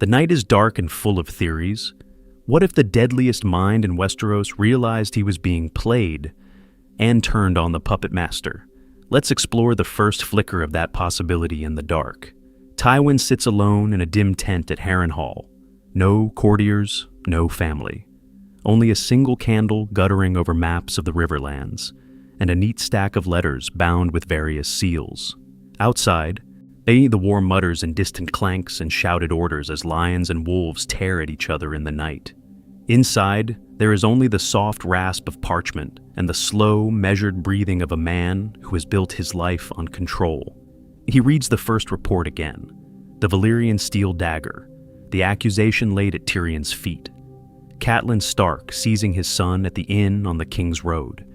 The night is dark and full of theories. What if the deadliest mind in Westeros realized he was being played and turned on the puppet master? Let's explore the first flicker of that possibility in the dark. Tywin sits alone in a dim tent at Harrenhal. No courtiers, no family. Only a single candle guttering over maps of the Riverlands, and a neat stack of letters bound with various seals. Outside, the war mutters in distant clanks and shouted orders as lions and wolves tear at each other in the night. Inside, there is only the soft rasp of parchment and the slow, measured breathing of a man who has built his life on control. He reads the first report again. The Valyrian steel dagger, the accusation laid at Tyrion's feet. Catelyn Stark seizing his son at the inn on the King's Road.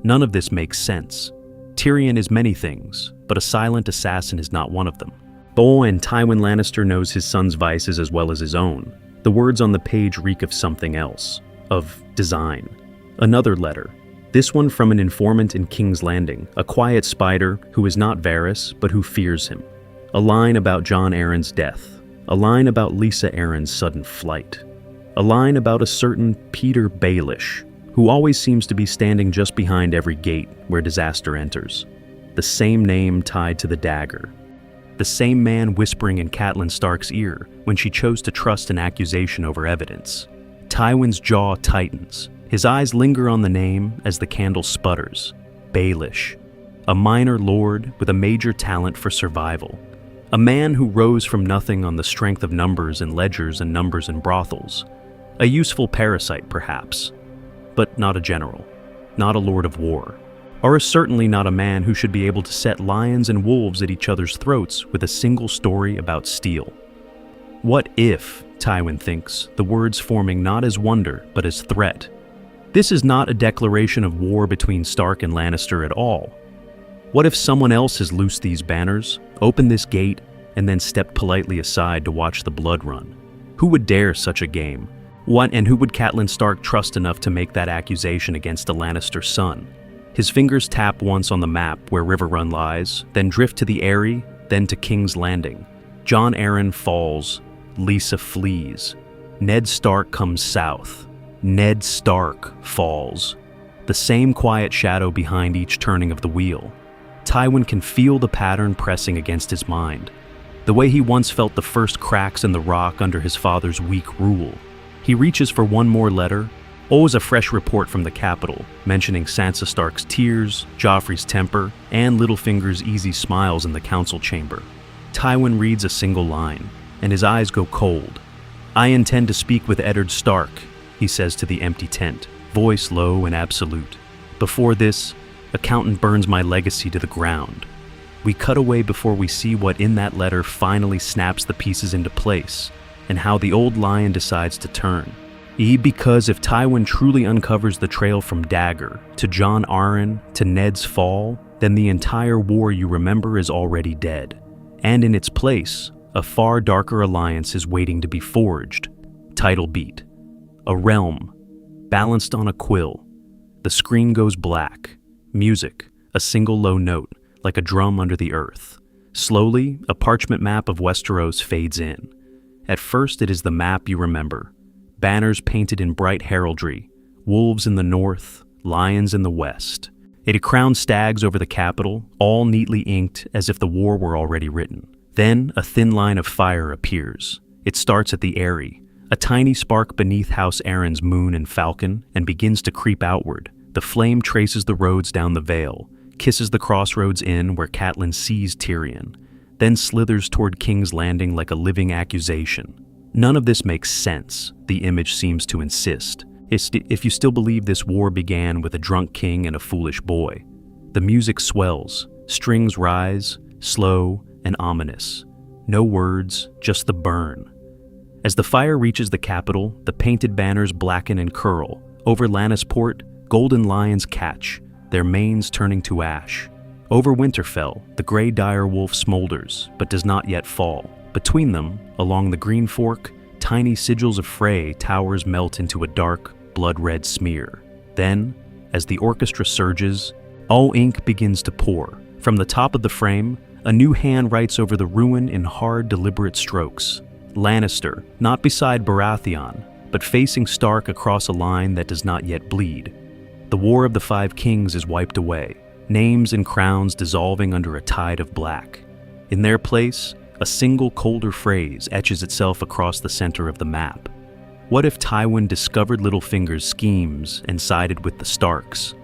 None of this makes sense. Tyrion is many things, but a silent assassin is not one of them. And Tywin Lannister knows his son's vices as well as his own. The words on the page reek of something else, of design. Another letter, this one from an informant in King's Landing, a quiet spider who is not Varys, but who fears him. A line about Jon Arryn's death. A line about Lisa Arryn's sudden flight. A line about a certain Petyr Baelish, who always seems to be standing just behind every gate where disaster enters. The same name tied to the dagger. The same man whispering in Catelyn Stark's ear when she chose to trust an accusation over evidence. Tywin's jaw tightens. His eyes linger on the name as the candle sputters. Baelish, a minor lord with a major talent for survival. A man who rose from nothing on the strength of numbers in ledgers and numbers in brothels. A useful parasite, perhaps, but not a general, not a lord of war, or certainly not a man who should be able to set lions and wolves at each other's throats with a single story about steel. What if, Tywin thinks, the words forming not as wonder but as threat? This is not a declaration of war between Stark and Lannister at all. What if someone else has loosed these banners, opened this gate, and then stepped politely aside to watch the blood run? Who would dare such a game? And who would Catelyn Stark trust enough to make that accusation against a Lannister son? His fingers tap once on the map where Riverrun lies, then drift to the Eyrie, then to King's Landing. Jon Arryn falls. Lisa flees. Ned Stark comes south. Ned Stark falls. The same quiet shadow behind each turning of the wheel. Tywin can feel the pattern pressing against his mind, the way he once felt the first cracks in the rock under his father's weak rule. He reaches for one more letter. Always a fresh report from the capital, mentioning Sansa Stark's tears, Joffrey's temper, and Littlefinger's easy smiles in the council chamber. Tywin reads a single line, and his eyes go cold. "I intend to speak with Eddard Stark," he says to the empty tent, voice low and absolute. "Before this, Accountant burns my legacy to the ground." We cut away before we see what in that letter finally snaps the pieces into place, and how the old lion decides to turn. Because if Tywin truly uncovers the trail from Dagger, to Jon Arryn, to Ned's fall, then the entire war you remember is already dead. And in its place, a far darker alliance is waiting to be forged. Title beat. A realm, balanced on a quill. The screen goes black. Music, a single low note, like a drum under the earth. Slowly, a parchment map of Westeros fades in. At first, it is the map you remember. Banners painted in bright heraldry, wolves in the north, lions in the west. A crowned stags over the capital, all neatly inked as if the war were already written. Then, a thin line of fire appears. It starts at the Eyrie, a tiny spark beneath House Arryn's moon and falcon, and begins to creep outward. The flame traces the roads down the Vale, kisses the crossroads inn where Catelyn sees Tyrion, then slithers toward King's Landing like a living accusation. None of this makes sense, the image seems to insist, if you still believe this war began with a drunk king and a foolish boy. The music swells, strings rise, slow and ominous. No words, just the burn. As the fire reaches the capital, the painted banners blacken and curl. Over Lannisport, golden lions catch, their manes turning to ash. Over Winterfell, the gray dire wolf smolders, but does not yet fall. Between them, along the Green Fork, tiny sigils of Frey towers melt into a dark, blood-red smear. Then, as the orchestra surges, all ink begins to pour. From the top of the frame, a new hand writes over the ruin in hard, deliberate strokes. Lannister, not beside Baratheon, but facing Stark across a line that does not yet bleed. The War of the Five Kings is wiped away, names and crowns dissolving under a tide of black. In their place, a single colder phrase etches itself across the center of the map. What if Tywin discovered Littlefinger's schemes and sided with the Starks?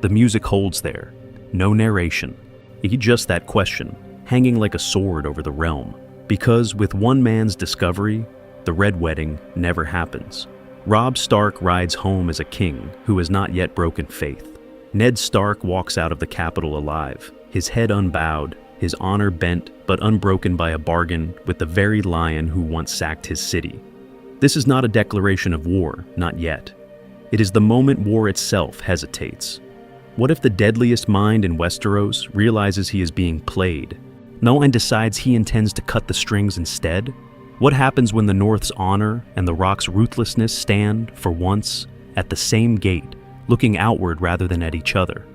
The music holds there, no narration. Just that question, hanging like a sword over the realm. Because with one man's discovery, the Red Wedding never happens. Robb Stark rides home as a king who has not yet broken faith. Ned Stark walks out of the capital alive, his head unbowed, his honor bent but unbroken by a bargain with the very lion who once sacked his city. This is not a declaration of war, not yet. It is the moment war itself hesitates. What if the deadliest mind in Westeros realizes he is being played? And decides he intends to cut the strings instead? What happens when the North's honor and the Rock's ruthlessness stand, for once, at the same gate, looking outward rather than at each other?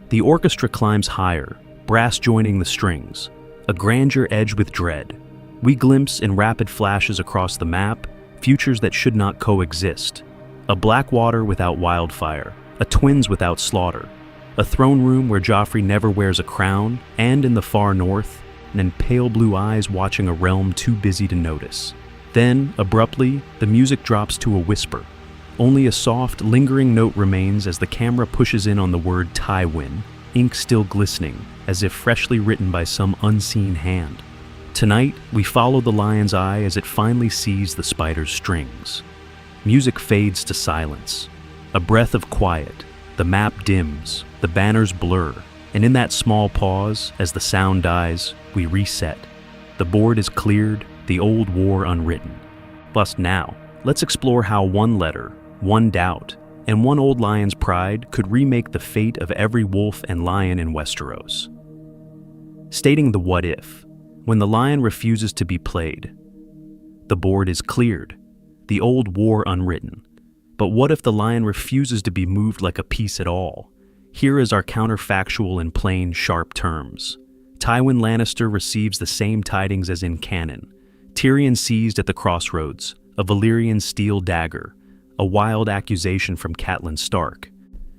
The orchestra climbs higher, brass joining the strings, a grandeur edged with dread. We glimpse in rapid flashes across the map futures that should not coexist. A Blackwater without wildfire, a Twins without slaughter, a throne room where Joffrey never wears a crown, and in the far north, and pale blue eyes watching a realm too busy to notice. Then, abruptly, the music drops to a whisper. Only a soft, lingering note remains as the camera pushes in on the word Tywin, ink still glistening, as if freshly written by some unseen hand. Tonight, we follow the lion's eye as it finally sees the spider's strings. Music fades to silence. A breath of quiet. The map dims, the banners blur, and in that small pause, as the sound dies, we reset. The board is cleared, the old war unwritten. But now, let's explore how one letter, one doubt, and one old lion's pride could remake the fate of every wolf and lion in Westeros. Stating the what if, when the lion refuses to be played. The board is cleared, the old war unwritten. But what if the lion refuses to be moved like a piece at all? Here is our counterfactual in plain, sharp terms. Tywin Lannister receives the same tidings as in canon. Tyrion seized at the crossroads, a Valyrian steel dagger, a wild accusation from Catelyn Stark.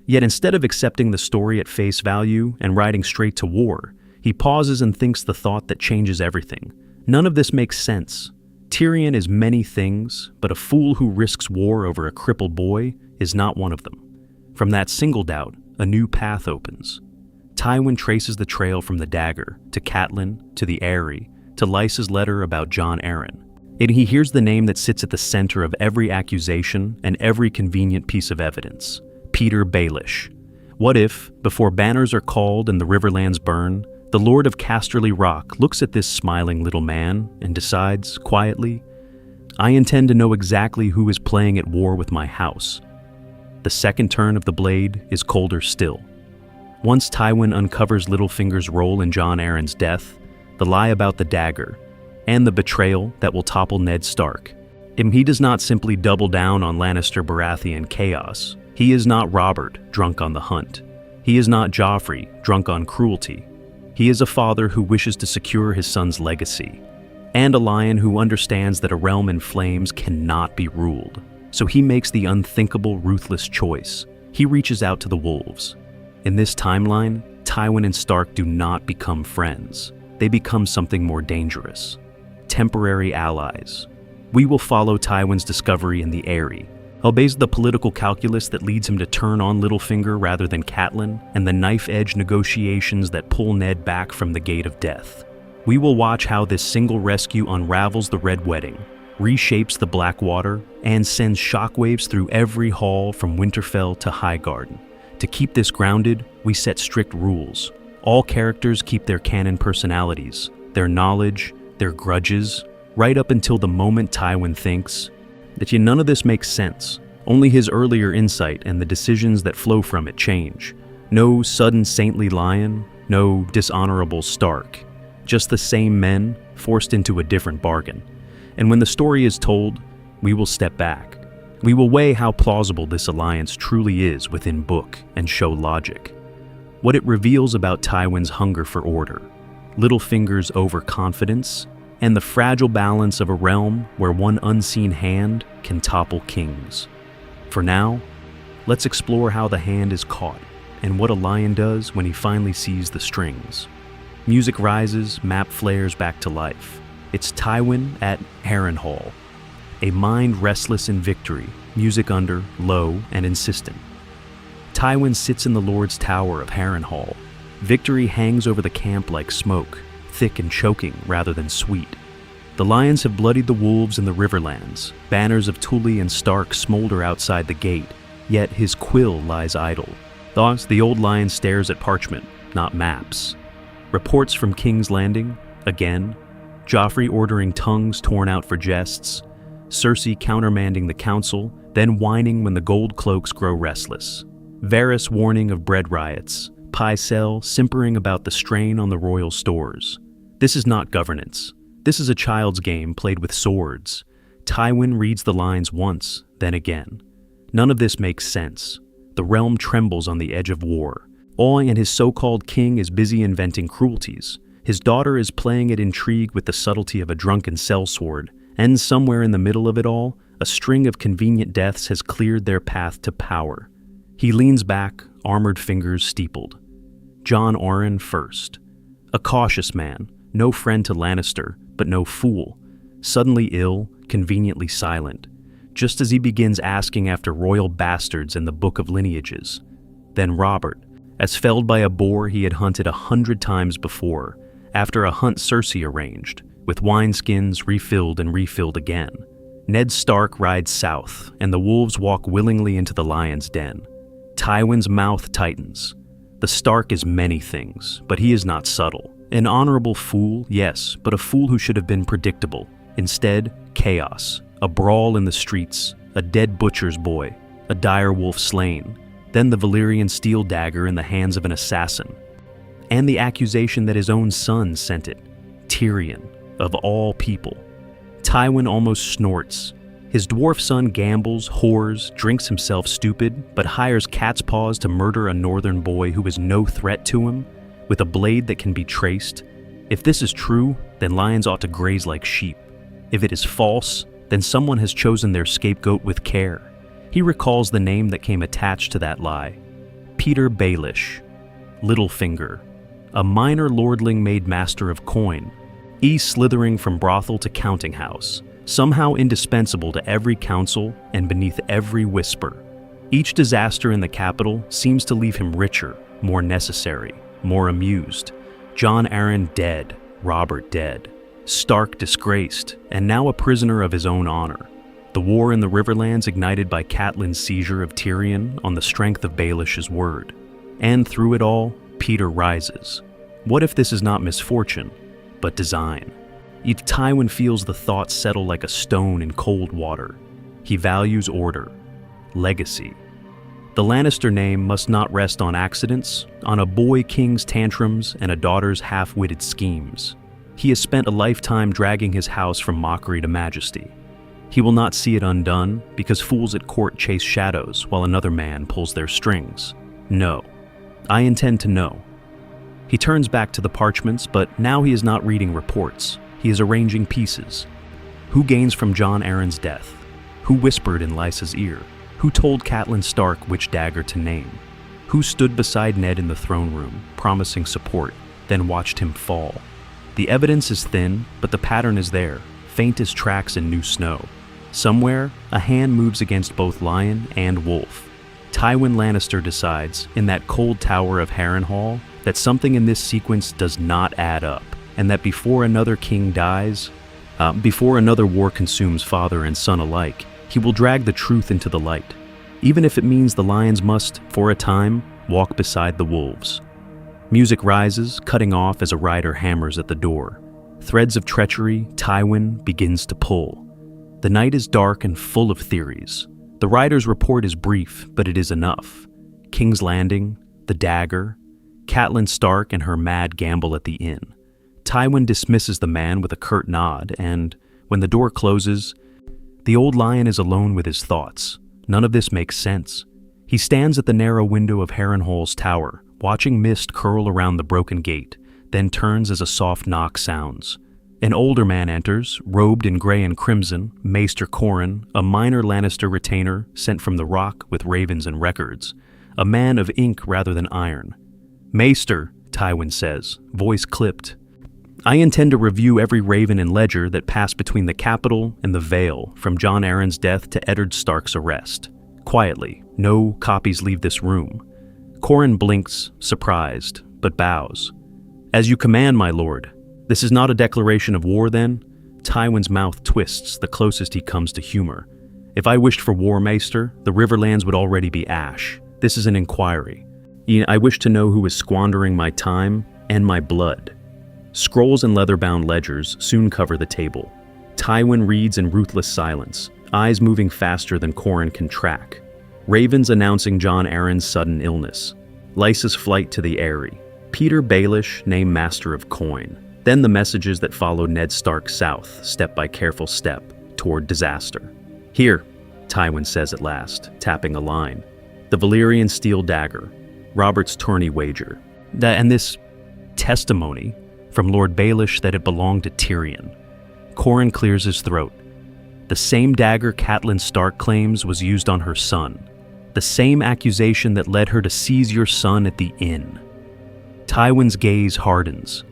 Yet instead of accepting the story at face value and riding straight to war, he pauses and thinks the thought that changes everything. None of this makes sense. Tyrion is many things, but a fool who risks war over a crippled boy is not one of them. From that single doubt, a new path opens. Tywin traces the trail from the dagger, to Catelyn, to the Eyrie, to Lysa's letter about Jon Arryn. And he hears the name that sits at the center of every accusation and every convenient piece of evidence, Petyr Baelish. What if, before banners are called and the riverlands burn, the Lord of Casterly Rock looks at this smiling little man and decides, quietly, I intend to know exactly who is playing at war with my house. The second turn of the blade is colder still. Once Tywin uncovers Littlefinger's role in Jon Arryn's death, the lie about the dagger, and the betrayal that will topple Ned Stark, he does not simply double down on Lannister Baratheon chaos. He is not Robert, drunk on the hunt. He is not Joffrey, drunk on cruelty. He is a father who wishes to secure his son's legacy, and a lion who understands that a realm in flames cannot be ruled. So he makes the unthinkable, ruthless choice. He reaches out to the wolves. In this timeline, Tywin and Stark do not become friends. They become something more dangerous. Temporary allies. We will follow Tywin's discovery in the Eyrie, obeys the political calculus that leads him to turn on Littlefinger rather than Catelyn, and the knife-edge negotiations that pull Ned back from the gate of death. We will watch how this single rescue unravels the Red Wedding, reshapes the Blackwater, and sends shockwaves through every hall from Winterfell to Highgarden. To keep this grounded, we set strict rules. All characters keep their canon personalities, their knowledge, their grudges, right up until the moment Tywin thinks that none of this makes sense. Only his earlier insight and the decisions that flow from it change. No sudden saintly lion, no dishonorable Stark. Just the same men forced into a different bargain. And when the story is told, we will step back. We will weigh how plausible this alliance truly is within book and show logic. What it reveals about Tywin's hunger for order, Littlefinger's overconfidence, and the fragile balance of a realm where one unseen hand can topple kings. For now, let's explore how the hand is caught and what a lion does when he finally sees the strings. Music rises, map flares back to life. It's Tywin at Harrenhal, a mind restless in victory, music under, low, and insistent. Tywin sits in the Lord's Tower of Harrenhal. Victory hangs over the camp like smoke, thick and choking rather than sweet. The lions have bloodied the wolves in the Riverlands. Banners of Tully and Stark smolder outside the gate, yet his quill lies idle. Thus, the old lion stares at parchment, not maps. Reports from King's Landing, again. Joffrey ordering tongues torn out for jests. Cersei countermanding the council, then whining when the gold cloaks grow restless. Varys warning of bread riots. Pycelle simpering about the strain on the royal stores. This is not governance. This is a child's game played with swords. Tywin reads the lines once, then again. None of this makes sense. The realm trembles on the edge of war. Oi and his so-called king is busy inventing cruelties. His daughter is playing at intrigue with the subtlety of a drunken sellsword, and somewhere in the middle of it all, a string of convenient deaths has cleared their path to power. He leans back, armored fingers steepled. Jon Arryn first. A cautious man, no friend to Lannister, but no fool. Suddenly ill, conveniently silent, just as he begins asking after royal bastards in the Book of Lineages. Then Robert, as felled by a boar he had hunted 100 times before, after a hunt Cersei arranged, with wineskins refilled and refilled again. Ned Stark rides south, and the wolves walk willingly into the lion's den. Tywin's mouth tightens. The Stark is many things, but he is not subtle. An honorable fool, yes, but a fool who should have been predictable. Instead, chaos. A brawl in the streets, a dead butcher's boy, a dire wolf slain, then the Valyrian steel dagger in the hands of an assassin. And the accusation that his own son sent it. Tyrion, of all people. Tywin almost snorts. His dwarf son gambles, whores, drinks himself stupid, but hires cat's paws to murder a northern boy who is no threat to him, with a blade that can be traced. If this is true, then lions ought to graze like sheep. If it is false, then someone has chosen their scapegoat with care. He recalls the name that came attached to that lie. Petyr Baelish, Littlefinger, a minor lordling made master of coin, slithering from brothel to counting house, somehow indispensable to every council and beneath every whisper. Each disaster in the capital seems to leave him richer, more necessary, more amused. Jon Arryn dead, Robert dead, Stark disgraced, and now a prisoner of his own honor. The war in the Riverlands ignited by Catelyn's seizure of Tyrion on the strength of Baelish's word. And through it all, Petyr rises. What if this is not misfortune, but design? If Tywin feels the thought settle like a stone in cold water. He values order, legacy. The Lannister name must not rest on accidents, on a boy king's tantrums and a daughter's half-witted schemes. He has spent a lifetime dragging his house from mockery to majesty. He will not see it undone because fools at court chase shadows while another man pulls their strings. No, I intend to know. He turns back to the parchments, but now he is not reading reports. He is arranging pieces. Who gains from Jon Arryn's death? Who whispered in Lysa's ear? Who told Catelyn Stark which dagger to name? Who stood beside Ned in the throne room, promising support, then watched him fall? The evidence is thin, but the pattern is there, faint as tracks in new snow. Somewhere, a hand moves against both lion and wolf. Tywin Lannister decides, in that cold tower of Harrenhal, that something in this sequence does not add up, and that before another king dies, before another war consumes father and son alike, he will drag the truth into the light, even if it means the lions must, for a time, walk beside the wolves. Music rises, cutting off as a rider hammers at the door. Threads of treachery, Tywin begins to pull. The night is dark and full of theories. The rider's report is brief, but it is enough. King's Landing, the dagger, Catelyn Stark and her mad gamble at the inn. Tywin dismisses the man with a curt nod, and, when the door closes, the old lion is alone with his thoughts. None of this makes sense. He stands at the narrow window of Harrenhal's tower, watching mist curl around the broken gate, then turns as a soft knock sounds. An older man enters, robed in gray and crimson, Maester Corran, a minor Lannister retainer sent from the Rock with ravens and records, a man of ink rather than iron. "Maester," Tywin says, voice clipped, "I intend to review every raven and ledger that passed between the capital and the Vale, from Jon Arryn's death to Eddard Stark's arrest. Quietly, no copies leave this room." Corran blinks, surprised, but bows. "As you command, my lord." "This is not a declaration of war, then?" Tywin's mouth twists, the closest he comes to humor. "If I wished for war, Maester, the Riverlands would already be ash. This is an inquiry. I wish to know who is squandering my time and my blood." Scrolls and leather-bound ledgers soon cover the table. Tywin reads in ruthless silence, eyes moving faster than Corran can track. Ravens announcing Jon Arryn's sudden illness. Lysa's flight to the Eyrie. Petyr Baelish named Master of Coin. Then the messages that followed Ned Stark south, step by careful step, toward disaster. "Here," Tywin says at last, tapping a line. "The Valyrian steel dagger, Robert's tourney wager." And this testimony from Lord Baelish that it belonged to Tyrion. Corran clears his throat. "The same dagger Catelyn Stark claims was used on her son. The same accusation that led her to seize your son at the inn." Tywin's gaze hardens.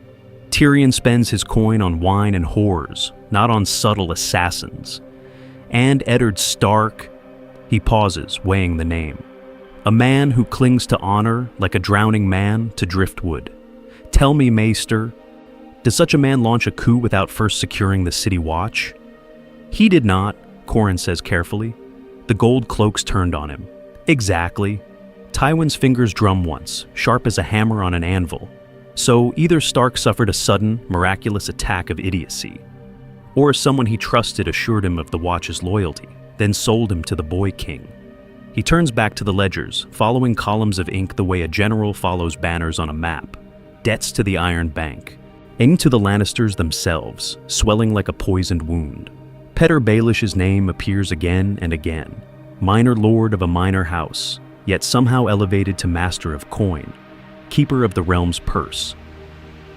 Tyrion spends his coin on wine and whores, not on subtle assassins. And Eddard Stark, he pauses, weighing the name. A man who clings to honor like a drowning man to driftwood. "Tell me, Maester, does such a man launch a coup without first securing the city watch?" "He did not," Corran says carefully. The gold cloaks turned on him. "Exactly." Tywin's fingers drum once, sharp as a hammer on an anvil. So either Stark suffered a sudden, miraculous attack of idiocy, or someone he trusted assured him of the Watch's loyalty, then sold him to the Boy King. He turns back to the ledgers, following columns of ink the way a general follows banners on a map. Debts to the Iron Bank. Into the Lannisters themselves, swelling like a poisoned wound. Petyr Baelish's name appears again and again. Minor lord of a minor house, yet somehow elevated to master of coin. Keeper of the realm's purse.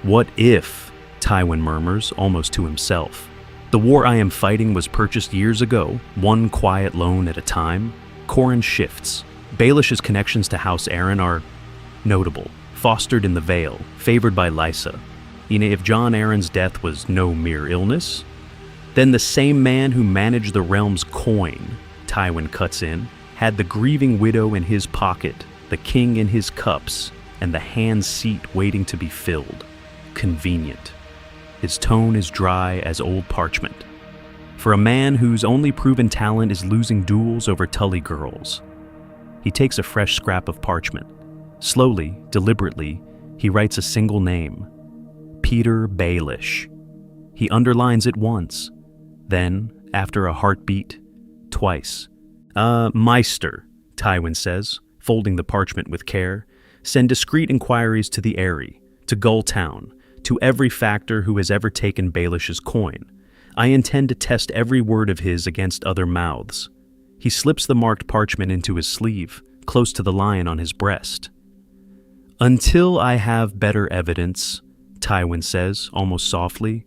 "What if," Tywin murmurs, almost to himself, "the war I am fighting was purchased years ago, one quiet loan at a time?" Corran shifts. Baelish's connections to House Arryn are notable, fostered in the Vale, favored by Lysa. If Jon Arryn's death was no mere illness, then the same man who managed the realm's coin, Tywin cuts in, had the grieving widow in his pocket, the king in his cups, and the hand seat waiting to be filled. Convenient. His tone is dry as old parchment. For a man whose only proven talent is losing duels over Tully girls. He takes a fresh scrap of parchment. Slowly, deliberately, he writes a single name. Petyr Baelish. He underlines it once. Then, after a heartbeat, twice. Maester," Tywin says, folding the parchment with care. "Send discreet inquiries to the Eyrie, to Gulltown, to every factor who has ever taken Baelish's coin. I intend to test every word of his against other mouths." He slips the marked parchment into his sleeve, close to the lion on his breast. "Until I have better evidence," Tywin says, almost softly,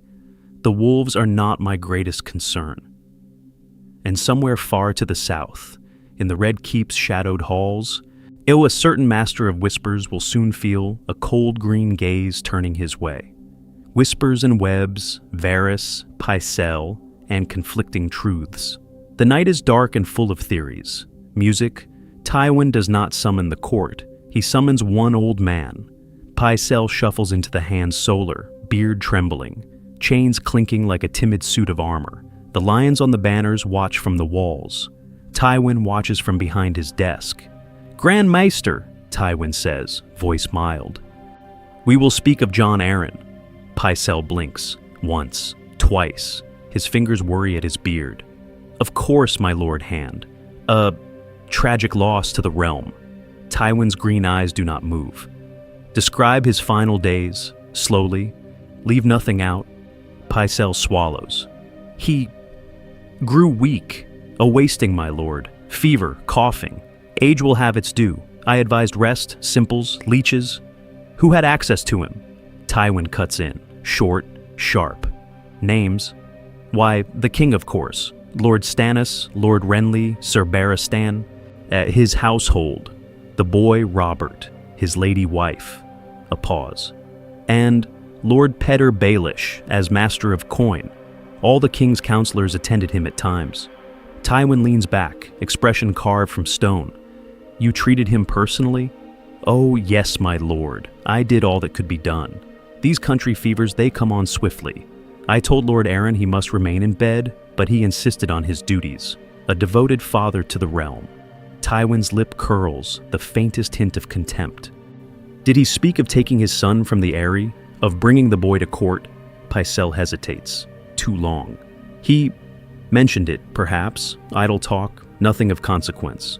"the wolves are not my greatest concern." And somewhere far to the south, in the Red Keep's shadowed halls, a certain master of whispers will soon feel a cold green gaze turning his way. Whispers and webs, Varys, Pycelle, and conflicting truths. The night is dark and full of theories. Music. Tywin does not summon the court. He summons one old man. Pycelle shuffles into the hand solar, beard trembling, chains clinking like a timid suit of armor. The lions on the banners watch from the walls. Tywin watches from behind his desk. "Grand Maester," Tywin says, voice mild. "We will speak of Jon Arryn." Pycelle blinks, once, twice. His fingers worry at his beard. "Of course, my lord Hand. A tragic loss to the realm." Tywin's green eyes do not move. "Describe his final days, slowly. Leave nothing out." Pycelle swallows. "He grew weak, a wasting, my lord. Fever, coughing. Age will have its due. I advised rest, simples, leeches. Who had access to him?" Tywin cuts in, short, sharp. Names? Why, the king, of course. Lord Stannis, Lord Renly, Sir Barristan, his household, the boy Robert, his lady wife. A pause. And Lord Petyr Baelish as Master of Coin. All the king's counselors attended him at times. Tywin leans back, expression carved from stone. You treated him personally? Oh, yes, my lord. I did all that could be done. These country fevers, they come on swiftly. I told Lord Arryn he must remain in bed, but he insisted on his duties. A devoted father to the realm. Tywin's lip curls, the faintest hint of contempt. Did he speak of taking his son from the Eyrie, of bringing the boy to court? Pycelle hesitates. Too long. He mentioned it, perhaps. Idle talk, nothing of consequence.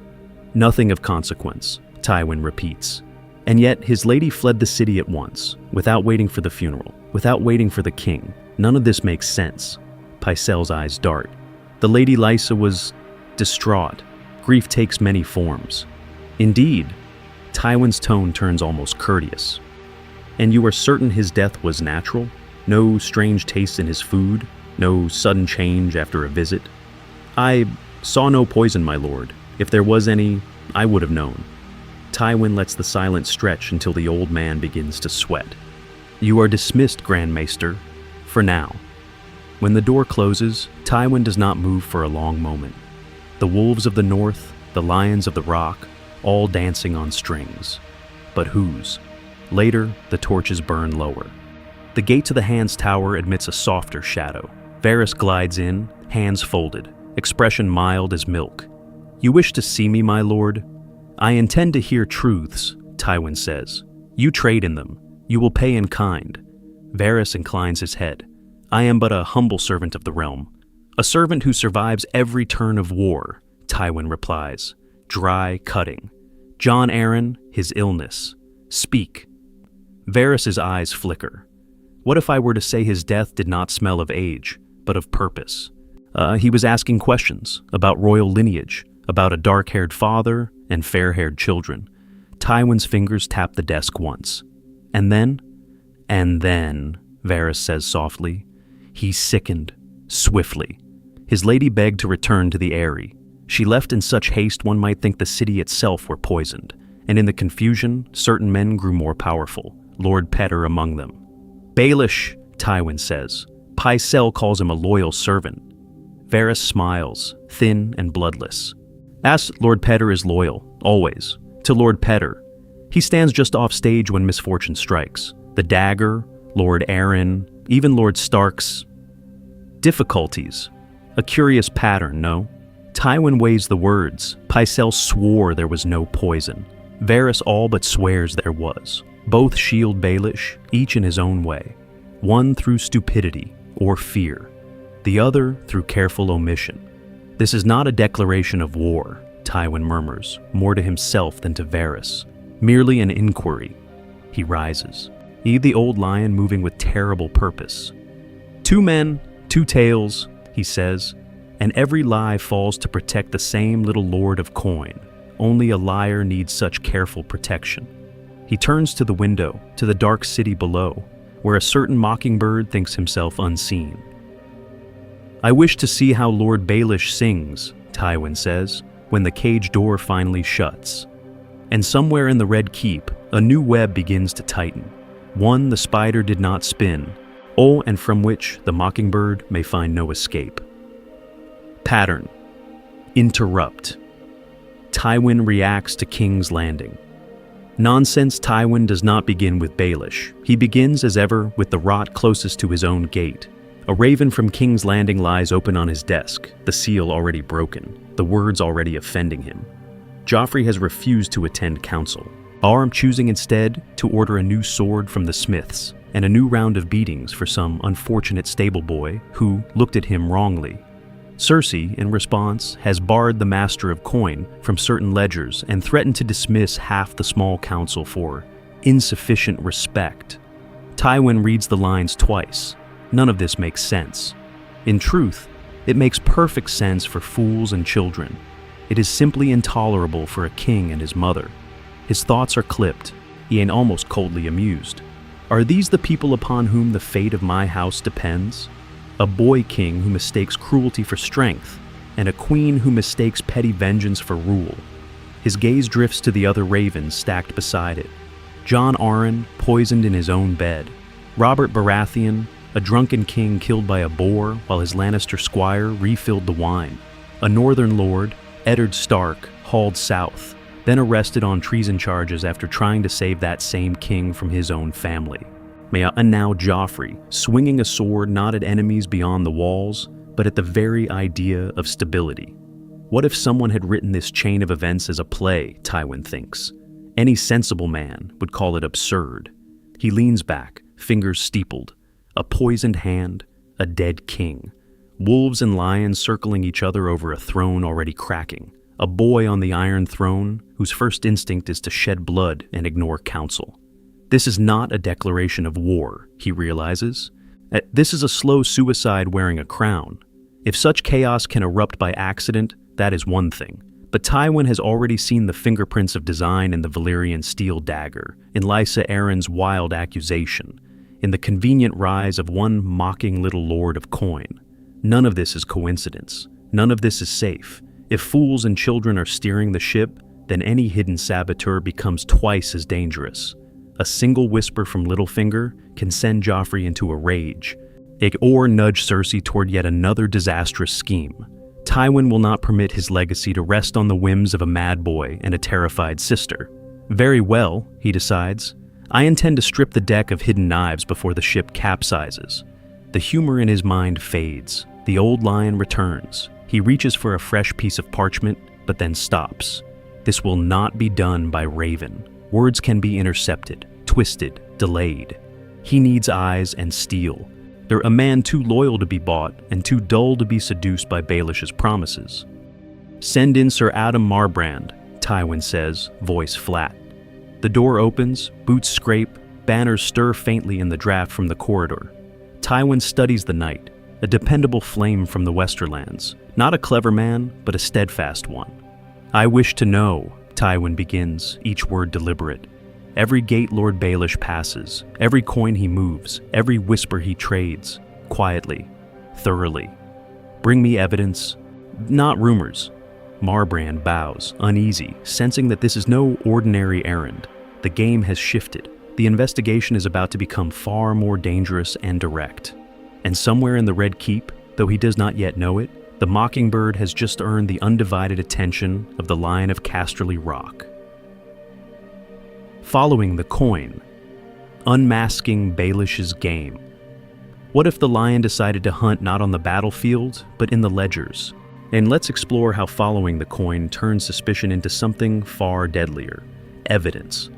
Nothing of consequence, Tywin repeats. And yet his lady fled the city at once, without waiting for the funeral, without waiting for the king. None of this makes sense. Pycelle's eyes dart. The Lady Lysa was distraught. Grief takes many forms. Indeed, Tywin's tone turns almost courteous. And you are certain his death was natural? No strange taste in his food? No sudden change after a visit? I saw no poison, my lord. If there was any, I would have known. Tywin lets the silence stretch until the old man begins to sweat. You are dismissed, Grand Maester, for now. When the door closes, Tywin does not move for a long moment. The wolves of the north, the lions of the rock, all dancing on strings. But whose? Later, the torches burn lower. The gate to the Hand's Tower admits a softer shadow. Varys glides in, hands folded, expression mild as milk. You wish to see me, my lord? I intend to hear truths, Tywin says. You trade in them. You will pay in kind. Varys inclines his head. I am but a humble servant of the realm. A servant who survives every turn of war, Tywin replies. Dry, cutting. Jon Arryn, his illness. Speak. Varys' eyes flicker. What if I were to say his death did not smell of age, but of purpose? He was asking questions about royal lineage, about a dark-haired father and fair-haired children. Tywin's fingers tap the desk once. And then, Varys says softly, he sickened, swiftly. His lady begged to return to the Eyrie. She left in such haste one might think the city itself were poisoned, and in the confusion, certain men grew more powerful, Lord Petyr among them. Baelish, Tywin says. Pycelle calls him a loyal servant. Varys smiles, thin and bloodless. Ask Lord Petyr is loyal, always, to Lord Petyr. He stands just off stage when misfortune strikes. The dagger, Lord Arryn, even Lord Stark's difficulties. A curious pattern, no? Tywin weighs the words. Pycelle swore there was no poison. Varys all but swears there was. Both shield Baelish, each in his own way. One through stupidity or fear, the other through careful omission. This is not a declaration of war, Tywin murmurs, more to himself than to Varys. Merely an inquiry. He rises. He the old lion moving with terrible purpose. 2 men, 2 tales, he says, and every lie falls to protect the same little lord of coin. Only a liar needs such careful protection. He turns to the window, to the dark city below, where a certain mockingbird thinks himself unseen. I wish to see how Lord Baelish sings, Tywin says, when the cage door finally shuts. And somewhere in the Red Keep, a new web begins to tighten. One the spider did not spin, and from which the mockingbird may find no escape. Pattern. Interrupt. Tywin reacts to King's Landing. Nonsense. Tywin does not begin with Baelish. He begins, as ever, with the rot closest to his own gate. A raven from King's Landing lies open on his desk, the seal already broken, the words already offending him. Joffrey has refused to attend council. Arm choosing instead to order a new sword from the smiths and a new round of beatings for some unfortunate stable boy who looked at him wrongly. Cersei, in response, has barred the Master of Coin from certain ledgers and threatened to dismiss half the small council for insufficient respect. Tywin reads the lines twice. None of this makes sense. In truth, it makes perfect sense for fools and children. It is simply intolerable for a king and his mother. His thoughts are clipped. He ain't almost coldly amused. Are these the people upon whom the fate of my house depends? a boy king who mistakes cruelty for strength, and a queen who mistakes petty vengeance for rule. His gaze drifts to the other ravens stacked beside it. Jon Arryn, poisoned in his own bed. Robert Baratheon, a drunken king killed by a boar while his Lannister squire refilled the wine. A northern lord, Eddard Stark, hauled south, then arrested on treason charges after trying to save that same king from his own family. And now Joffrey, swinging a sword not at enemies beyond the walls, but at the very idea of stability. What if someone had written this chain of events as a play, Tywin thinks? Any sensible man would call it absurd. He leans back, fingers steepled. A poisoned hand, a dead king. Wolves and lions circling each other over a throne already cracking. A boy on the Iron Throne whose first instinct is to shed blood and ignore counsel. This is not a declaration of war, he realizes. This is a slow suicide wearing a crown. If such chaos can erupt by accident, that is one thing. But Tywin has already seen the fingerprints of design in the Valyrian steel dagger, in Lysa Arryn's wild accusation, in the convenient rise of one mocking little lord of coin. None of this is coincidence. None of this is safe. If fools and children are steering the ship, then any hidden saboteur becomes twice as dangerous. A single whisper from Littlefinger can send Joffrey into a rage, or nudge Cersei toward yet another disastrous scheme. Tywin will not permit his legacy to rest on the whims of a mad boy and a terrified sister. Very well, he decides. I intend to strip the deck of hidden knives before the ship capsizes. The humor in his mind fades. The old lion returns. He reaches for a fresh piece of parchment, but then stops. This will not be done by Raven. Words can be intercepted, twisted, delayed. He needs eyes and steel. They're a man too loyal to be bought and too dull to be seduced by Baelish's promises. Send in Sir Adam Marbrand, Tywin says, voice flat. The door opens, boots scrape, banners stir faintly in the draft from the corridor. Tywin studies the knight, a dependable flame from the Westerlands. Not a clever man, but a steadfast one. I wish to know, Tywin begins, each word deliberate. Every gate Lord Baelish passes, every coin he moves, every whisper he trades, quietly, thoroughly. Bring me evidence, not rumors. Marbrand bows, uneasy, sensing that this is no ordinary errand. The game has shifted. The investigation is about to become far more dangerous and direct. And somewhere in the Red Keep, though he does not yet know it, the Mockingbird has just earned the undivided attention of the Lion of Casterly Rock. Following the coin, unmasking Baelish's game. What if the lion decided to hunt not on the battlefield, but in the ledgers? And let's explore how following the coin turns suspicion into something far deadlier. Evidence.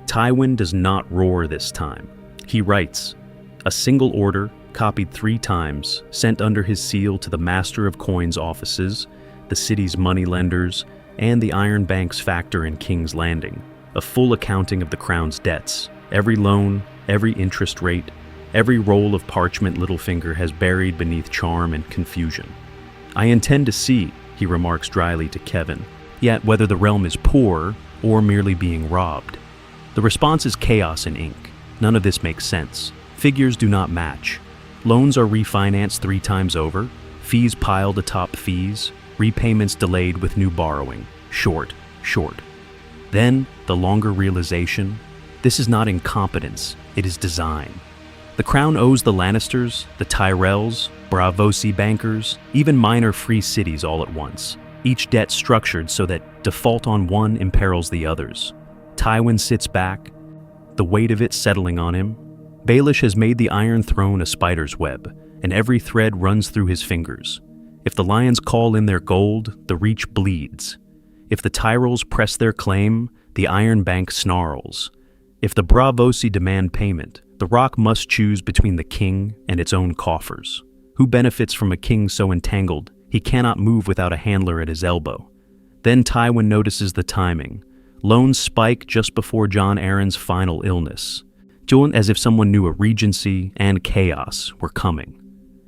Tywin does not roar this time. He writes, a single order, copied 3 times, sent under his seal to the Master of Coins offices, the city's moneylenders, and the Iron Bank's factor in King's Landing. A full accounting of the Crown's debts, every loan, every interest rate, every roll of parchment Littlefinger has buried beneath charm and confusion. I intend to see, he remarks dryly to Kevin, yet whether the realm is poor or merely being robbed. The response is chaos in ink. None of this makes sense. Figures do not match. Loans are refinanced 3 times over, fees piled atop fees, repayments delayed with new borrowing. Short. Then, the longer realization, this is not incompetence, it is design. The Crown owes the Lannisters, the Tyrells, Braavosi bankers, even minor free cities all at once, each debt structured so that default on one imperils the others. Tywin sits back, the weight of it settling on him. Baelish has made the Iron Throne a spider's web, and every thread runs through his fingers. If the lions call in their gold, the reach bleeds. If the Tyrells press their claim, the Iron Bank snarls. If the Braavosi demand payment, the Rock must choose between the king and its own coffers. Who benefits from a king so entangled he cannot move without a handler at his elbow? Then Tywin notices the timing. Loans spike just before Jon Arryn's final illness, as if someone knew a regency and chaos were coming.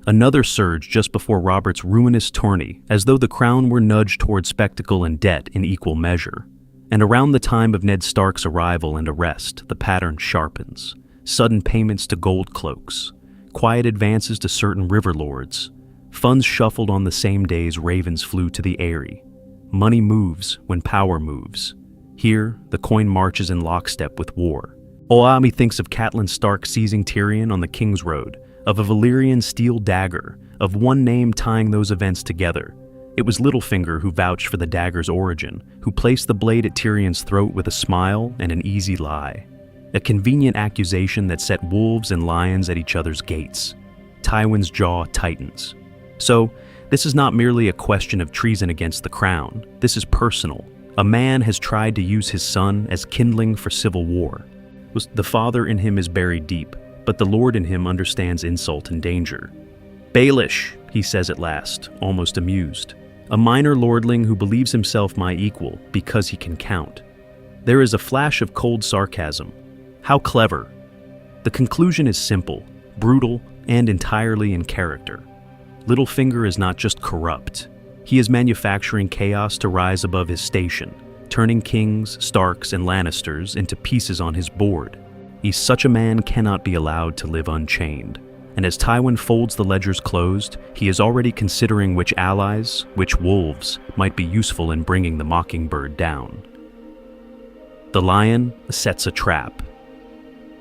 Another surge just before Robert's ruinous tourney, as though the Crown were nudged toward spectacle and debt in equal measure. And around the time of Ned Stark's arrival and arrest, the pattern sharpens. Sudden payments to gold cloaks, quiet advances to certain river lords. Funds shuffled on the same days ravens flew to the eyrie. Money moves when power moves. Here, the coin marches in lockstep with war. Oami thinks of Catelyn Stark seizing Tyrion on the King's Road, of a Valyrian steel dagger, of one name tying those events together. It was Littlefinger who vouched for the dagger's origin, who placed the blade at Tyrion's throat with a smile and an easy lie. A convenient accusation that set wolves and lions at each other's gates. Tywin's jaw tightens. So, this is not merely a question of treason against the crown. This is personal. A man has tried to use his son as kindling for civil war. The father in him is buried deep, but the lord in him understands insult and danger. Baelish, he says at last, almost amused. A minor lordling who believes himself my equal because he can count. There is a flash of cold sarcasm. How clever. The conclusion is simple, brutal, and entirely in character. Littlefinger is not just corrupt. He is manufacturing chaos to rise above his station, turning kings, Starks, and Lannisters into pieces on his board. Such a man cannot be allowed to live unchained. And as Tywin folds the ledgers closed, he is already considering which allies, which wolves, might be useful in bringing the mockingbird down. The lion sets a trap,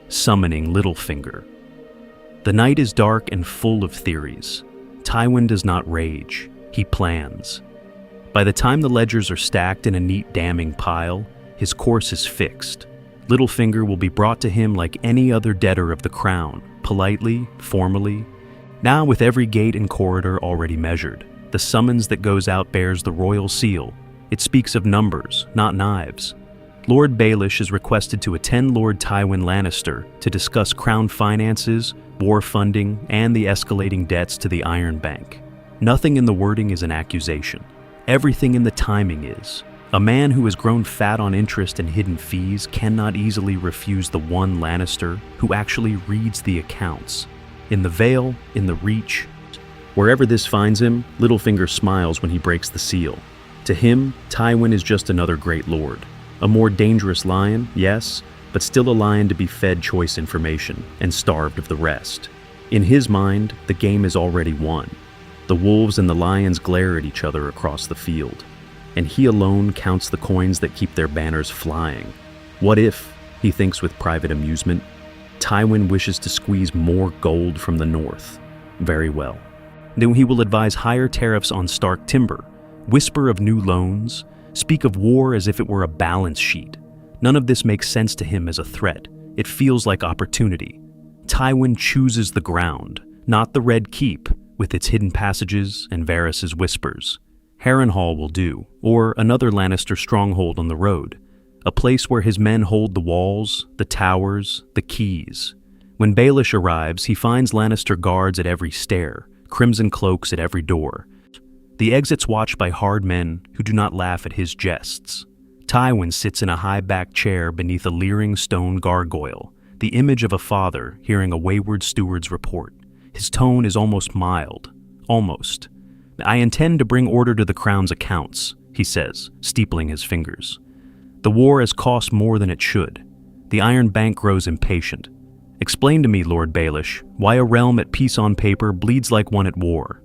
summoning Littlefinger. The night is dark and full of theories. Tywin does not rage, he plans. By the time the ledgers are stacked in a neat damning pile, his course is fixed. Littlefinger will be brought to him like any other debtor of the crown, politely, formally. Now with every gate and corridor already measured, the summons that goes out bears the royal seal. It speaks of numbers, not knives. Lord Baelish is requested to attend Lord Tywin Lannister to discuss crown finances, war funding, and the escalating debts to the Iron Bank. Nothing in the wording is an accusation. Everything in the timing is. A man who has grown fat on interest and hidden fees cannot easily refuse the one Lannister who actually reads the accounts. In the Vale, in the Reach, wherever this finds him, Littlefinger smiles when he breaks the seal. To him, Tywin is just another great lord. A more dangerous lion, yes, but still a lion to be fed choice information and starved of the rest. In his mind, the game is already won. The wolves and the lions glare at each other across the field, and he alone counts the coins that keep their banners flying. What if, he thinks with private amusement, Tywin wishes to squeeze more gold from the north? Very well. Then he will advise higher tariffs on Stark timber, whisper of new loans, speak of war as if it were a balance sheet. None of this makes sense to him as a threat. It feels like opportunity. Tywin chooses the ground, not the Red Keep, with its hidden passages and Varys' whispers. Harrenhal will do, or another Lannister stronghold on the road, a place where his men hold the walls, the towers, the keys. When Baelish arrives, he finds Lannister guards at every stair, crimson cloaks at every door. The exits watched by hard men who do not laugh at his jests. Tywin sits in a high-backed chair beneath a leering stone gargoyle, the image of a father hearing a wayward steward's report. His tone is almost mild. Almost. I intend to bring order to the crown's accounts, he says, steepling his fingers. The war has cost more than it should. The Iron Bank grows impatient. Explain to me, Lord Baelish, why a realm at peace on paper bleeds like one at war.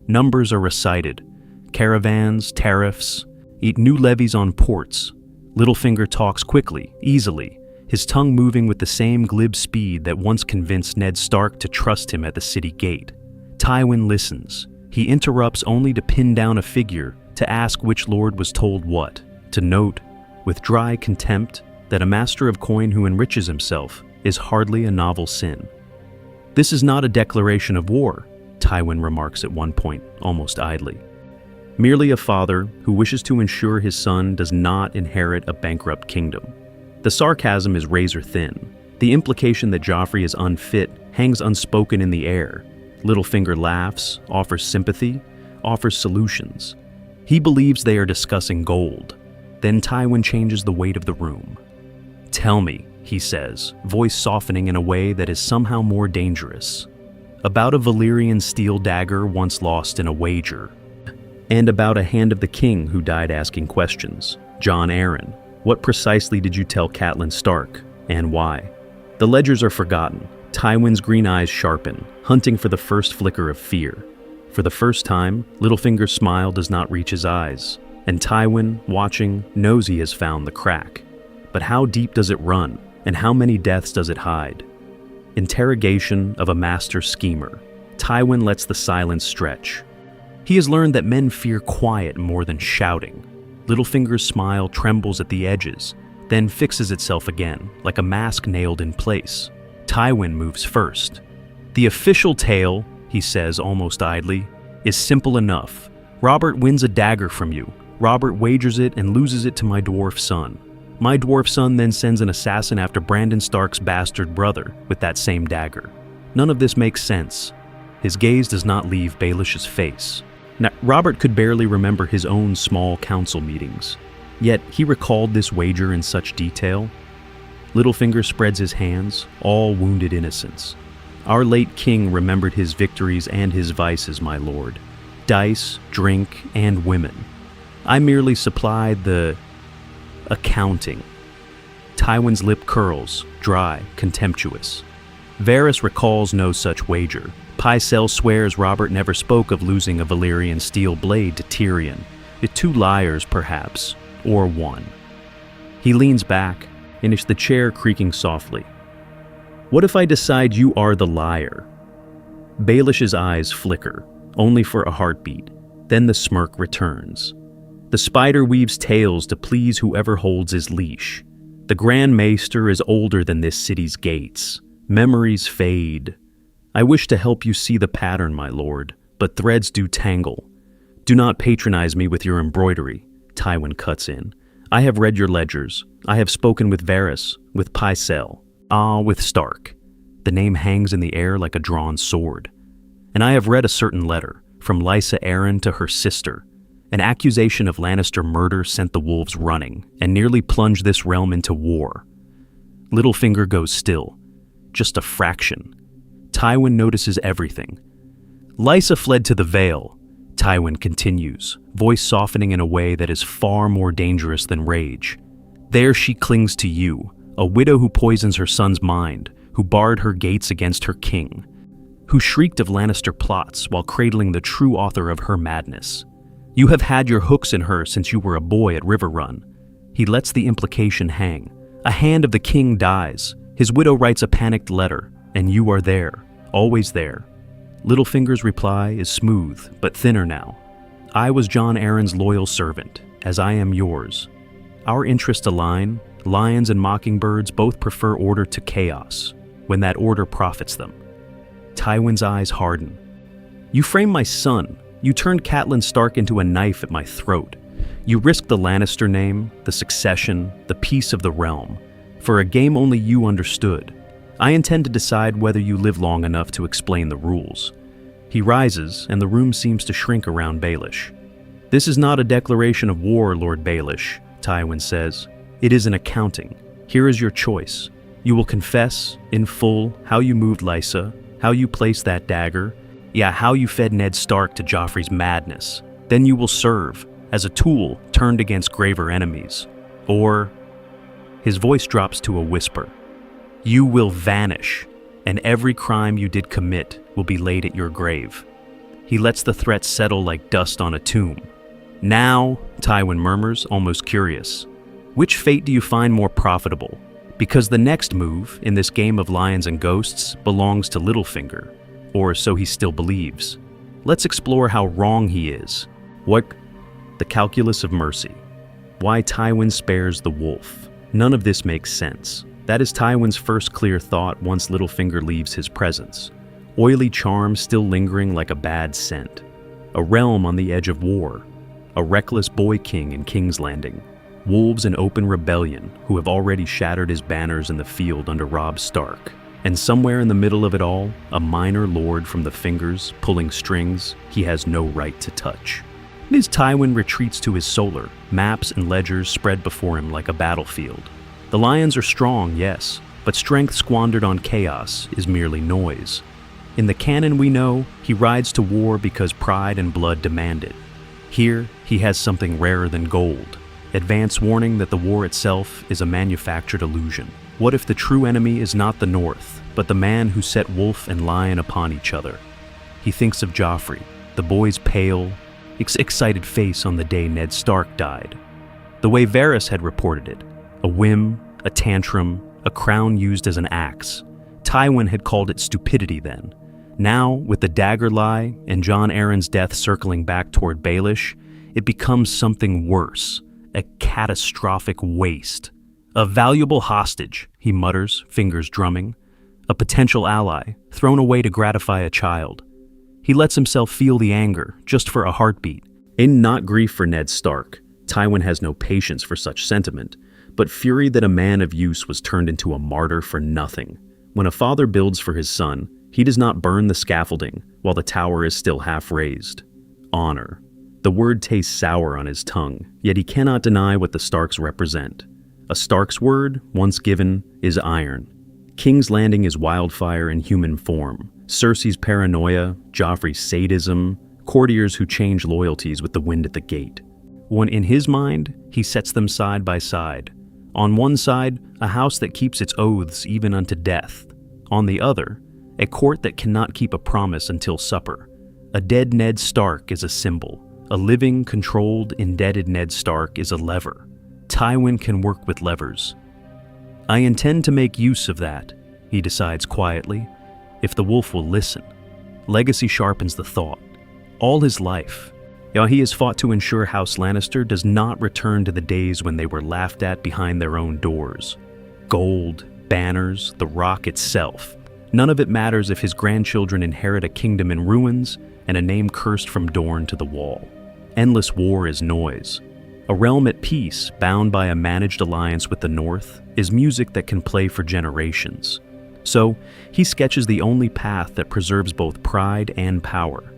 Numbers are recited. Caravans, tariffs, new levies on ports. Littlefinger talks quickly, easily, his tongue moving with the same glib speed that once convinced Ned Stark to trust him at the city gate. Tywin listens. He interrupts only to pin down a figure, to ask which lord was told what, to note, with dry contempt, that a master of coin who enriches himself is hardly a novel sin. This is not a declaration of war, Tywin remarks at one point, almost idly. Merely a father who wishes to ensure his son does not inherit a bankrupt kingdom. The sarcasm is razor thin. The implication that Joffrey is unfit hangs unspoken in the air. Littlefinger laughs, offers sympathy, offers solutions. He believes they are discussing gold. Then Tywin changes the weight of the room. Tell me, he says, voice softening in a way that is somehow more dangerous. About a Valyrian steel dagger once lost in a wager. And about a hand of the king who died asking questions. Jon Arryn, what precisely did you tell Catelyn Stark, and why? The ledgers are forgotten, Tywin's green eyes sharpen, hunting for the first flicker of fear. For the first time, Littlefinger's smile does not reach his eyes, and Tywin, watching, knows he has found the crack. But how deep does it run, and how many deaths does it hide? Interrogation of a master schemer. Tywin lets the silence stretch. He has learned that men fear quiet more than shouting. Littlefinger's smile trembles at the edges, then fixes itself again, like a mask nailed in place. Tywin moves first. The official tale, he says almost idly, is simple enough. Robert wins a dagger from you. Robert wagers it and loses it to my dwarf son. My dwarf son then sends an assassin after Brandon Stark's bastard brother with that same dagger. None of this makes sense. His gaze does not leave Baelish's face. Now, Robert could barely remember his own small council meetings, yet he recalled this wager in such detail. Littlefinger spreads his hands, all wounded innocence. Our late king remembered his victories and his vices, my lord. Dice, drink, and women. I merely supplied the accounting. Tywin's lip curls, dry, contemptuous. Varys recalls no such wager. Pycelle swears Robert never spoke of losing a Valyrian steel blade to Tyrion. Two liars, perhaps, or one. He leans back, and the chair creaking softly. What if I decide you are the liar? Baelish's eyes flicker, only for a heartbeat. Then the smirk returns. The spider weaves tales to please whoever holds his leash. The Grand Maester is older than this city's gates. Memories fade. I wish to help you see the pattern, my lord, but threads do tangle. Do not patronize me with your embroidery, Tywin cuts in. I have read your ledgers. I have spoken with Varys, with Pycelle, with Stark. The name hangs in the air like a drawn sword. And I have read a certain letter, from Lysa Arryn to her sister. An accusation of Lannister murder sent the wolves running, and nearly plunged this realm into war. Littlefinger goes still. Just a fraction. Tywin notices everything. Lysa fled to the Vale, Tywin continues, voice softening in a way that is far more dangerous than rage. There she clings to you, a widow who poisons her son's mind, who barred her gates against her king, who shrieked of Lannister plots while cradling the true author of her madness. You have had your hooks in her since you were a boy at Riverrun. He lets the implication hang. A hand of the king dies. His widow writes a panicked letter, and you are there, always there. Littlefinger's reply is smooth, but thinner now. I was Jon Arryn's loyal servant, as I am yours. Our interests align. Lions and mockingbirds both prefer order to chaos, when that order profits them. Tywin's eyes harden. You framed my son. You turned Catelyn Stark into a knife at my throat. You risked the Lannister name, the succession, the peace of the realm, for a game only you understood. I intend to decide whether you live long enough to explain the rules. He rises, and the room seems to shrink around Baelish. This is not a declaration of war, Lord Baelish, Tywin says. It is an accounting. Here is your choice. You will confess, in full, how you moved Lysa, how you placed that dagger, how you fed Ned Stark to Joffrey's madness. Then you will serve, as a tool turned against graver enemies. Or, his voice drops to a whisper. You will vanish, and every crime you did commit will be laid at your grave. He lets the threat settle like dust on a tomb. Now, Tywin murmurs, almost curious, which fate do you find more profitable? Because the next move in this game of lions and ghosts belongs to Littlefinger, or so he still believes. Let's explore how wrong he is. The calculus of mercy. Why Tywin spares the wolf. None of this makes sense. That is Tywin's first clear thought once Littlefinger leaves his presence. Oily charm still lingering like a bad scent. A realm on the edge of war. A reckless boy king in King's Landing. Wolves in open rebellion who have already shattered his banners in the field under Robb Stark. And somewhere in the middle of it all, a minor lord from the fingers pulling strings he has no right to touch. As Tywin retreats to his solar, maps and ledgers spread before him like a battlefield. The lions are strong, yes, but strength squandered on chaos is merely noise. In the canon we know, he rides to war because pride and blood demand it. Here, he has something rarer than gold. Advance warning that the war itself is a manufactured illusion. What if the true enemy is not the North, but the man who set wolf and lion upon each other? He thinks of Joffrey, the boy's pale, excited face on the day Ned Stark died. The way Varys had reported it, a whim, a tantrum, a crown used as an axe. Tywin had called it stupidity then. Now, with the dagger lie and Jon Arryn's death circling back toward Baelish, it becomes something worse, a catastrophic waste. A valuable hostage, he mutters, fingers drumming. A potential ally, thrown away to gratify a child. He lets himself feel the anger, just for a heartbeat. In not grief for Ned Stark, Tywin has no patience for such sentiment, but fury that a man of use was turned into a martyr for nothing. When a father builds for his son, he does not burn the scaffolding while the tower is still half raised. Honor. The word tastes sour on his tongue, yet he cannot deny what the Starks represent. A Stark's word, once given, is iron. King's Landing is wildfire in human form. Cersei's paranoia, Joffrey's sadism, courtiers who change loyalties with the wind at the gate. When in his mind, he sets them side by side. On one side, a house that keeps its oaths even unto death. On the other, a court that cannot keep a promise until supper. A dead Ned Stark is a symbol. A living, controlled, indebted Ned Stark is a lever. Tywin can work with levers. I intend to make use of that, he decides quietly, if the wolf will listen. Legacy sharpens the thought. All his life, he has fought to ensure House Lannister does not return to the days when they were laughed at behind their own doors. Gold, banners, the rock itself. None of it matters if his grandchildren inherit a kingdom in ruins and a name cursed from Dorne to the Wall. Endless war is noise. A realm at peace, bound by a managed alliance with the North, is music that can play for generations. So, he sketches the only path that preserves both pride and power.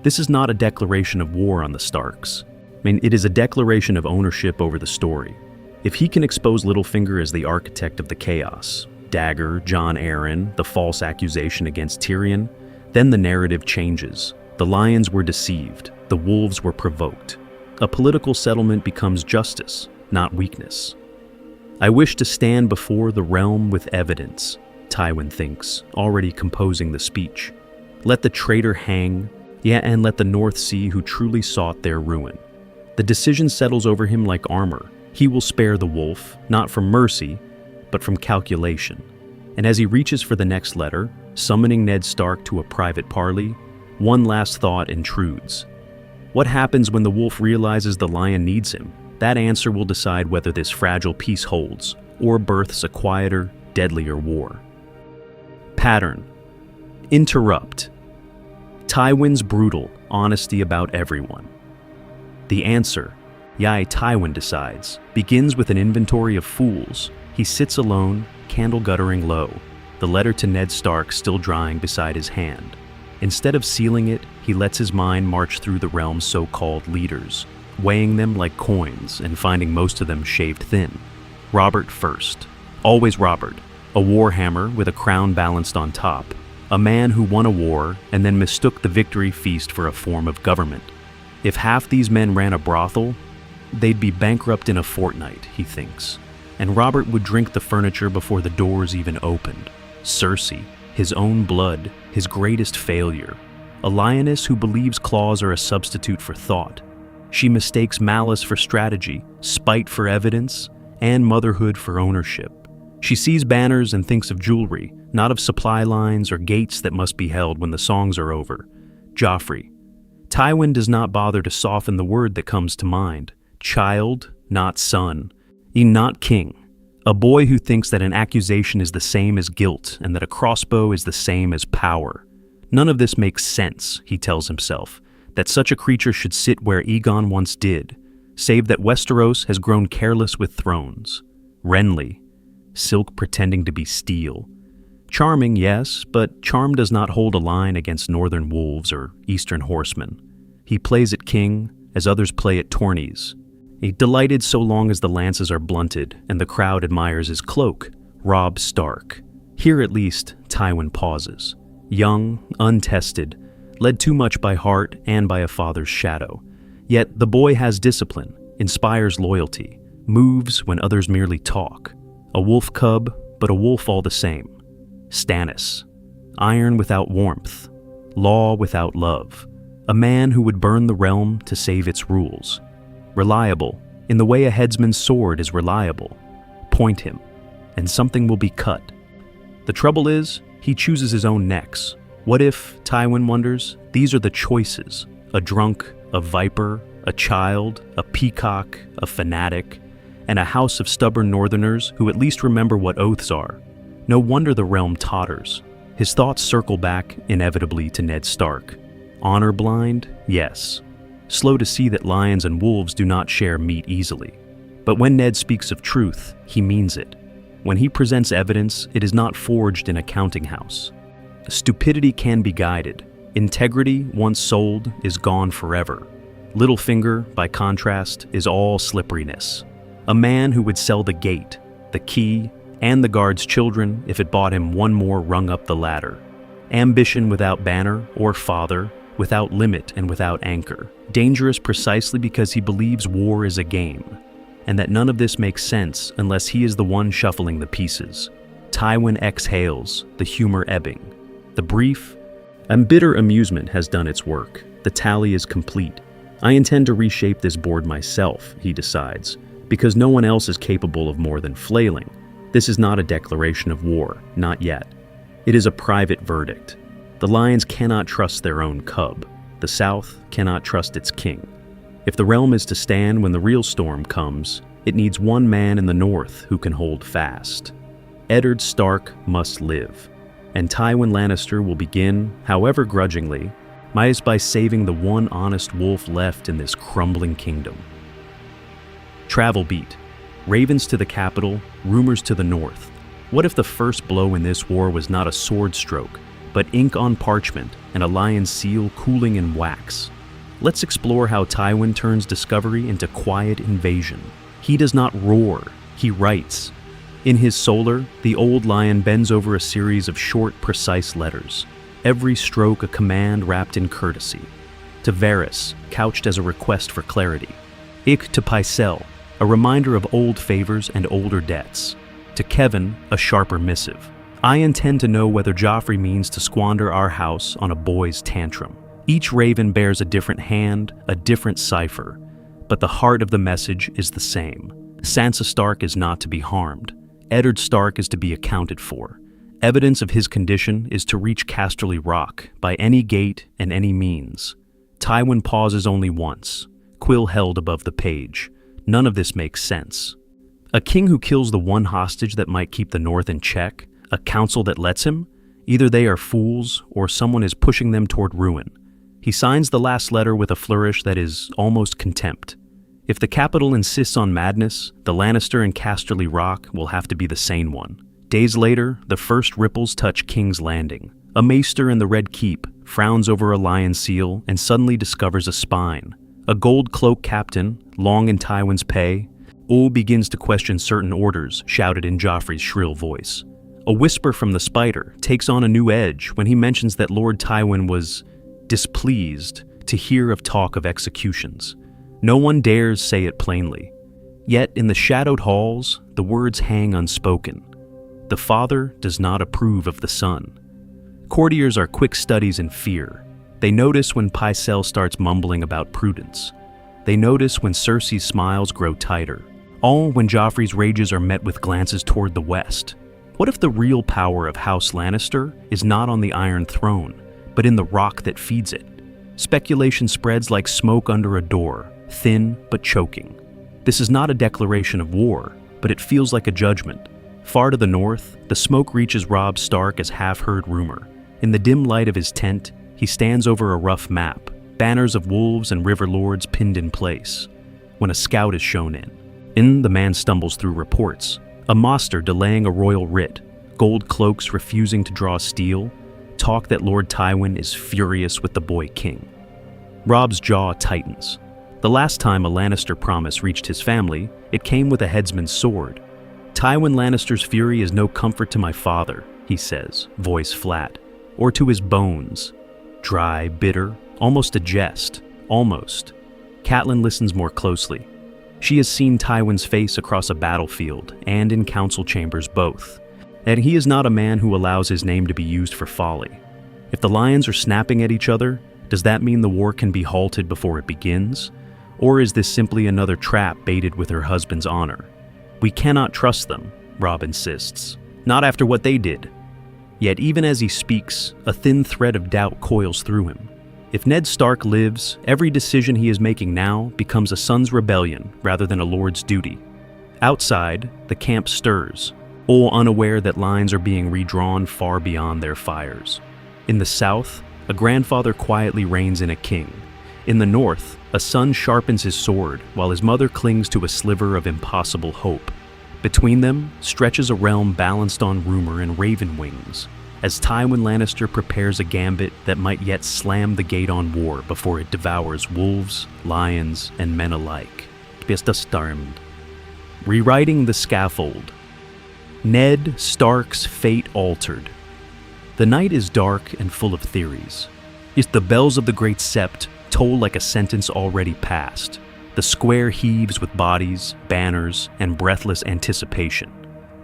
This is not a declaration of war on the Starks. It is a declaration of ownership over the story. If he can expose Littlefinger as the architect of the chaos, Dagger, Jon Arryn, the false accusation against Tyrion, then the narrative changes. The lions were deceived, the wolves were provoked. A political settlement becomes justice, not weakness. I wish to stand before the realm with evidence, Tywin thinks, already composing the speech. Let the traitor hang, and let the North see who truly sought their ruin. The decision settles over him like armor. He will spare the wolf, not from mercy, but from calculation. And as he reaches for the next letter, summoning Ned Stark to a private parley, one last thought intrudes. What happens when the wolf realizes the lion needs him? That answer will decide whether this fragile peace holds, or births a quieter, deadlier war. Pattern. Interrupt. Tywin's brutal honesty about everyone. The answer, Tywin decides, begins with an inventory of fools. He sits alone, candle guttering low, the letter to Ned Stark still drying beside his hand. Instead of sealing it, he lets his mind march through the realm's so-called leaders, weighing them like coins and finding most of them shaved thin. Robert first. Always Robert, a warhammer with a crown balanced on top, a man who won a war and then mistook the victory feast for a form of government. If half these men ran a brothel, they'd be bankrupt in a fortnight, he thinks. And Robert would drink the furniture before the doors even opened. Cersei, his own blood, his greatest failure. A lioness who believes claws are a substitute for thought. She mistakes malice for strategy, spite for evidence, and motherhood for ownership. She sees banners and thinks of jewelry, not of supply lines or gates that must be held when the songs are over. Joffrey. Tywin does not bother to soften the word that comes to mind. Child, not son. Not king. A boy who thinks that an accusation is the same as guilt and that a crossbow is the same as power. None of this makes sense, he tells himself, that such a creature should sit where Aegon once did, save that Westeros has grown careless with thrones. Renly. Silk pretending to be steel. Charming, yes, but charm does not hold a line against northern wolves or eastern horsemen. He plays at king, as others play at tourneys. Delighted so long as the lances are blunted and the crowd admires his cloak, Robb Stark. Here at least, Tywin pauses. Young, untested, led too much by heart and by a father's shadow. Yet the boy has discipline, inspires loyalty, moves when others merely talk. A wolf cub, but a wolf all the same. Stannis. Iron without warmth. Law without love. A man who would burn the realm to save its rules. Reliable, in the way a headsman's sword is reliable. Point him, and something will be cut. The trouble is, he chooses his own necks. What if, Tywin wonders, these are the choices? A drunk, a viper, a child, a peacock, a fanatic, and a house of stubborn northerners who at least remember what oaths are. No wonder the realm totters. His thoughts circle back, inevitably, to Ned Stark. Honor blind? Yes. Slow to see that lions and wolves do not share meat easily. But when Ned speaks of truth, he means it. When he presents evidence, it is not forged in a counting house. Stupidity can be guided. Integrity, once sold, is gone forever. Littlefinger, by contrast, is all slipperiness. A man who would sell the gate, the key, and the guard's children if it bought him one more rung up the ladder. Ambition without banner or father, without limit and without anchor. Dangerous precisely because he believes war is a game, and that none of this makes sense unless he is the one shuffling the pieces. Tywin exhales, the humor ebbing. The brief and bitter amusement has done its work. The tally is complete. I intend to reshape this board myself, he decides, because no one else is capable of more than flailing. This is not a declaration of war, not yet. It is a private verdict. The lions cannot trust their own cub. The South cannot trust its king. If the realm is to stand when the real storm comes, it needs one man in the North who can hold fast. Eddard Stark must live, and Tywin Lannister will begin, however grudgingly, by saving the one honest wolf left in this crumbling kingdom. Travel beat. Ravens to the capital, rumors to the north. What if the first blow in this war was not a sword stroke, but ink on parchment and a lion's seal cooling in wax? Let's explore how Tywin turns discovery into quiet invasion. He does not roar, he writes. In his solar, the old lion bends over a series of short, precise letters, every stroke a command wrapped in courtesy. To Varys, couched as a request for clarity. Ik to Pycelle, a reminder of old favors and older debts. To Kevin, a sharper missive. I intend to know whether Joffrey means to squander our house on a boy's tantrum. Each raven bears a different hand, a different cipher, but the heart of the message is the same. Sansa Stark is not to be harmed. Eddard Stark is to be accounted for. Evidence of his condition is to reach Casterly Rock by any gate and any means. Tywin pauses only once, quill held above the page. None of this makes sense. A king who kills the one hostage that might keep the North in check, a council that lets him, either they are fools or someone is pushing them toward ruin. He signs the last letter with a flourish that is almost contempt. If the capital insists on madness, the Lannister and Casterly Rock will have to be the sane one. Days later, the first ripples touch King's Landing. A maester in the Red Keep frowns over a lion seal and suddenly discovers a spine. A gold cloak captain, long in Tywin's pay, begins to question certain orders shouted in Joffrey's shrill voice. A whisper from the Spider takes on a new edge when he mentions that Lord Tywin was displeased to hear of talk of executions. No one dares say it plainly. Yet in the shadowed halls, the words hang unspoken. The father does not approve of the son. Courtiers are quick studies in fear. They notice when Pycelle starts mumbling about prudence. They notice when Cersei's smiles grow tighter. All when Joffrey's rages are met with glances toward the west. What if the real power of House Lannister is not on the Iron Throne, but in the rock that feeds it? Speculation spreads like smoke under a door, thin but choking. This is not a declaration of war, but it feels like a judgment. Far to the north, the smoke reaches Robb Stark as half-heard rumor. In the dim light of his tent, he stands over a rough map, banners of wolves and river lords pinned in place. When a scout is shown in, the man stumbles through reports. A master delaying a royal writ, gold cloaks refusing to draw steel, talk that Lord Tywin is furious with the boy king. Robb's jaw tightens. The last time a Lannister promise reached his family, it came with a headsman's sword. Tywin Lannister's fury is no comfort to my father, he says, voice flat, or to his bones. Dry, bitter, almost a jest, almost. Catelyn listens more closely. She has seen Tywin's face across a battlefield and in council chambers both. and he is not a man who allows his name to be used for folly. If the lions are snapping at each other, does that mean the war can be halted before it begins? Or is this simply another trap baited with her husband's honor? We cannot trust them, Robb insists. Not after what they did. Yet even as he speaks, a thin thread of doubt coils through him. If Ned Stark lives, every decision he is making now becomes a son's rebellion rather than a lord's duty. Outside, the camp stirs, all unaware that lines are being redrawn far beyond their fires. In the south, a grandfather quietly reigns in a king. In the north, a son sharpens his sword while his mother clings to a sliver of impossible hope. Between them stretches a realm balanced on rumor and raven wings, as Tywin Lannister prepares a gambit that might yet slam the gate on war before it devours wolves, lions, and men alike. Rewriting the scaffold. Ned Stark's fate altered. The night is dark and full of theories. The bells of the Great Sept toll like a sentence already passed. The square heaves with bodies, banners, and breathless anticipation.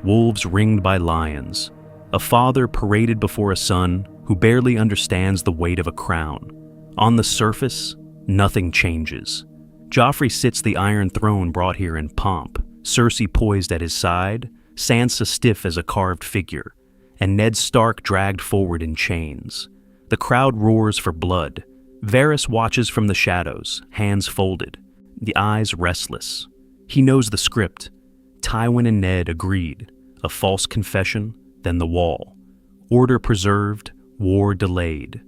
Wolves ringed by lions. A father paraded before a son who barely understands the weight of a crown. On the surface, nothing changes. Joffrey sits the Iron Throne brought here in pomp, Cersei poised at his side, Sansa stiff as a carved figure, and Ned Stark dragged forward in chains. The crowd roars for blood. Varys watches from the shadows, hands folded, the eyes restless. He knows the script. Tywin and Ned agreed. A false confession, then the wall. Order preserved, war delayed.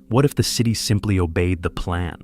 What if the city simply obeyed the plan?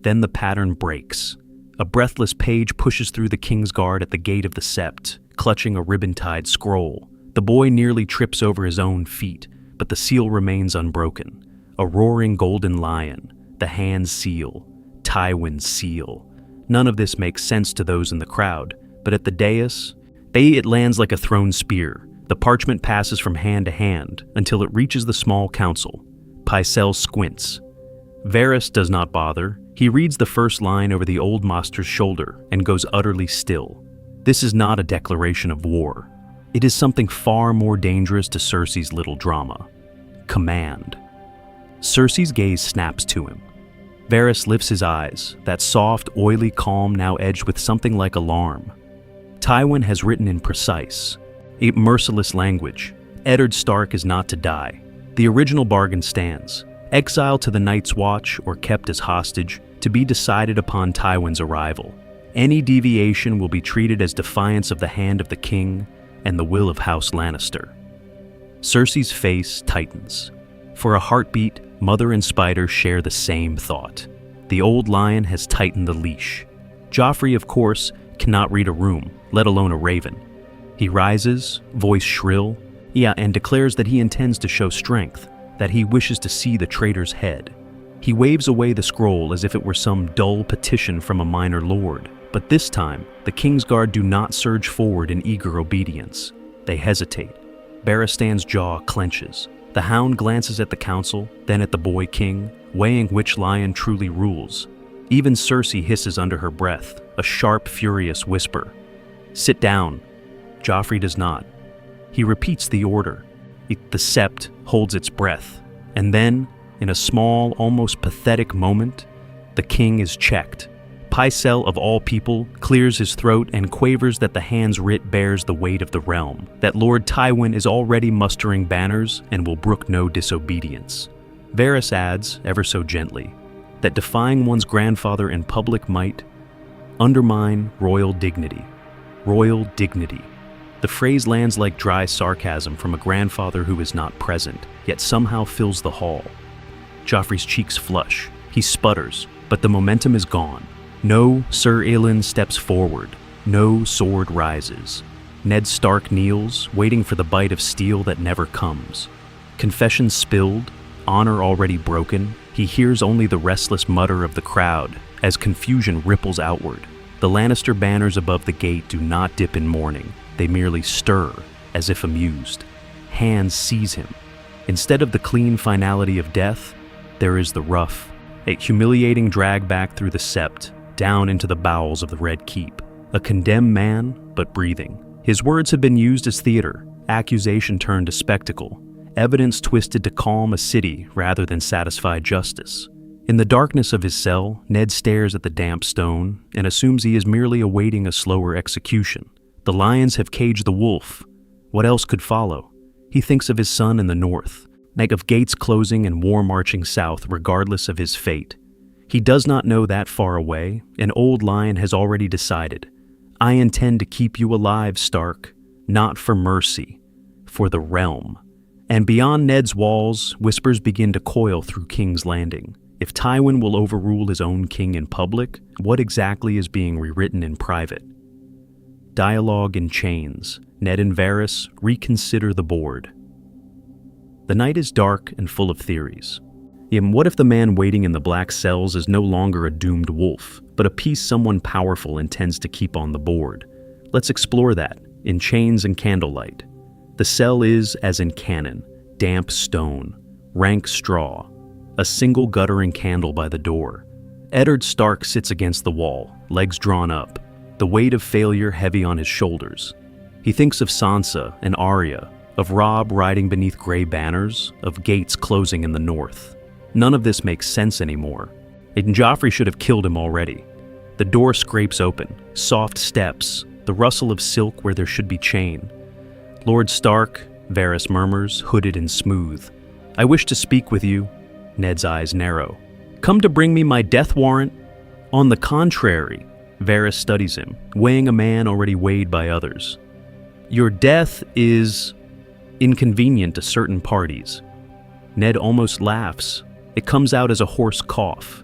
Then the pattern breaks. A breathless page pushes through the Kingsguard at the gate of the Sept, clutching a ribbon-tied scroll. The boy nearly trips over his own feet, but the seal remains unbroken. A roaring golden lion, the hand seal, Tywin's seal. None of this makes sense to those in the crowd, but at the dais, it lands like a thrown spear. The parchment passes from hand to hand until it reaches the small council. Pycelle squints. Varys does not bother. He reads the first line over the old master's shoulder and goes utterly still. This is not a declaration of war. It is something far more dangerous to Cersei's little drama. Command. Cersei's gaze snaps to him. Varys lifts his eyes, that soft, oily calm now edged with something like alarm. Tywin has written in precise, a merciless language. Eddard Stark is not to die. The original bargain stands. Exile to the Night's Watch or kept as hostage, to be decided upon Tywin's arrival. Any deviation will be treated as defiance of the hand of the king and the will of House Lannister. Cersei's face tightens. For a heartbeat, Mother and Spider share the same thought. The old lion has tightened the leash. Joffrey, of course, cannot read a room, let alone a raven. He rises, voice shrill, and declares that he intends to show strength, that he wishes to see the traitor's head. He waves away the scroll as if it were some dull petition from a minor lord, but this time, the Kingsguard do not surge forward in eager obedience. They hesitate. Barristan's jaw clenches. The Hound glances at the council, then at the boy king, weighing which lion truly rules. Even Cersei hisses under her breath, a sharp, furious whisper. "Sit down." Joffrey does not. He repeats the order. The Sept holds its breath, and then, in a small, almost pathetic moment, the king is checked. Pycelle, of all people, clears his throat and quavers that the hand's writ bears the weight of the realm, that Lord Tywin is already mustering banners and will brook no disobedience. Varys adds, ever so gently, that defying one's grandfather in public might undermine royal dignity. Royal dignity. The phrase lands like dry sarcasm from a grandfather who is not present, yet somehow fills the hall. Joffrey's cheeks flush. He sputters, but the momentum is gone. No Sir Aelin steps forward. No sword rises. Ned Stark kneels, waiting for the bite of steel that never comes. Confession spilled, honor already broken, he hears only the restless mutter of the crowd as confusion ripples outward. The Lannister banners above the gate do not dip in mourning. They merely stir, as if amused. Hands seize him. Instead of the clean finality of death, there is the rough, a humiliating drag back through the Sept, down into the bowels of the Red Keep. A condemned man, but breathing. His words have been used as theater, accusation turned to spectacle, evidence twisted to calm a city rather than satisfy justice. In the darkness of his cell, Ned stares at the damp stone and assumes he is merely awaiting a slower execution. The lions have caged the wolf. What else could follow? He thinks of his son in the north, like of gates closing and war marching south regardless of his fate. He does not know that far away, an old lion has already decided. I intend to keep you alive, Stark, not for mercy, for the realm. And beyond Ned's walls, whispers begin to coil through King's Landing. If Tywin will overrule his own king in public, what exactly is being rewritten in private? Dialogue in chains. Ned and Varys reconsider the board. The night is dark and full of theories. What if the man waiting in the black cells is no longer a doomed wolf, but a piece someone powerful intends to keep on the board? Let's explore that, in chains and candlelight. The cell is, as in canon, damp stone, rank straw, a single guttering candle by the door. Eddard Stark sits against the wall, legs drawn up, the weight of failure heavy on his shoulders. He thinks of Sansa and Arya, of Robb riding beneath gray banners, of gates closing in the north. None of this makes sense anymore. And Joffrey should have killed him already. The door scrapes open, soft steps, the rustle of silk where there should be chain. Lord Stark, Varys murmurs, hooded and smooth. I wish to speak with you. Ned's eyes narrow. Come to bring me my death warrant? On the contrary, Varys studies him, weighing a man already weighed by others. Your death is inconvenient to certain parties. Ned almost laughs. It comes out as a hoarse cough.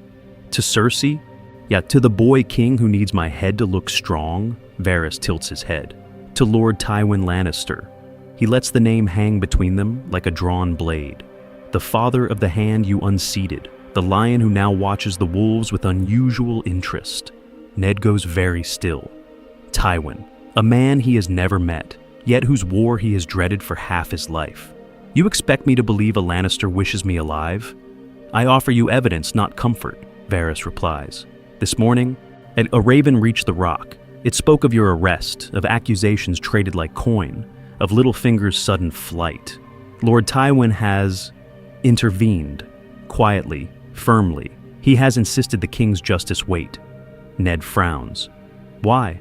To Cersei? Yeah, to the boy king who needs my head to look strong? Varys tilts his head. To Lord Tywin Lannister. He lets the name hang between them like a drawn blade. The father of the hand you unseated, the lion who now watches the wolves with unusual interest. Ned goes very still. Tywin, a man he has never met, yet whose war he has dreaded for half his life. You expect me to believe a Lannister wishes me alive? I offer you evidence, not comfort, Varys replies. This morning, a raven reached the rock. It spoke of your arrest, of accusations traded like coin, of Littlefinger's sudden flight. Lord Tywin has intervened, quietly, firmly. He has insisted the king's justice wait. Ned frowns. Why?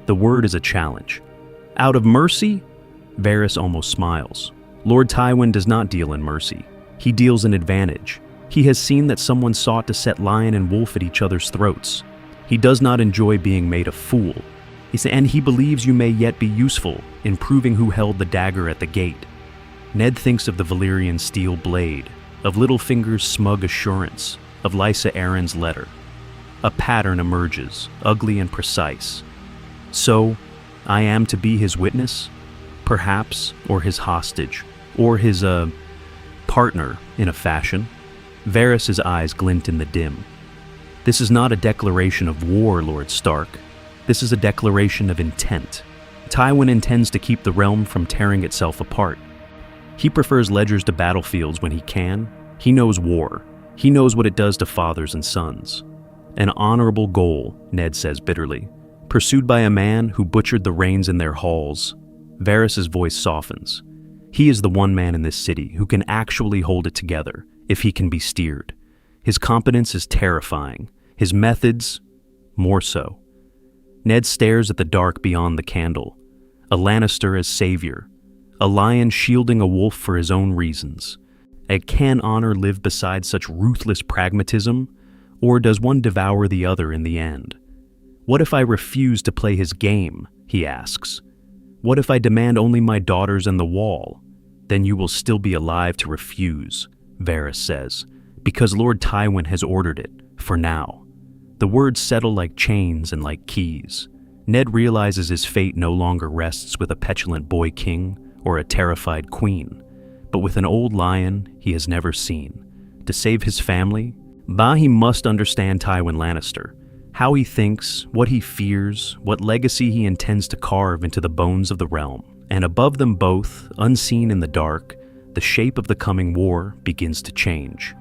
The word is a challenge. Out of mercy? Varys almost smiles. Lord Tywin does not deal in mercy. He deals in advantage. He has seen that someone sought to set lion and wolf at each other's throats. He does not enjoy being made a fool. And he believes you may yet be useful in proving who held the dagger at the gate. Ned thinks of the Valyrian steel blade, of Littlefinger's smug assurance, of Lysa Arryn's letter. A pattern emerges, ugly and precise. So, I am to be his witness? Perhaps, or his hostage, or his, partner, in a fashion. Varys' eyes glint in the dim. This is not a declaration of war, Lord Stark. This is a declaration of intent. Tywin intends to keep the realm from tearing itself apart. He prefers ledgers to battlefields when he can. He knows war. He knows what it does to fathers and sons. An honorable goal, Ned says bitterly, pursued by a man who butchered the reins in their halls. Varys' voice softens. He is the one man in this city who can actually hold it together if he can be steered. His competence is terrifying. His methods, more so. Ned stares at the dark beyond the candle. A Lannister as savior. A lion shielding a wolf for his own reasons. Can honor live beside such ruthless pragmatism, or does one devour the other in the end? What if I refuse to play his game, he asks. What if I demand only my daughters and the wall? Then you will still be alive to refuse, Varys says, because Lord Tywin has ordered it, for now. The words settle like chains and like keys. Ned realizes his fate no longer rests with a petulant boy king or a terrified queen, but with an old lion he has never seen. To save his family, he must understand Tywin Lannister, how he thinks, what he fears, what legacy he intends to carve into the bones of the realm. And above them both, unseen in the dark, the shape of the coming war begins to change.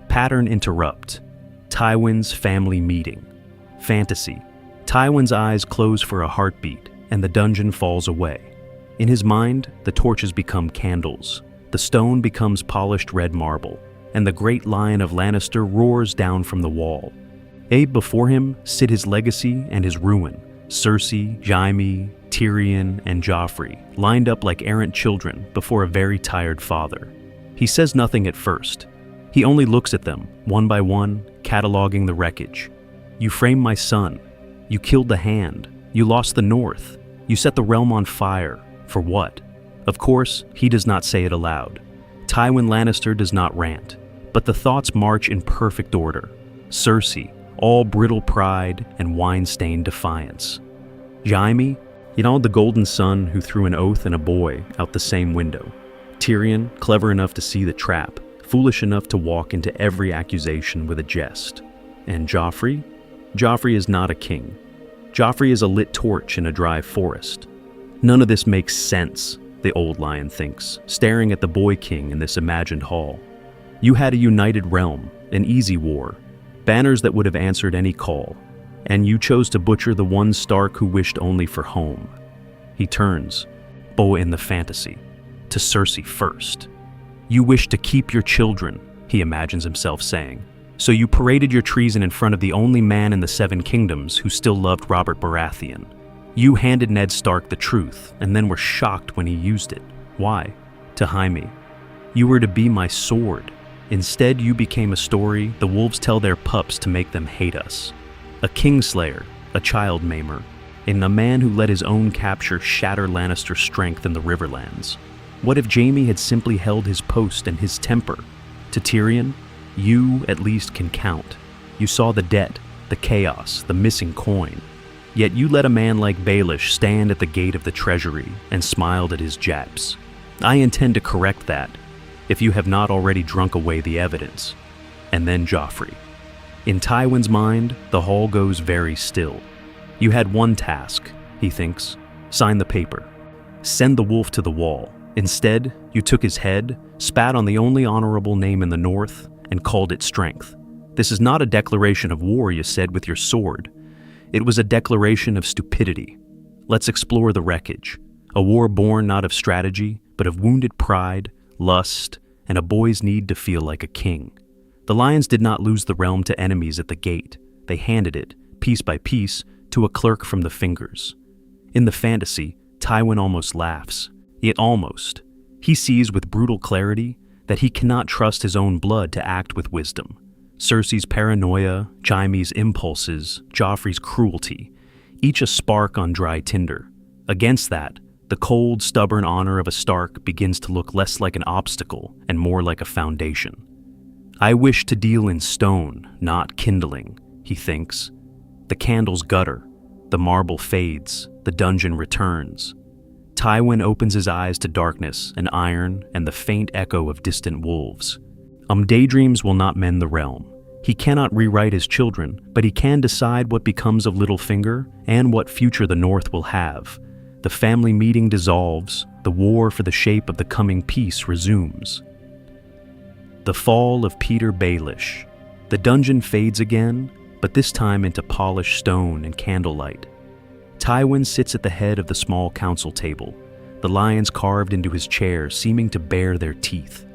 Pattern interrupt. Tywin's family meeting. Fantasy. Tywin's eyes close for a heartbeat, and the dungeon falls away. In his mind, the torches become candles, the stone becomes polished red marble, and the great lion of Lannister roars down from the wall. Before him sit his legacy and his ruin, Cersei, Jaime, Tyrion, and Joffrey, lined up like errant children before a very tired father. He says nothing at first. He only looks at them, one by one, cataloging the wreckage. You framed my son. You killed the Hand. You lost the North. You set the realm on fire. For what? Of course, he does not say it aloud. Tywin Lannister does not rant, but the thoughts march in perfect order. Cersei, all brittle pride and wine-stained defiance. Jaime, the golden son who threw an oath and a boy out the same window. Tyrion, clever enough to see the trap, foolish enough to walk into every accusation with a jest. And Joffrey? Joffrey is not a king. Joffrey is a lit torch in a dry forest. None of this makes sense, the old lion thinks, staring at the boy king in this imagined hall. You had a united realm, an easy war, banners that would have answered any call, and you chose to butcher the one Stark who wished only for home. He turns, in the fantasy, to Cersei first. You wish to keep your children, he imagines himself saying, so you paraded your treason in front of the only man in the Seven Kingdoms who still loved Robert Baratheon. You handed Ned Stark the truth, and then were shocked when he used it. Why? To Jaime. You were to be my sword. Instead, you became a story the wolves tell their pups to make them hate us. A kingslayer, a child maimer, and a man who let his own capture shatter Lannister's strength in the Riverlands. What if Jaime had simply held his post and his temper? To Tyrion, you at least can count. You saw the debt, the chaos, the missing coin. Yet you let a man like Baelish stand at the gate of the treasury and smiled at his japes. I intend to correct that, if you have not already drunk away the evidence. And then Joffrey. In Tywin's mind, the hall goes very still. You had one task, he thinks, sign the paper. Send the wolf to the wall. Instead, you took his head, spat on the only honorable name in the North, and called it strength. This is not a declaration of war, you said with your sword. It was a declaration of stupidity. Let's explore the wreckage. A war born not of strategy, but of wounded pride, lust, and a boy's need to feel like a king. The lions did not lose the realm to enemies at the gate. They handed it, piece by piece, to a clerk from the Fingers. In the fantasy, Tywin almost laughs. Yet almost. He sees with brutal clarity that he cannot trust his own blood to act with wisdom. Cersei's paranoia, Jaime's impulses, Joffrey's cruelty, each a spark on dry tinder. Against that, the cold, stubborn honor of a Stark begins to look less like an obstacle and more like a foundation. I wish to deal in stone, not kindling, he thinks. The candles gutter, the marble fades, the dungeon returns. Tywin opens his eyes to darkness and iron and the faint echo of distant wolves. Daydreams will not mend the realm. He cannot rewrite his children, but he can decide what becomes of Littlefinger and what future the North will have. The family meeting dissolves, the war for the shape of the coming peace resumes. The fall of Petyr Baelish. The dungeon fades again, but this time into polished stone and candlelight. Tywin sits at the head of the small council table, the lions carved into his chair seeming to bare their teeth.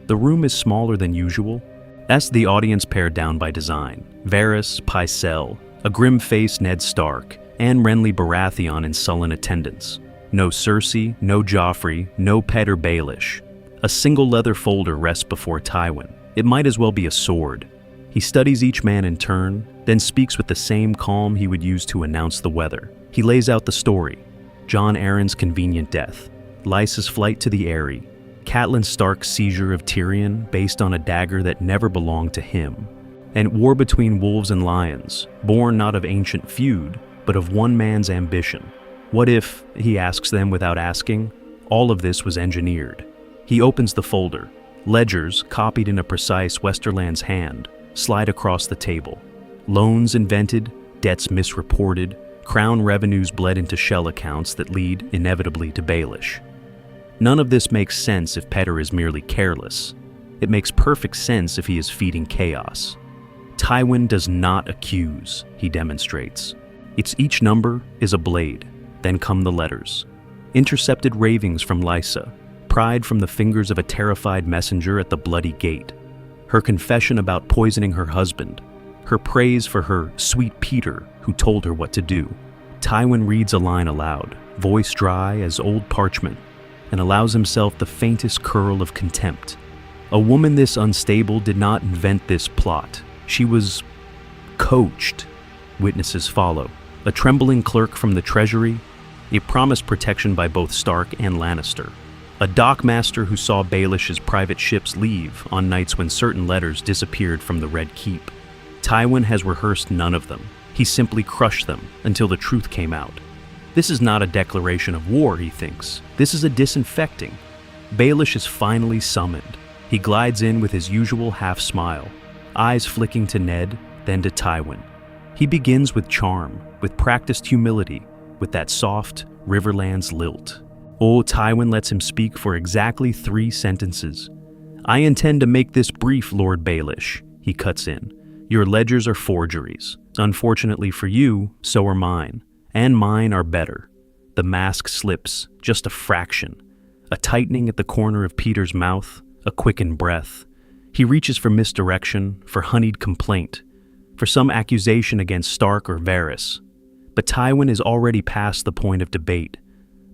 The room is smaller than usual. That's the audience pared down by design. Varys, Pycelle, a grim-faced Ned Stark, and Renly Baratheon in sullen attendance. No Cersei, no Joffrey, no Petyr Baelish. A single leather folder rests before Tywin. It might as well be a sword. He studies each man in turn, then speaks with the same calm he would use to announce the weather. He lays out the story. Jon Arryn's convenient death, Lysa's flight to the Eyrie, Catelyn Stark's seizure of Tyrion based on a dagger that never belonged to him, and war between wolves and lions, born not of ancient feud, but of one man's ambition. What if, he asks them without asking, all of this was engineered? He opens the folder. Ledgers, copied in a precise Westerland's hand, slide across the table. Loans invented, debts misreported, crown revenues bled into shell accounts that lead inevitably to Baelish. None of this makes sense if Petyr is merely careless. It makes perfect sense if he is feeding chaos. Tywin does not accuse, he demonstrates. Its each number is a blade, then come the letters. intercepted ravings from Lysa, pried from the fingers of a terrified messenger at the bloody gate, her confession about poisoning her husband, her praise for her sweet Petyr who told her what to do. Tywin reads a line aloud, voice dry as old parchment, and allows himself the faintest curl of contempt. A woman this unstable did not invent this plot. She was coached. Witnesses follow. A trembling clerk from the treasury, a promised protection by both Stark and Lannister. A dockmaster who saw Baelish's private ships leave on nights when certain letters disappeared from the Red Keep. Tywin has rehearsed none of them. He simply crushed them until the truth came out. This is not a declaration of war, he thinks. This is a disinfecting. Baelish is finally summoned. He glides in with his usual half-smile, eyes flicking to Ned, then to Tywin. He begins with charm, with practiced humility, with that soft Riverlands lilt. Oh, Tywin lets him speak for exactly 3 sentences. "I intend to make this brief, Lord Baelish," he cuts in. "Your ledgers are forgeries. Unfortunately for you, so are mine. And mine are better." The mask slips, just a fraction. A tightening at the corner of Petyr's mouth, a quickened breath. He reaches for misdirection, for honeyed complaint, for some accusation against Stark or Varys. But Tywin is already past the point of debate.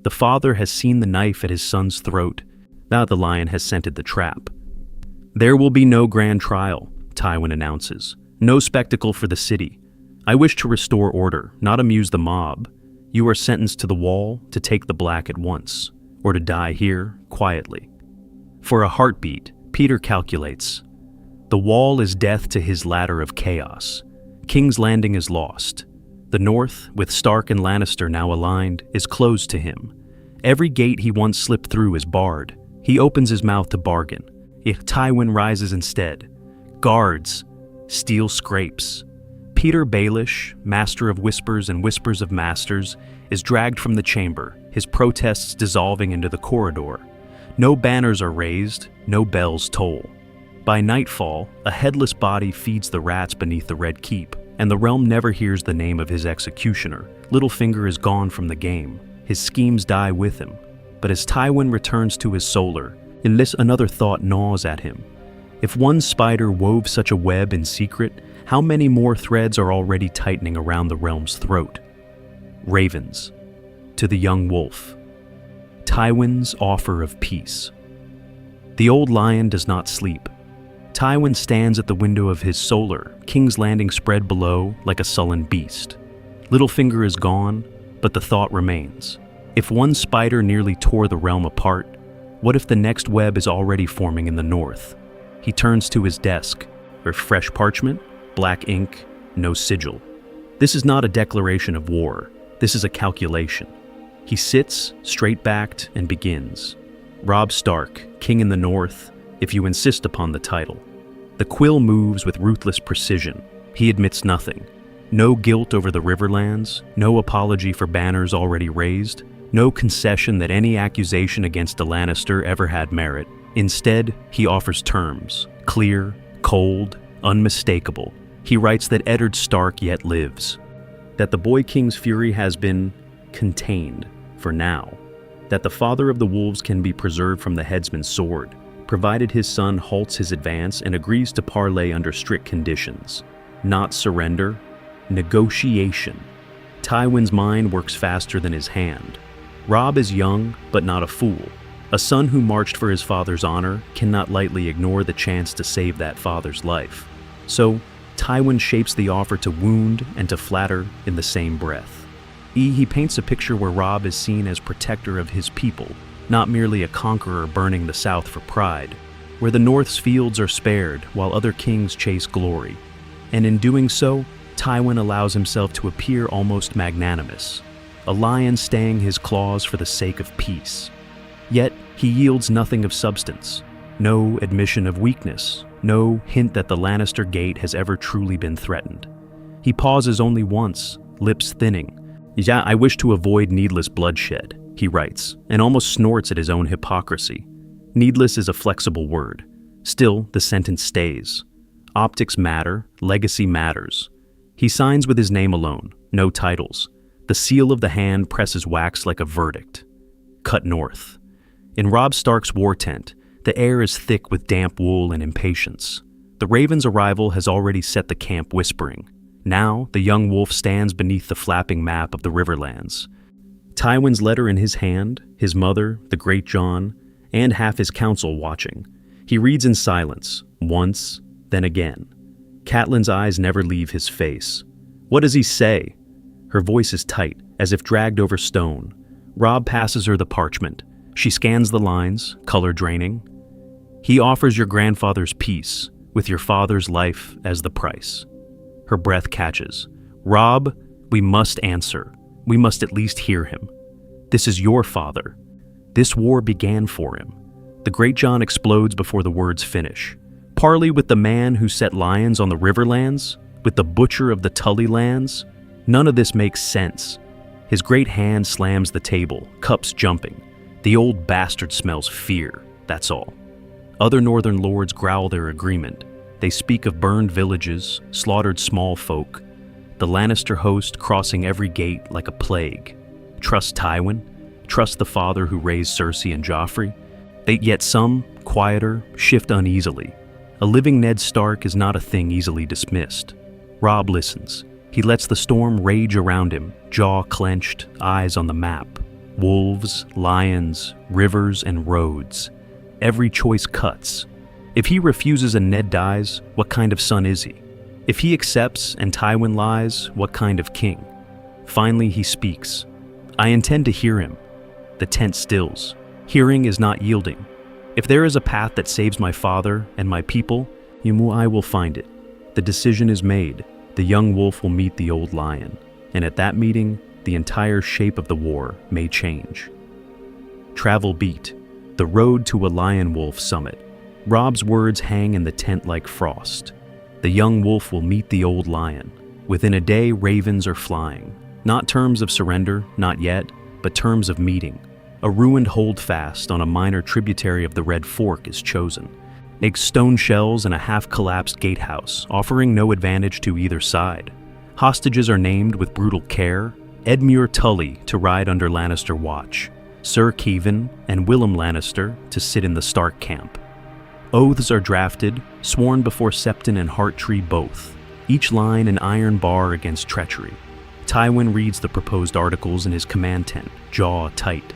The father has seen the knife at his son's throat. Now the lion has scented the trap. "There will be no grand trial," Tywin announces. "No spectacle for the city. I wish to restore order, not amuse the mob. You are sentenced to the wall, to take the black at once, or to die here, quietly." For a heartbeat, Petyr calculates. The wall is death to his ladder of chaos. King's Landing is lost. The north, with Stark and Lannister now aligned, is closed to him. Every gate he once slipped through is barred. He opens his mouth to bargain. If Tywin rises instead. Guards. Steel scrapes. Petyr Baelish, master of whispers and whispers of masters, is dragged from the chamber, his protests dissolving into the corridor. No banners are raised, no bells toll. By nightfall, a headless body feeds the rats beneath the Red Keep, and the realm never hears the name of his executioner. Littlefinger is gone from the game. His schemes die with him. But as Tywin returns to his solar, another thought gnaws at him. If one spider wove such a web in secret, how many more threads are already tightening around the realm's throat? Ravens. To the young wolf. Tywin's offer of peace. The old lion does not sleep. Tywin stands at the window of his solar, King's Landing spread below like a sullen beast. Littlefinger is gone, but the thought remains. If one spider nearly tore the realm apart, what if the next web is already forming in the north? He turns to his desk, where fresh parchment, black ink, no sigil. This is not a declaration of war. This is a calculation. He sits, straight-backed, and begins. Robb Stark, king in the north, if you insist upon the title. The quill moves with ruthless precision. He admits nothing. No guilt over the Riverlands, no apology for banners already raised, no concession that any accusation against a Lannister ever had merit. Instead, he offers terms, clear, cold, unmistakable. He writes that Eddard Stark yet lives, that the boy king's fury has been contained, for now, that the father of the wolves can be preserved from the headsman's sword, provided his son halts his advance and agrees to parley under strict conditions. Not surrender, negotiation. Tywin's mind works faster than his hand. Robb is young, but not a fool. A son who marched for his father's honor cannot lightly ignore the chance to save that father's life. So, Tywin shapes the offer to wound and to flatter in the same breath. He paints a picture where Robb is seen as protector of his people, not merely a conqueror burning the south for pride, where the north's fields are spared while other kings chase glory. And in doing so, Tywin allows himself to appear almost magnanimous, a lion staying his claws for the sake of peace. Yet, he yields nothing of substance, no admission of weakness, no hint that the Lannister gate has ever truly been threatened. He pauses only once, lips thinning. "Yeah, I wish to avoid needless bloodshed," he writes, and almost snorts at his own hypocrisy. Needless is a flexible word. Still, the sentence stays. Optics matter, legacy matters. He signs with his name alone, no titles. The seal of the hand presses wax like a verdict. cut north. In Robb Stark's war tent, the air is thick with damp wool and impatience. The raven's arrival has already set the camp whispering. Now, the young wolf stands beneath the flapping map of the Riverlands. Tywin's letter in his hand, his mother, the Great John, and half his council watching. He reads in silence, once, then again. Catelyn's eyes never leave his face. What does he say? Her voice is tight, as if dragged over stone. Robb passes her the parchment. She scans the lines, color draining. He offers your grandfather's peace, with your father's life as the price. Her breath catches. Robb, we must answer. We must at least hear him. This is your father. This war began for him. The Great John explodes before the words finish. Parley with the man who set lions on the Riverlands? With the butcher of the Tully lands? None of this makes sense. His great hand slams the table, cups jumping. The old bastard smells fear, that's all. Other northern lords growl their agreement. They speak of burned villages, slaughtered small folk, the Lannister host crossing every gate like a plague. Trust Tywin? Trust the father who raised Cersei and Joffrey? Yet some, quieter, shift uneasily. A living Ned Stark is not a thing easily dismissed. Robb listens. He lets the storm rage around him, jaw clenched, eyes on the map. Wolves, lions, rivers, and roads. Every choice cuts. If he refuses and Ned dies, what kind of son is he? If he accepts and Tywin lies, what kind of king? Finally he speaks. I intend to hear him. The tent stills. Hearing is not yielding. If there is a path that saves my father and my people, I will find it. The decision is made. The young wolf will meet the old lion. And at that meeting, the entire shape of the war may change. Travel beat. The road to a lion-wolf summit. Robb's words hang in the tent like frost. The young wolf will meet the old lion. Within a day, ravens are flying. Not terms of surrender, not yet, but terms of meeting. A ruined holdfast on a minor tributary of the Red Fork is chosen. Makes stone shells and a half-collapsed gatehouse, offering no advantage to either side. Hostages are named with brutal care. Edmure Tully to ride under Lannister watch. Sir Keevan and Willem Lannister to sit in the Stark camp. Oaths are drafted, sworn before Septon and Hearttree both. Each line an iron bar against treachery. Tywin reads the proposed articles in his command tent, jaw tight.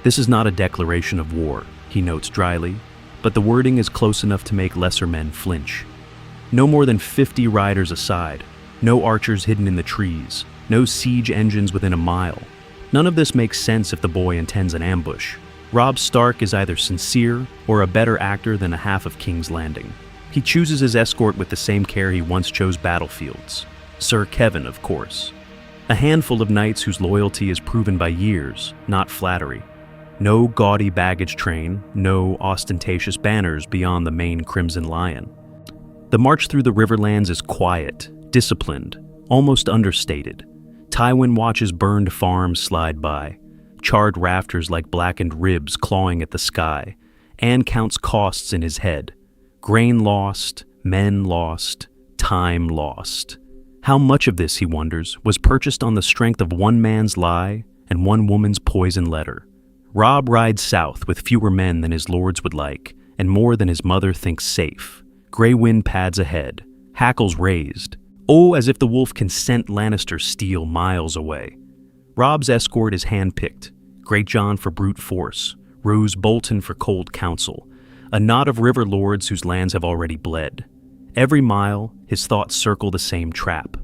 This is not a declaration of war, he notes dryly, but the wording is close enough to make lesser men flinch. No more than 50 riders aside, no archers hidden in the trees, no siege engines within a mile. None of this makes sense if the boy intends an ambush. Robb Stark is either sincere or a better actor than a half of King's Landing. He chooses his escort with the same care he once chose battlefields. Sir Kevan, of course. A handful of knights whose loyalty is proven by years, not flattery. No gaudy baggage train, no ostentatious banners beyond the main Crimson Lion. The march through the Riverlands is quiet, disciplined, almost understated. Tywin watches burned farms slide by, charred rafters like blackened ribs clawing at the sky, and counts costs in his head. Grain lost, men lost, time lost. How much of this, he wonders, was purchased on the strength of one man's lie and one woman's poison letter? Robb rides south with fewer men than his lords would like, and more than his mother thinks safe. Grey wind pads ahead, hackles raised. Oh, as if the wolf can scent Lannister steel miles away. Robb's escort is handpicked. Great John for brute force, Roose Bolton for cold counsel, a knot of river lords whose lands have already bled. Every mile, his thoughts circle the same trap.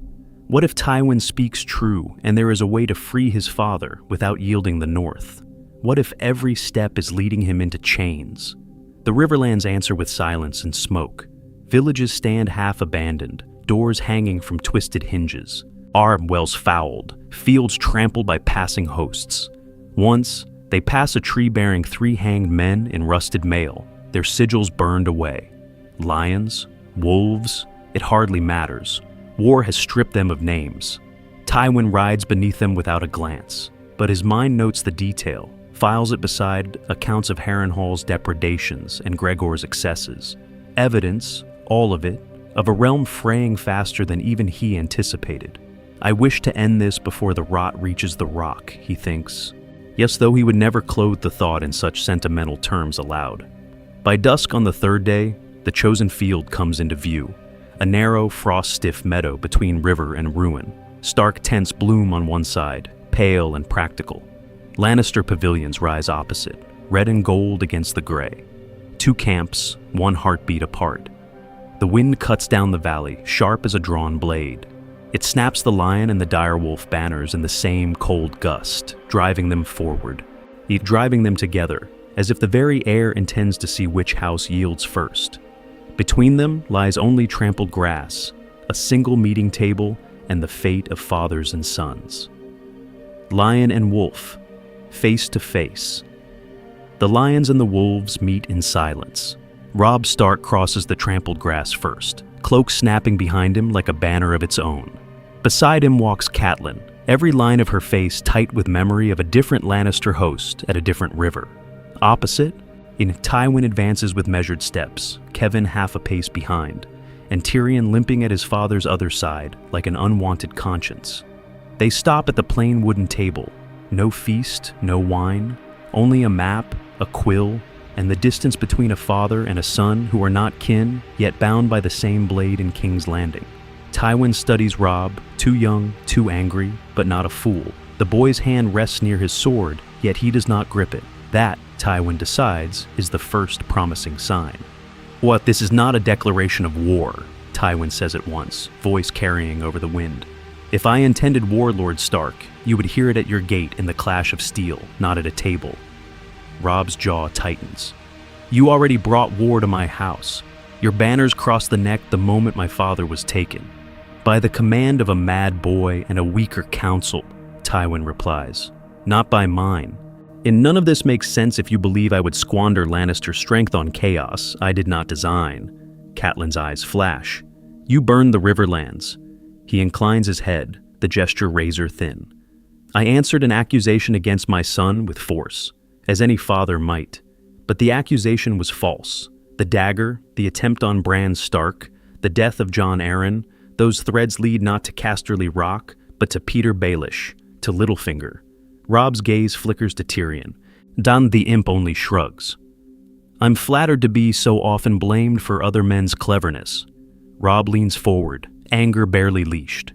What if Tywin speaks true and there is a way to free his father without yielding the north? What if every step is leading him into chains? The Riverlands answer with silence and smoke. Villages stand half abandoned, doors hanging from twisted hinges. Armwells fouled, fields trampled by passing hosts. Once, they pass a tree bearing 3 hanged men in rusted mail, their sigils burned away. Lions, wolves, it hardly matters. War has stripped them of names. Tywin rides beneath them without a glance, but his mind notes the detail, files it beside accounts of Harrenhal's depredations and Gregor's excesses. Evidence, all of it, of a realm fraying faster than even he anticipated. I wish to end this before the rot reaches the rock, he thinks. Yes, though he would never clothe the thought in such sentimental terms aloud. By dusk on the third day, the chosen field comes into view, a narrow, frost-stiff meadow between river and ruin. Stark tents bloom on one side, pale and practical. Lannister pavilions rise opposite, red and gold against the gray. Two camps, one heartbeat apart. The wind cuts down the valley, sharp as a drawn blade. It snaps the lion and the direwolf banners in the same cold gust, driving them forward, driving them together, as if the very air intends to see which house yields first. Between them lies only trampled grass, a single meeting table, and the fate of fathers and sons. Lion and wolf, face to face. The lions and the wolves meet in silence. Robb Stark crosses the trampled grass first, cloak snapping behind him like a banner of its own. Beside him walks Catelyn, every line of her face tight with memory of a different Lannister host at a different river. Opposite, Tywin advances with measured steps, Kevan half a pace behind, and Tyrion limping at his father's other side like an unwanted conscience. They stop at the plain wooden table. No feast, no wine, only a map, a quill, and the distance between a father and a son who are not kin, yet bound by the same blade in King's Landing. Tywin studies Robb, too young, too angry, but not a fool. The boy's hand rests near his sword, yet he does not grip it. That, Tywin decides, is the first promising sign. What, this is not a declaration of war, Tywin says at once, voice carrying over the wind. If I intended war, Lord Stark, you would hear it at your gate in the clash of steel, not at a table. Robb's jaw tightens. You already brought war to my house. Your banners crossed the neck the moment my father was taken. By the command of a mad boy and a weaker council, Tywin replies. Not by mine. And none of this makes sense if you believe I would squander Lannister strength on chaos I did not design. Catelyn's eyes flash. You burned the Riverlands. He inclines his head, the gesture razor thin. I answered an accusation against my son with force, as any father might. But the accusation was false. The dagger, the attempt on Bran Stark, the death of Jon Arryn, those threads lead not to Casterly Rock, but to Petyr Baelish, to Littlefinger. Robb's gaze flickers to Tyrion. Don the imp only shrugs. I'm flattered to be so often blamed for other men's cleverness. Robb leans forward, anger barely leashed.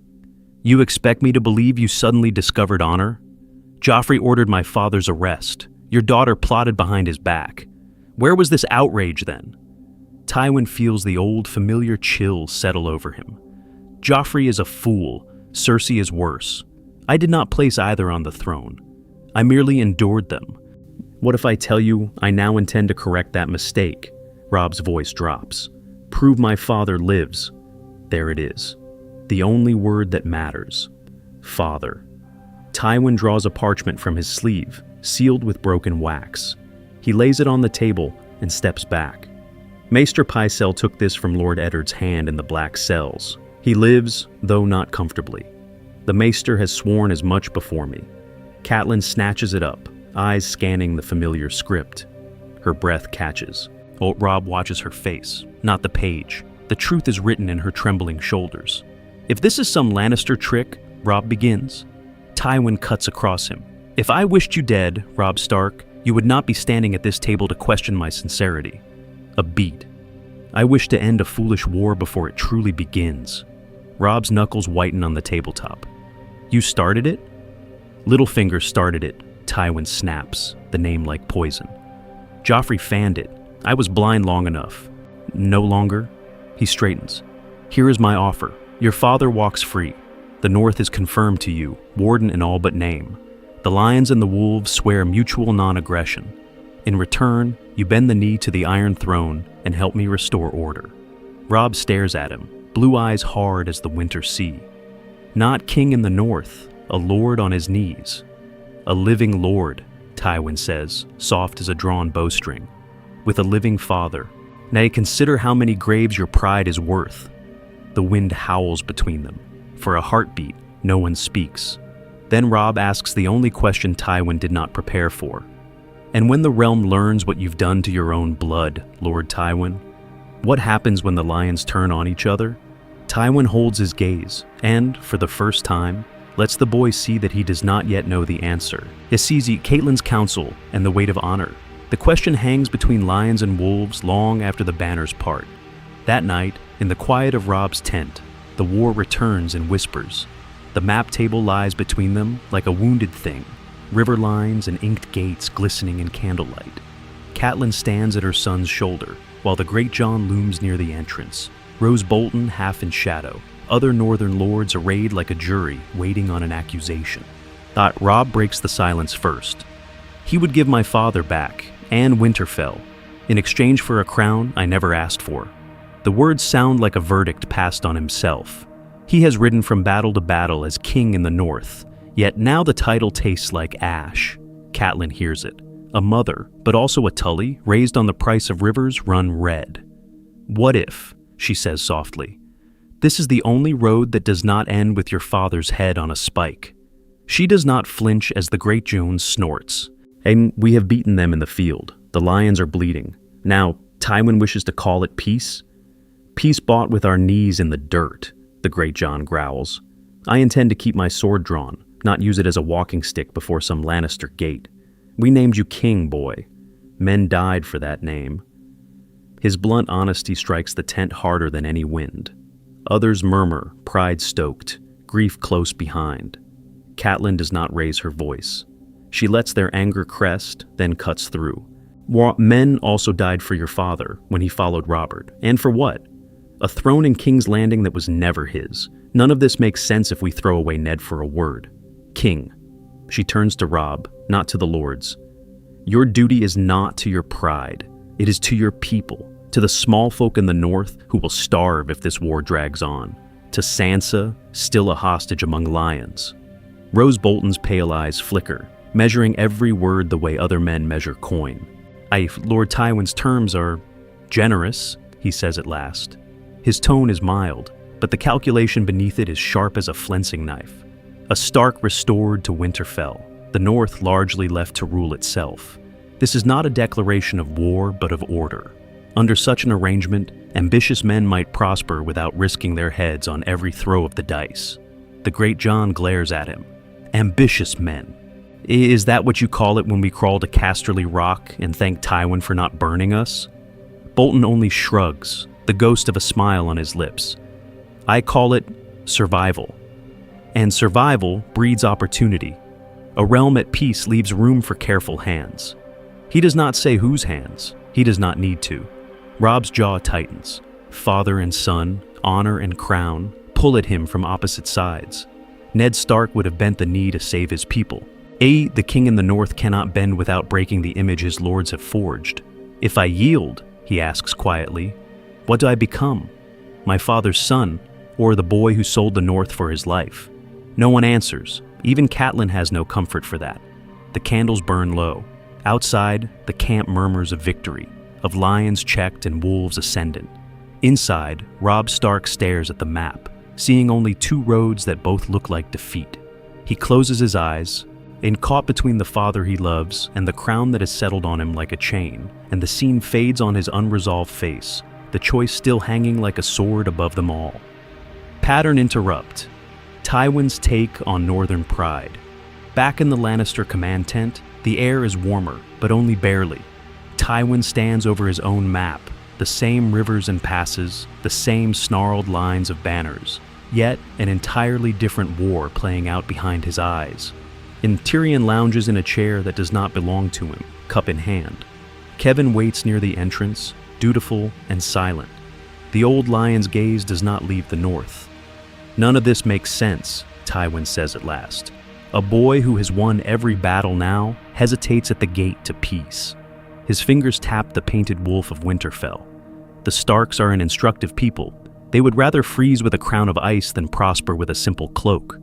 You expect me to believe you suddenly discovered honor? Joffrey ordered my father's arrest. Your daughter plotted behind his back. Where was this outrage then? Tywin feels the old familiar chill settle over him. Joffrey is a fool. Cersei is worse. I did not place either on the throne. I merely endured them. What if I tell you I now intend to correct that mistake? Robb's voice drops. Prove my father lives. There it is. The only word that matters. Father. Tywin draws a parchment from his sleeve, sealed with broken wax. He lays it on the table and steps back. Maester Pycelle took this from Lord Eddard's hand in the Black Cells. He lives, though not comfortably. The Maester has sworn as much before me. Catelyn snatches it up, eyes scanning the familiar script. Her breath catches. Robb watches her face, not the page. The truth is written in her trembling shoulders. If this is some Lannister trick, Robb begins. Tywin cuts across him. If I wished you dead, Robb Stark, you would not be standing at this table to question my sincerity. A beat. I wish to end a foolish war before it truly begins. Robb's knuckles whiten on the tabletop. You started it? Littlefinger started it, Tywin snaps, the name like poison. Joffrey fanned it. I was blind long enough. No longer? He straightens. Here is my offer. Your father walks free. The North is confirmed to you, warden in all but name. The lions and the wolves swear mutual non-aggression. In return, you bend the knee to the Iron Throne and help me restore order. Robb stares at him, blue eyes hard as the winter sea. Not king in the North, a lord on his knees. A living lord, Tywin says, soft as a drawn bowstring. With a living father. Now consider how many graves your pride is worth. The wind howls between them. For a heartbeat, no one speaks. Then Robb asks the only question Tywin did not prepare for. And when the realm learns what you've done to your own blood, Lord Tywin, what happens when the lions turn on each other? Tywin holds his gaze, and, for the first time, lets the boy see that he does not yet know the answer. He sees Catelyn's counsel and the weight of honor. The question hangs between lions and wolves long after the banners part. That night, in the quiet of Robb's tent, the war returns in whispers. The map table lies between them like a wounded thing, river lines and inked gates glistening in candlelight. Catelyn stands at her son's shoulder, while the Great John looms near the entrance. Rose Bolton half in shadow, other northern lords arrayed like a jury waiting on an accusation. Robb breaks the silence first. He would give my father back, and Winterfell, in exchange for a crown I never asked for. The words sound like a verdict passed on himself. He has ridden from battle to battle as king in the north, yet now the title tastes like ash. Catelyn hears it. A mother, but also a Tully, raised on the price of rivers run red. "What if," she says softly, "this is the only road that does not end with your father's head on a spike?" She does not flinch as the Great Jones snorts. "And we have beaten them in the field. The lions are bleeding. Now, Tywin wishes to call it peace? Peace bought with our knees in the dirt," the Great John growls. "I intend to keep my sword drawn, not use it as a walking stick before some Lannister gate. We named you king, boy. Men died for that name." His blunt honesty strikes the tent harder than any wind. Others murmur, pride stoked, grief close behind. Catelyn does not raise her voice. She lets their anger crest, then cuts through. "Men also died for your father when he followed Robert. And for what? A throne in King's Landing that was never his. None of this makes sense if we throw away Ned for a word. King." She turns to Robb, not to the lords. "Your duty is not to your pride. It is to your people, to the small folk in the north who will starve if this war drags on, to Sansa, still a hostage among lions." Rose Bolton's pale eyes flicker, measuring every word the way other men measure coin. Lord Tywin's terms are generous," he says at last. His tone is mild, but the calculation beneath it is sharp as a flensing knife. A Stark restored to Winterfell, the North largely left to rule itself. This is not a declaration of war, but of order. Under such an arrangement, ambitious men might prosper without risking their heads on every throw of the dice. The Great John glares at him. "Ambitious men. Is that what you call it when we crawl to Casterly Rock and thank Tywin for not burning us?" Bolton only shrugs, the ghost of a smile on his lips. "I call it survival. And survival breeds opportunity. A realm at peace leaves room for careful hands." He does not say whose hands. He does not need to. Robb's jaw tightens. Father and son, honor and crown, pull at him from opposite sides. Ned Stark would have bent the knee to save his people. The king in the north cannot bend without breaking the image his lords have forged. "If I yield," he asks quietly, "what do I become? My father's son, or the boy who sold the north for his life?" No one answers. Even Catelyn has no comfort for that. The candles burn low. Outside, the camp murmurs of victory, of lions checked and wolves ascendant. Inside, Robb Stark stares at the map, seeing only two roads that both look like defeat. He closes his eyes, and caught between the father he loves and the crown that has settled on him like a chain, and the scene fades on his unresolved face, the choice still hanging like a sword above them all. Pattern interrupt. Tywin's take on northern pride. Back in the Lannister command tent, the air is warmer, but only barely. Tywin stands over his own map, the same rivers and passes, the same snarled lines of banners, yet an entirely different war playing out behind his eyes. And Tyrion lounges in a chair that does not belong to him, cup in hand. Kevan waits near the entrance, dutiful and silent. The old lion's gaze does not leave the north. "None of this makes sense," Tywin says at last. A boy who has won every battle now hesitates at the gate to peace. His fingers tap the painted wolf of Winterfell. The Starks are an instructive people. They would rather freeze with a crown of ice than prosper with a simple cloak.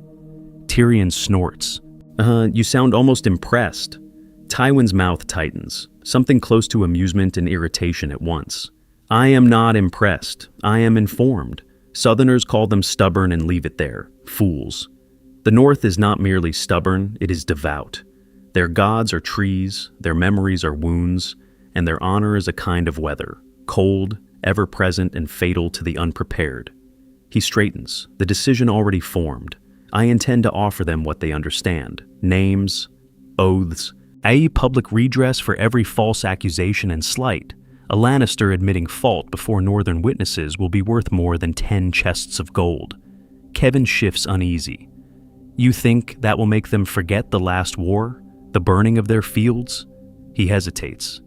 Tyrion snorts. You sound almost impressed." Tywin's mouth tightens, something close to amusement and irritation at once. "I am not impressed. I am informed. Southerners call them stubborn and leave it there. Fools. The North is not merely stubborn, it is devout. Their gods are trees, their memories are wounds, and their honor is a kind of weather, cold, ever-present, and fatal to the unprepared." He straightens, the decision already formed. I intend to offer them what they understand: names, oaths, i.e. public redress for every false accusation and slight. A Lannister admitting fault before northern witnesses will be worth more than 10 chests of gold. Kevin shifts uneasy. You think that will make them forget the last war? The burning of their fields? He hesitates.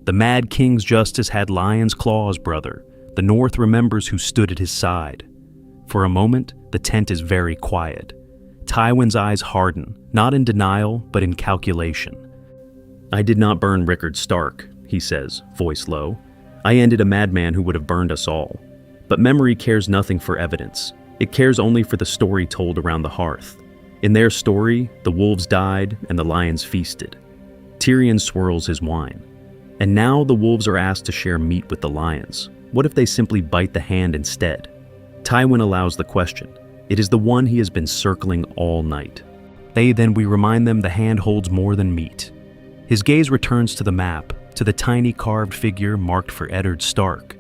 The Mad King's justice had lion's claws, brother. The North remembers who stood at his side. For a moment, the tent is very quiet. Tywin's eyes harden, not in denial, but in calculation. I did not burn Rickard Stark, he says, voice low. I ended a madman who would have burned us all. But memory cares nothing for evidence. It cares only for the story told around the hearth. In their story, the wolves died and the lions feasted. Tyrion swirls his wine. And now the wolves are asked to share meat with the lions. What if they simply bite the hand instead? Tywin allows the question. It is the one he has been circling all night. We remind them the hand holds more than meat. His gaze returns to the map, to the tiny carved figure marked for Eddard Stark.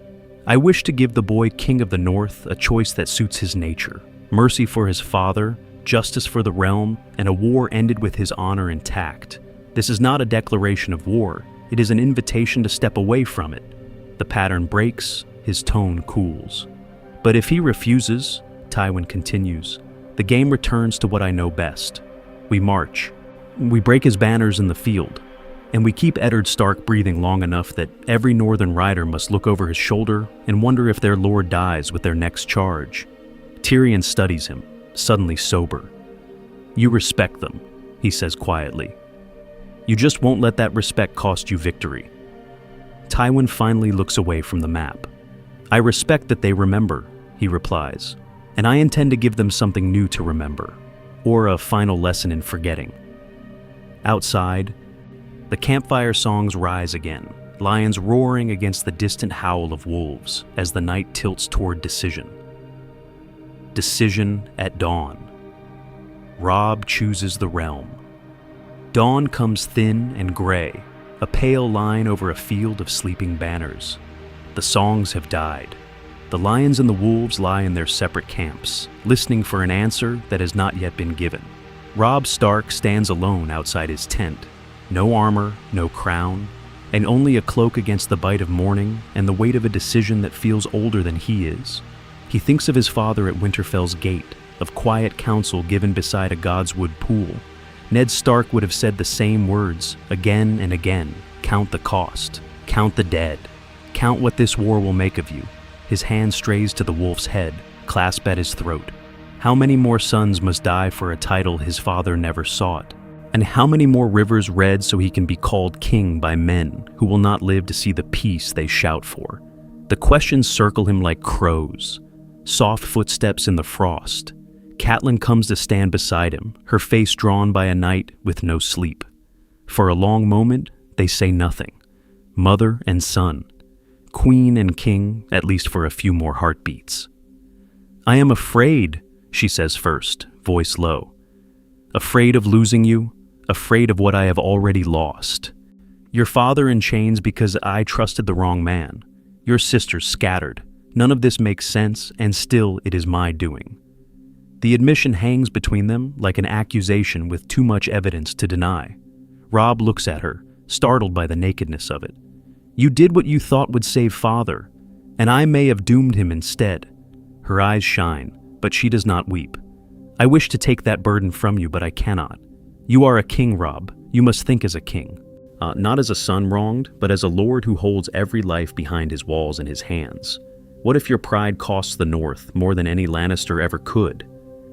I wish to give the boy King of the North a choice that suits his nature. Mercy for his father, justice for the realm, and a war ended with his honor intact. This is not a declaration of war. It is an invitation to step away from it. The pattern breaks, his tone cools. But if he refuses, Tywin continues, the game returns to what I know best. We march. We break his banners in the field. And we keep Eddard Stark breathing long enough that every northern rider must look over his shoulder and wonder if their lord dies with their next charge. Tyrion studies him, suddenly sober. You respect them, he says quietly. You just won't let that respect cost you victory. Tywin finally looks away from the map. I respect that they remember, he replies, and I intend to give them something new to remember, or a final lesson in forgetting. Outside, the campfire songs rise again, lions roaring against the distant howl of wolves as the night tilts toward decision. Decision at dawn. Robb chooses the realm. Dawn comes thin and gray, a pale line over a field of sleeping banners. The songs have died. The lions and the wolves lie in their separate camps, listening for an answer that has not yet been given. Robb Stark stands alone outside his tent. No armor, no crown, and only a cloak against the bite of morning and the weight of a decision that feels older than he is. He thinks of his father at Winterfell's gate, of quiet counsel given beside a Godswood pool. Ned Stark would have said the same words again and again. Count the cost. Count the dead. Count what this war will make of you. His hand strays to the wolf's head, clasped at his throat. How many more sons must die for a title his father never sought? And how many more rivers red so he can be called king by men who will not live to see the peace they shout for? The questions circle him like crows. Soft footsteps in the frost. Catelyn comes to stand beside him, her face drawn by a night with no sleep. For a long moment, they say nothing. Mother and son. Queen and king, at least for a few more heartbeats. I am afraid, she says first, voice low. Afraid of losing you, afraid of what I have already lost. Your father in chains because I trusted the wrong man. Your sisters scattered. None of this makes sense, and still it is my doing. The admission hangs between them like an accusation with too much evidence to deny. Robb looks at her, startled by the nakedness of it. You did what you thought would save father, and I may have doomed him instead. Her eyes shine, but she does not weep. I wish to take that burden from you, but I cannot. You are a king, Robb. You must think as a king. Not as a son wronged, but as a lord who holds every life behind his walls in his hands. What if your pride costs the North more than any Lannister ever could?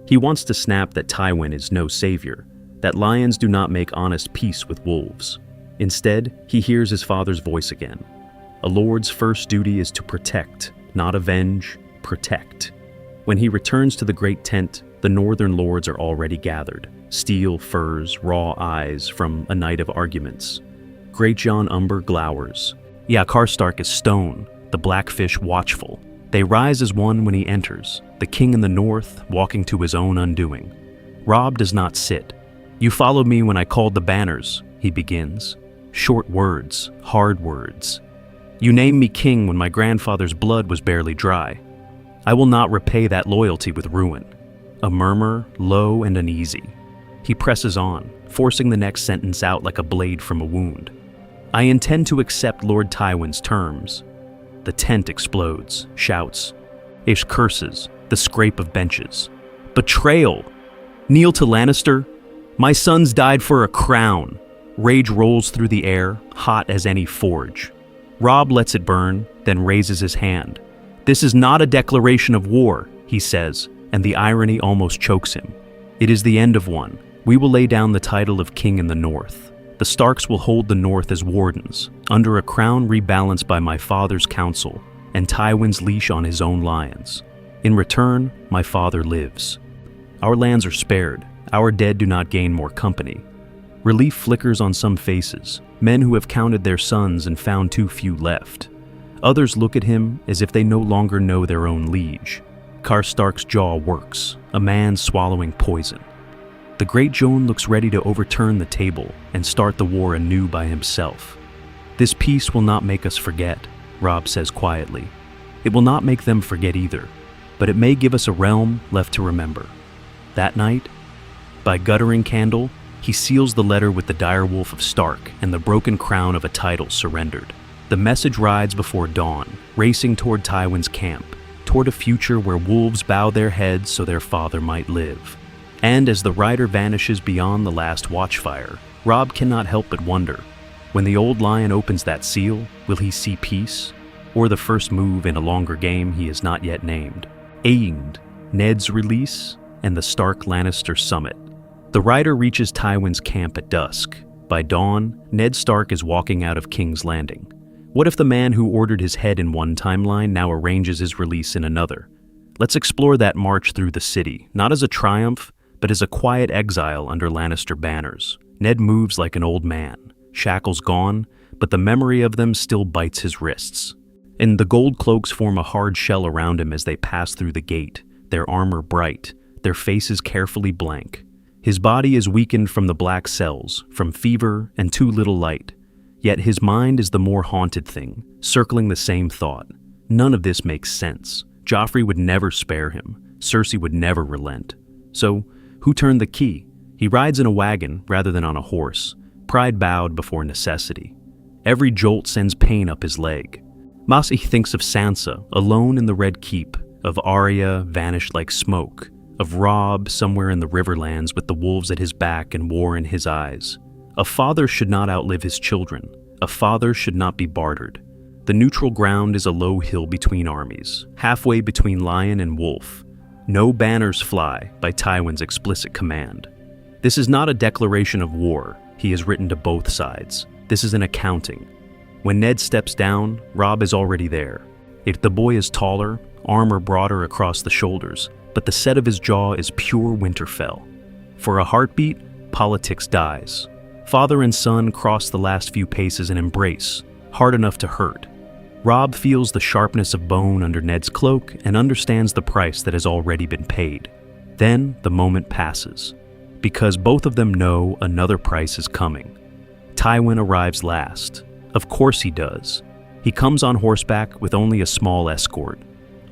He wants to snap that Tywin is no savior, that lions do not make honest peace with wolves. Instead, he hears his father's voice again. A lord's first duty is to protect, not avenge, protect. When he returns to the great tent, the northern lords are already gathered. Steel furs, raw eyes from a night of arguments. Great John Umber glowers. Karstark is stone, the Blackfish watchful. They rise as one when he enters, the king in the north walking to his own undoing. Robb does not sit. You followed me when I called the banners, he begins. Short words, hard words. You named me king when my grandfather's blood was barely dry. I will not repay that loyalty with ruin. a murmur, low and uneasy. He presses on, forcing the next sentence out like a blade from a wound. I intend to accept Lord Tywin's terms. The tent explodes, shouts. Ish curses, the scrape of benches. Betrayal! Kneel to Lannister? My sons died for a crown. Rage rolls through the air, hot as any forge. Robb lets it burn, then raises his hand. This is not a declaration of war, he says, and the irony almost chokes him. It is the end of one. We will lay down the title of king in the north. The Starks will hold the north as wardens, under a crown rebalanced by my father's counsel, and Tywin's leash on his own lions. In return, my father lives. Our lands are spared. Our dead do not gain more company. Relief flickers on some faces, men who have counted their sons and found too few left. Others look at him as if they no longer know their own liege. Karstark's jaw works, a man swallowing poison. The Great Joan looks ready to overturn the table and start the war anew by himself. This peace will not make us forget, Robb says quietly. It will not make them forget either, but it may give us a realm left to remember. That night, by guttering candle, he seals the letter with the direwolf of Stark and the broken crown of a title surrendered. The message rides before dawn, racing toward Tywin's camp, toward a future where wolves bow their heads so their father might live. And as the rider vanishes beyond the last watchfire, Robb cannot help but wonder, when the old lion opens that seal, will he see peace? Or the first move in a longer game he has not yet named? Aimed, Ned's release, and the Stark-Lannister summit. The rider reaches Tywin's camp at dusk. By dawn, Ned Stark is walking out of King's Landing. What if the man who ordered his head in one timeline now arranges his release in another? Let's explore that march through the city, not as a triumph, but as a quiet exile under Lannister banners. Ned moves like an old man, shackles gone, but the memory of them still bites his wrists. And the gold cloaks form a hard shell around him as they pass through the gate, their armor bright, their faces carefully blank. His body is weakened from the black cells, from fever and too little light. Yet his mind is the more haunted thing, circling the same thought. None of this makes sense. Joffrey would never spare him. Cersei would never relent. So, who turned the key? He rides in a wagon rather than on a horse, pride bowed before necessity. Every jolt sends pain up his leg. Masi thinks of Sansa, alone in the Red Keep, of Arya, vanished like smoke, of Robb, somewhere in the Riverlands with the wolves at his back and war in his eyes. A father should not outlive his children. A father should not be bartered. The neutral ground is a low hill between armies, halfway between lion and wolf. No banners fly by Tywin's explicit command. This is not a declaration of war. He has written to both sides. This is an accounting. When Ned steps down, Robb is already there. The boy is taller, armor broader across the shoulders, but the set of his jaw is pure Winterfell. For a heartbeat, politics dies. Father and son cross the last few paces and embrace, hard enough to hurt. Robb feels the sharpness of bone under Ned's cloak and understands the price that has already been paid. Then the moment passes, because both of them know another price is coming. Tywin arrives last. Of course he does. He comes on horseback with only a small escort,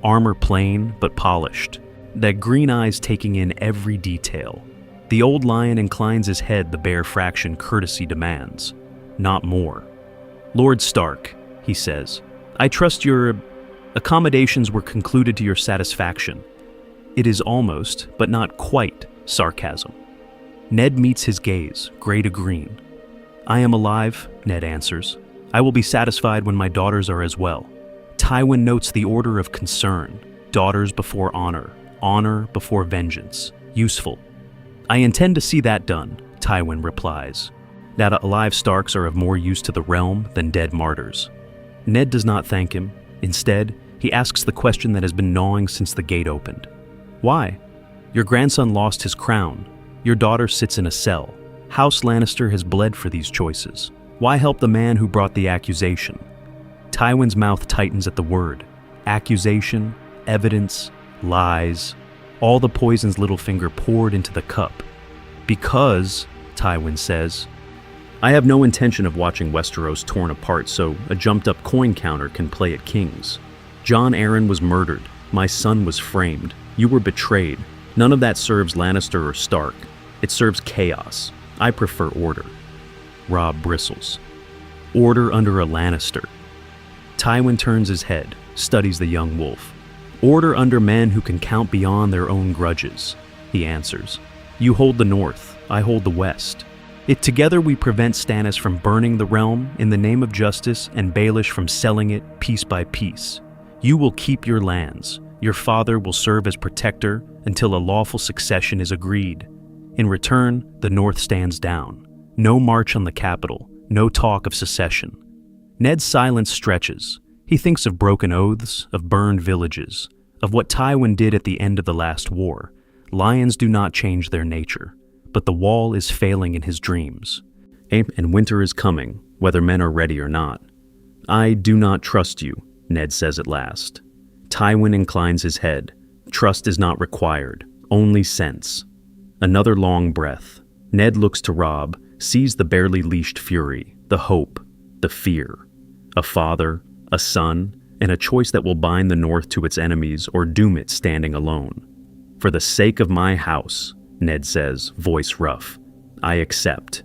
armor plain but polished, that green eyes taking in every detail. The old lion inclines his head the bare fraction courtesy demands, not more. Lord Stark, he says, I trust your accommodations were concluded to your satisfaction. It is almost, but not quite, sarcasm. Ned meets his gaze, gray to green. I am alive, Ned answers. I will be satisfied when my daughters are as well. Tywin notes the order of concern, daughters before honor, honor before vengeance, useful. I intend to see that done, Tywin replies. That alive Starks are of more use to the realm than dead martyrs. Ned does not thank him. Instead, he asks the question that has been gnawing since the gate opened. Why? Your grandson lost his crown. Your daughter sits in a cell. House Lannister has bled for these choices. Why help the man who brought the accusation? Tywin's mouth tightens at the word. Accusation, evidence, lies. All the poisons Littlefinger poured into the cup. Because, Tywin says, I have no intention of watching Westeros torn apart so a jumped-up coin counter can play at King's. Jon Arryn was murdered. My son was framed. You were betrayed. None of that serves Lannister or Stark. It serves chaos. I prefer order. Robb bristles. Order under a Lannister. Tywin turns his head, studies the young wolf. Order under men who can count beyond their own grudges, he answers. You hold the north, I hold the west. Together we prevent Stannis from burning the realm in the name of justice and Baelish from selling it piece by piece. You will keep your lands. Your father will serve as protector until a lawful succession is agreed. In return, the north stands down. No march on the capital, no talk of secession. Ned's silence stretches. He thinks of broken oaths, of burned villages, of what Tywin did at the end of the last war. Lions do not change their nature, but the wall is failing in his dreams. And winter is coming, whether men are ready or not. I do not trust you, Ned says at last. Tywin inclines his head. Trust is not required, only sense. Another long breath. Ned looks to Robb, sees the barely leashed fury, the hope, the fear. A father, a son, and a choice that will bind the North to its enemies or doom it standing alone. For the sake of my house, Ned says, voice rough, I accept.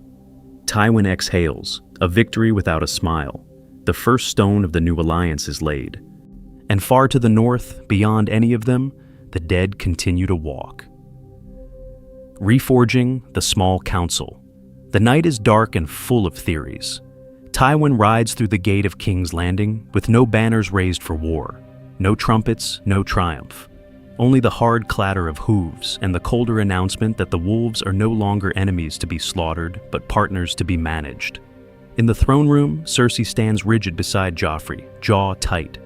Tywin exhales, a victory without a smile. The first stone of the new alliance is laid. And far to the north, beyond any of them, the dead continue to walk. Reforging the small council. The night is dark and full of theories. Tywin rides through the gate of King's Landing with no banners raised for war, no trumpets, no triumph. Only the hard clatter of hooves and the colder announcement that the wolves are no longer enemies to be slaughtered, but partners to be managed. In the throne room, Cersei stands rigid beside Joffrey, jaw tight.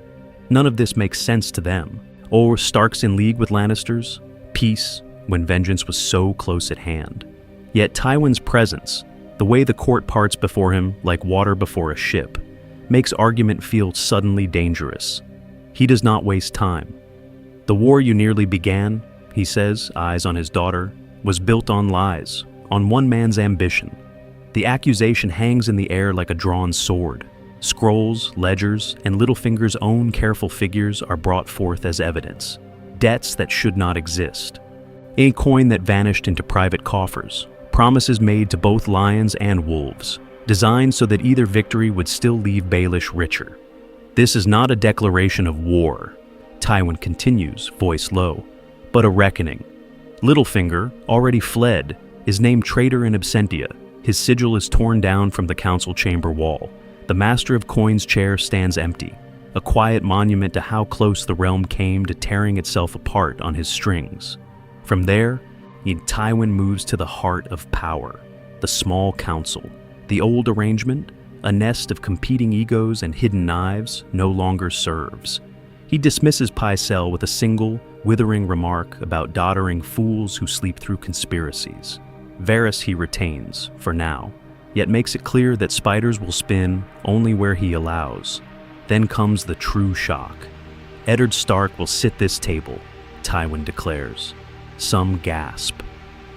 None of this makes sense to them. Or Starks in league with Lannisters? Peace, when vengeance was so close at hand. Yet Tywin's presence, the way the court parts before him like water before a ship, makes argument feel suddenly dangerous. He does not waste time. The war you nearly began, he says, eyes on his daughter, was built on lies, on one man's ambition. The accusation hangs in the air like a drawn sword. Scrolls, ledgers, and Littlefinger's own careful figures are brought forth as evidence. Debts that should not exist. A coin that vanished into private coffers. Promises made to both lions and wolves, designed so that either victory would still leave Baelish richer. This is not a declaration of war, Tywin continues, voice low, but a reckoning. Littlefinger, already fled, is named traitor in absentia. His sigil is torn down from the council chamber wall. The Master of Coin's chair stands empty, a quiet monument to how close the realm came to tearing itself apart on his strings. From there, Tywin moves to the heart of power, the small council. The old arrangement, a nest of competing egos and hidden knives, no longer serves. He dismisses Pycelle with a single, withering remark about doddering fools who sleep through conspiracies. Varys he retains, for now, yet makes it clear that spiders will spin only where he allows. Then comes the true shock. Eddard Stark will sit this table, Tywin declares. Some gasp.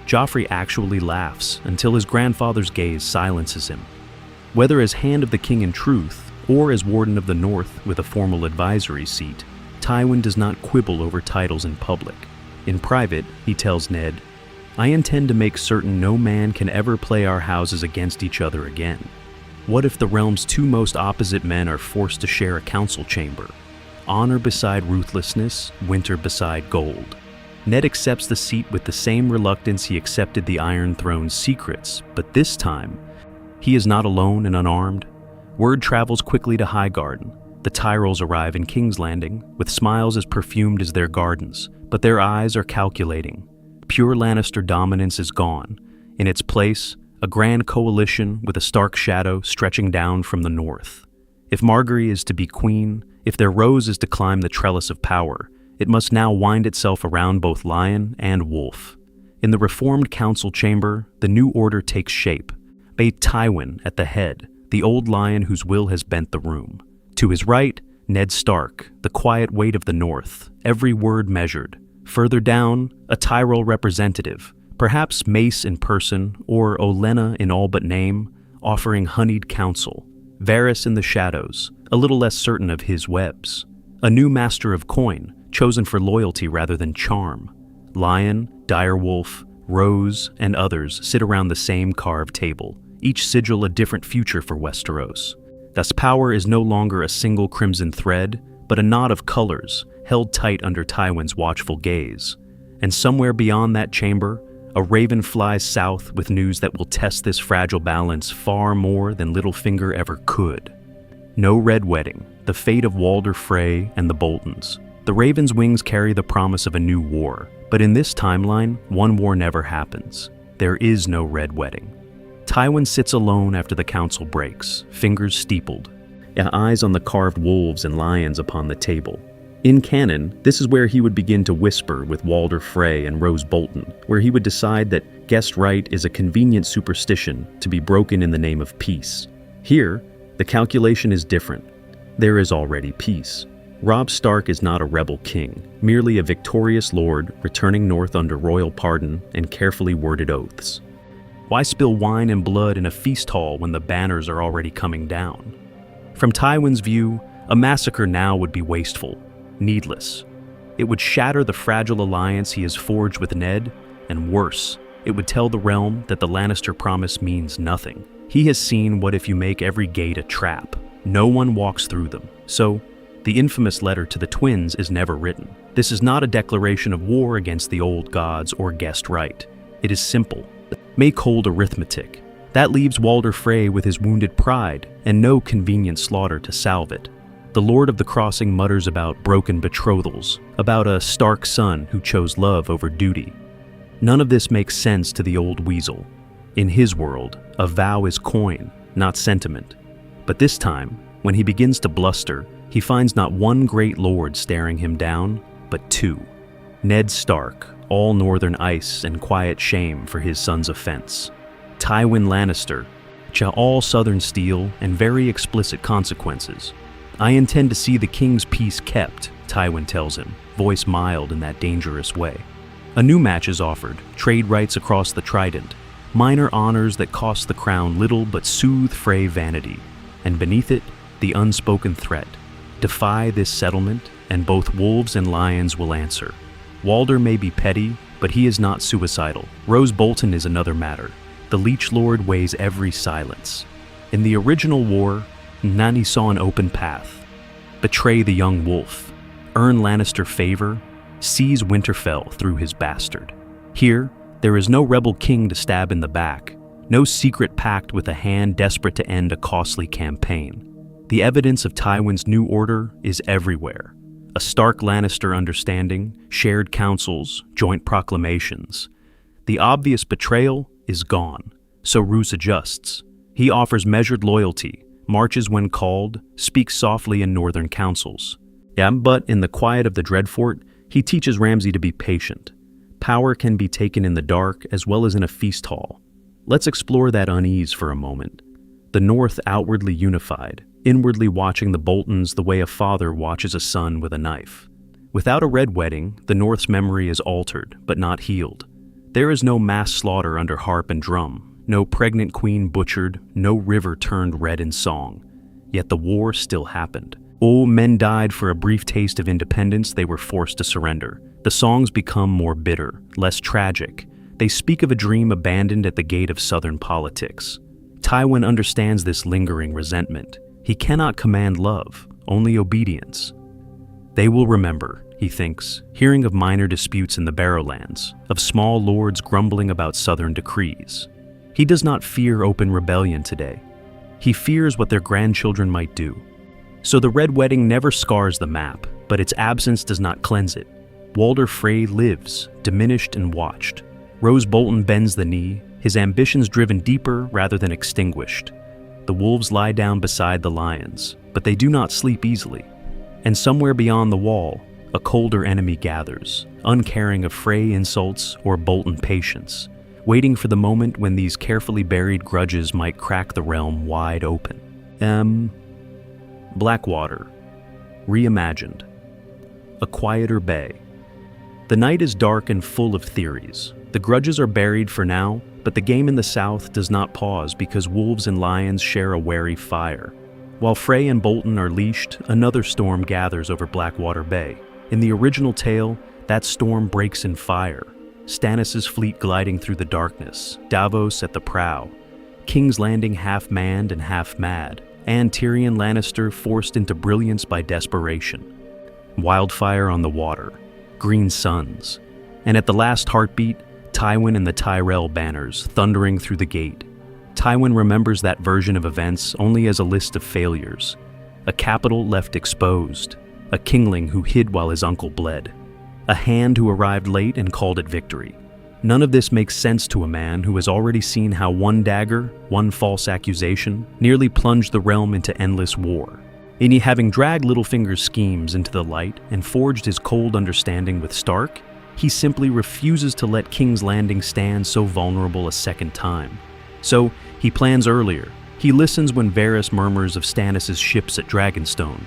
Joffrey actually laughs until his grandfather's gaze silences him. Whether as Hand of the King in truth, or as Warden of the North with a formal advisory seat, Tywin does not quibble over titles in public. In private, he tells Ned, I intend to make certain no man can ever play our houses against each other again. What if the realm's two most opposite men are forced to share a council chamber? Honor beside ruthlessness, winter beside gold. Ned accepts the seat with the same reluctance he accepted the Iron Throne's secrets, but this time, he is not alone and unarmed. Word travels quickly to Highgarden. The Tyrells arrive in King's Landing, with smiles as perfumed as their gardens, but their eyes are calculating. Pure Lannister dominance is gone. In its place, a grand coalition with a Stark shadow stretching down from the north. If Margaery is to be queen, if their rose is to climb the trellis of power, it must now wind itself around both lion and wolf. In the reformed council chamber, the new order takes shape. Bay Tywin at the head, the old lion whose will has bent the room. To his right, Ned Stark, the quiet weight of the north, every word measured. Further down, a Tyrell representative, perhaps Mace in person or Olenna in all but name, offering honeyed counsel. Varys in the shadows, a little less certain of his webs. A new Master of Coin, chosen for loyalty rather than charm. Lion, Direwolf, Rose, and others sit around the same carved table, each sigil a different future for Westeros. Thus power is no longer a single crimson thread, but a knot of colors held tight under Tywin's watchful gaze. And somewhere beyond that chamber, a raven flies south with news that will test this fragile balance far more than Littlefinger ever could. No Red Wedding, the fate of Walder Frey and the Boltons. The raven's wings carry the promise of a new war, but in this timeline, one war never happens. There is no Red Wedding. Tywin sits alone after the council breaks, fingers steepled, eyes on the carved wolves and lions upon the table. In canon, this is where he would begin to whisper with Walder Frey and Rose Bolton, where he would decide that guest right is a convenient superstition to be broken in the name of peace. Here, the calculation is different. There is already peace. Robb Stark is not a rebel king, merely a victorious lord returning north under royal pardon and carefully worded oaths. Why spill wine and blood in a feast hall when the banners are already coming down? From Tywin's view, a massacre now would be wasteful, needless. It would shatter the fragile alliance he has forged with Ned, and worse, it would tell the realm that the Lannister promise means nothing. He has seen what if you make every gate a trap. No one walks through them. So, the infamous letter to the twins is never written. This is not a declaration of war against the old gods or guest right. It is simple. Make cold arithmetic. That leaves Walder Frey with his wounded pride and no convenient slaughter to salve it. The Lord of the Crossing mutters about broken betrothals, about a Stark son who chose love over duty. None of this makes sense to the old weasel. In his world, a vow is coin, not sentiment. But this time, when he begins to bluster, he finds not one great lord staring him down, but two. Ned Stark, all northern ice and quiet shame for his son's offense. Tywin Lannister, all southern steel and very explicit consequences. I intend to see the king's peace kept, Tywin tells him, voice mild in that dangerous way. A new match is offered, trade rights across the Trident, minor honors that cost the crown little but soothe Frey vanity, and beneath it, the unspoken threat. Defy this settlement, and both wolves and lions will answer. Walder may be petty, but he is not suicidal. Rose Bolton is another matter. The Leech Lord weighs every silence. In the original war, Nani saw an open path. Betray the young wolf, earn Lannister favor, seize Winterfell through his bastard. Here, there is no rebel king to stab in the back, no secret pact with a hand desperate to end a costly campaign. The evidence of Tywin's new order is everywhere. A Stark Lannister understanding, shared councils, joint proclamations. The obvious betrayal is gone, so Roose adjusts. He offers measured loyalty, marches when called, speaks softly in northern councils. But in the quiet of the Dreadfort, he teaches Ramsay to be patient. Power can be taken in the dark as well as in a feast hall. Let's explore that unease for a moment. The North outwardly unified, inwardly watching the Boltons the way a father watches a son with a knife. Without a Red Wedding, the North's memory is altered, but not healed. There is no mass slaughter under harp and drum, no pregnant queen butchered, no river turned red in song. Yet the war still happened. Oh, men died for a brief taste of independence they were forced to surrender. The songs become more bitter, less tragic. They speak of a dream abandoned at the gate of southern politics. Tywin understands this lingering resentment. He cannot command love, only obedience. They will remember, he thinks, hearing of minor disputes in the Barrowlands, of small lords grumbling about southern decrees. He does not fear open rebellion today. He fears what their grandchildren might do. So the Red Wedding never scars the map, but its absence does not cleanse it. Walder Frey lives, diminished and watched. Rose Bolton bends the knee, his ambitions driven deeper rather than extinguished. The wolves lie down beside the lions, but they do not sleep easily. And somewhere beyond the wall, a colder enemy gathers, uncaring of Frey insults or Bolton patience, waiting for the moment when these carefully buried grudges might crack the realm wide open. Blackwater, reimagined. A quieter bay. The night is dark and full of theories. The grudges are buried for now, but the game in the south does not pause because wolves and lions share a wary fire. While Frey and Bolton are leashed, another storm gathers over Blackwater Bay. In the original tale, that storm breaks in fire. Stannis' fleet gliding through the darkness, Davos at the prow, King's Landing half-manned and half-mad, and Tyrion Lannister forced into brilliance by desperation. Wildfire on the water, green suns, and at the last heartbeat, Tywin and the Tyrell banners thundering through the gate. Tywin remembers that version of events only as a list of failures. A capital left exposed, a kingling who hid while his uncle bled, a hand who arrived late and called it victory. None of this makes sense to a man who has already seen how one dagger, one false accusation, nearly plunged the realm into endless war. And having dragged Littlefinger's schemes into the light and forged his cold understanding with Stark, he simply refuses to let King's Landing stand so vulnerable a second time. So, he plans earlier. He listens when Varys murmurs of Stannis' ships at Dragonstone.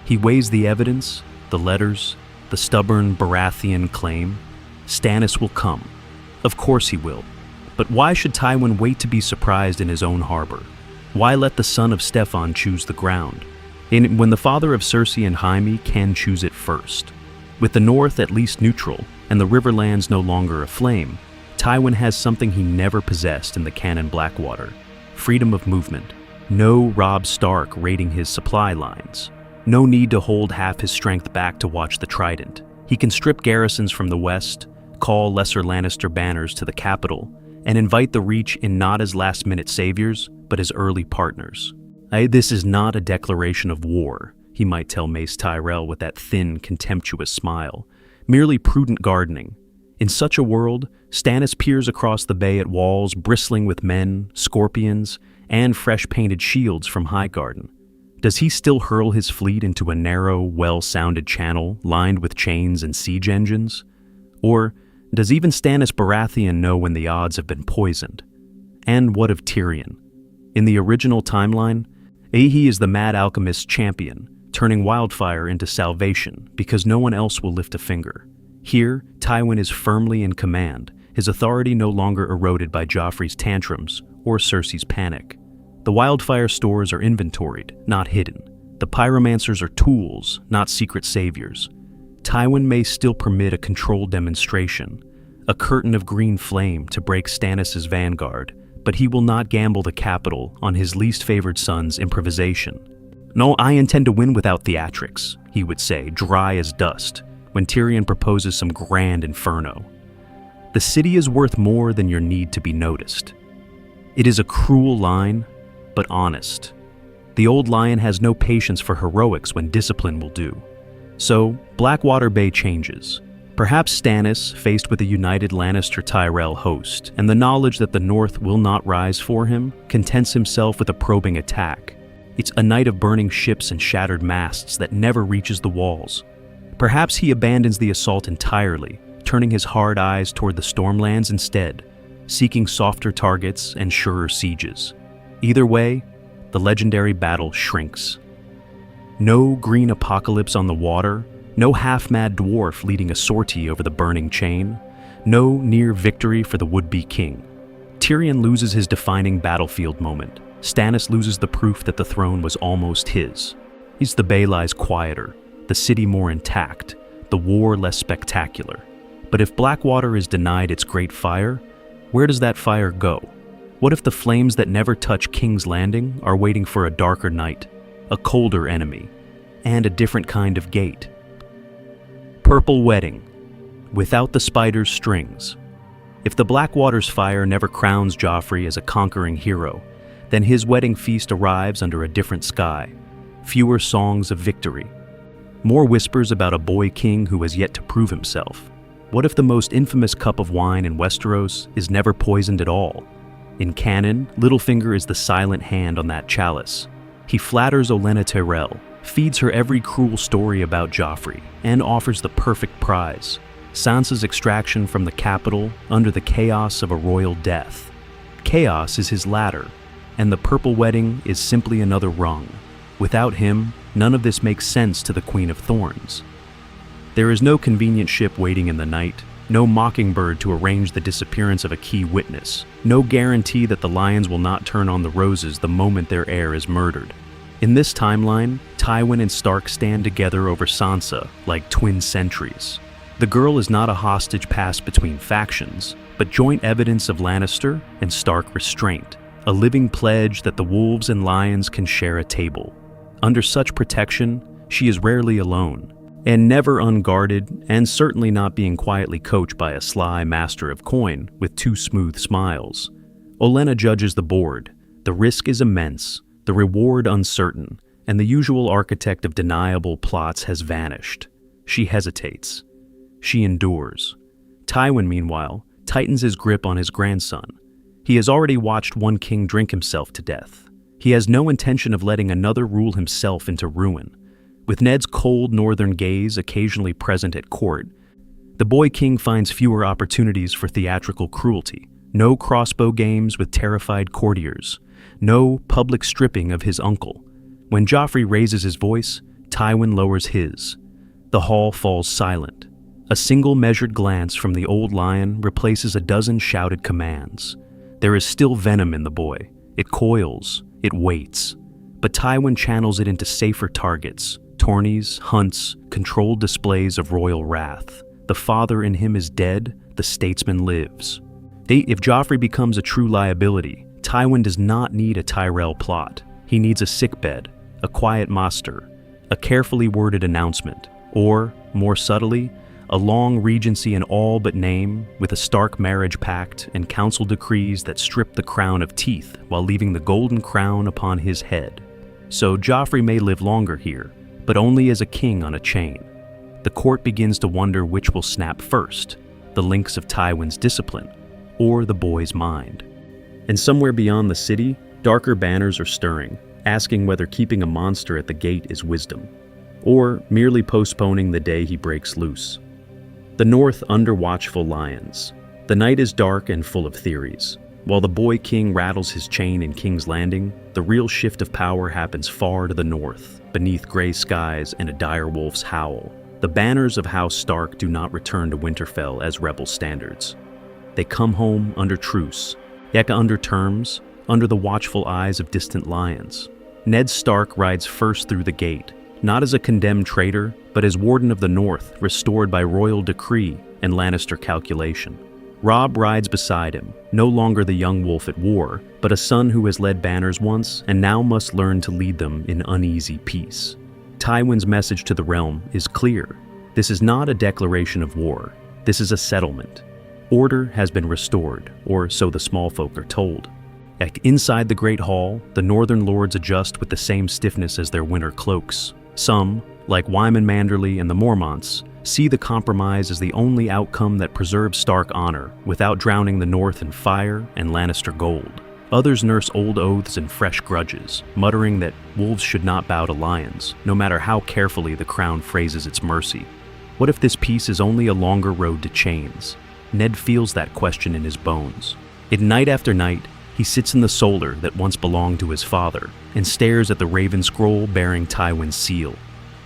He weighs the evidence, the letters, the stubborn Baratheon claim. Stannis will come. Of course he will. But why should Tywin wait to be surprised in his own harbor? Why let the son of Steffon choose the ground? And when the father of Cersei and Jaime can choose it first. With the north at least neutral, and the riverlands no longer aflame, Tywin has something he never possessed in the canon Blackwater: freedom of movement. No Robb Stark raiding his supply lines. No need to hold half his strength back to watch the Trident. He can strip garrisons from the west, call lesser Lannister banners to the capital, and invite the Reach in not as last-minute saviors, but as early partners. This is not a declaration of war, he might tell Mace Tyrell with that thin, contemptuous smile. Merely prudent gardening. In such a world, Stannis peers across the bay at walls bristling with men, scorpions, and fresh-painted shields from Highgarden. Does he still hurl his fleet into a narrow, well-sounded channel lined with chains and siege engines? Or does even Stannis Baratheon know when the odds have been poisoned? And what of Tyrion? In the original timeline, he is the mad alchemist's champion, turning wildfire into salvation because no one else will lift a finger. Here, Tywin is firmly in command, his authority no longer eroded by Joffrey's tantrums or Cersei's panic. The wildfire stores are inventoried, not hidden. The pyromancers are tools, not secret saviors. Tywin may still permit a controlled demonstration, a curtain of green flame to break Stannis' vanguard, but he will not gamble the capital on his least favored son's improvisation. "No, I intend to win without theatrics," he would say, dry as dust, when Tyrion proposes some grand inferno. The city is worth more than your need to be noticed. It is a cruel line, but honest. The old lion has no patience for heroics when discipline will do. So, Blackwater Bay changes. Perhaps Stannis, faced with a united Lannister-Tyrell host, and the knowledge that the North will not rise for him, contents himself with a probing attack. It's a night of burning ships and shattered masts that never reaches the walls. Perhaps he abandons the assault entirely, turning his hard eyes toward the Stormlands instead, seeking softer targets and surer sieges. Either way, the legendary battle shrinks. No green apocalypse on the water, no half-mad dwarf leading a sortie over the burning chain, no near victory for the would-be king. Tyrion loses his defining battlefield moment. Stannis loses the proof that the throne was almost his. He's the Bay lies quieter, the city more intact, the war less spectacular. But if Blackwater is denied its great fire, where does that fire go? What if the flames that never touch King's Landing are waiting for a darker night, a colder enemy, and a different kind of gate? Purple Wedding, without the spider's strings. If the Blackwater's fire never crowns Joffrey as a conquering hero, then his wedding feast arrives under a different sky. Fewer songs of victory. More whispers about a boy king who has yet to prove himself. What if the most infamous cup of wine in Westeros is never poisoned at all? In canon, Littlefinger is the silent hand on that chalice. He flatters Olenna Tyrell, feeds her every cruel story about Joffrey, and offers the perfect prize: Sansa's extraction from the capital under the chaos of a royal death. Chaos is his ladder, and the Purple Wedding is simply another rung. Without him, none of this makes sense to the Queen of Thorns. There is no convenient ship waiting in the night, no mockingbird to arrange the disappearance of a key witness, no guarantee that the lions will not turn on the roses the moment their heir is murdered. In this timeline, Tywin and Stark stand together over Sansa like twin sentries. The girl is not a hostage passed between factions, but joint evidence of Lannister and Stark restraint, a living pledge that the wolves and lions can share a table. Under such protection, she is rarely alone, and never unguarded, and certainly not being quietly coached by a sly master of coin with two smooth smiles. Olenna judges the board. The risk is immense, the reward uncertain, and the usual architect of deniable plots has vanished. She hesitates. She endures. Tywin, meanwhile, tightens his grip on his grandson. He has already watched one king drink himself to death. He has no intention of letting another rule himself into ruin. With Ned's cold northern gaze occasionally present at court, the boy king finds fewer opportunities for theatrical cruelty. No crossbow games with terrified courtiers. No public stripping of his uncle. When Joffrey raises his voice, Tywin lowers his. The hall falls silent. A single measured glance from the old lion replaces a dozen shouted commands. There is still venom in the boy. It coils, it waits. But Tywin channels it into safer targets, tourneys, hunts, controlled displays of royal wrath. The father in him is dead, the statesman lives. If Joffrey becomes a true liability, Tywin does not need a Tyrell plot. He needs a sickbed, a quiet master, a carefully worded announcement, or, more subtly, a long regency in all but name, with a Stark marriage pact and council decrees that strip the crown of teeth while leaving the golden crown upon his head. So Joffrey may live longer here, but only as a king on a chain. The court begins to wonder which will snap first, the links of Tywin's discipline, or the boy's mind. And somewhere beyond the city, darker banners are stirring, asking whether keeping a monster at the gate is wisdom, or merely postponing the day he breaks loose. The north under watchful lions. The night is dark and full of theories. While the boy king rattles his chain in King's Landing, the real shift of power happens far to the north, beneath gray skies and a dire wolf's howl. The banners of House Stark do not return to Winterfell as rebel standards. They come home under truce, yet under terms, under the watchful eyes of distant lions. Ned Stark rides first through the gate, not as a condemned traitor, but as Warden of the North, restored by royal decree and Lannister calculation. Robb rides beside him, no longer the young wolf at war, but a son who has led banners once and now must learn to lead them in uneasy peace. Tywin's message to the realm is clear. This is not a declaration of war. This is a settlement. Order has been restored, or so the small folk are told. Inside the Great Hall, the northern lords adjust with the same stiffness as their winter cloaks. Some, like Wyman Manderly and the Mormonts, see the compromise as the only outcome that preserves Stark honor without drowning the North in fire and Lannister gold. Others nurse old oaths and fresh grudges, muttering that wolves should not bow to lions, no matter how carefully the crown phrases its mercy. What if this peace is only a longer road to chains? Ned feels that question in his bones. Night after night, he sits in the solar that once belonged to his father and stares at the raven scroll bearing Tywin's seal.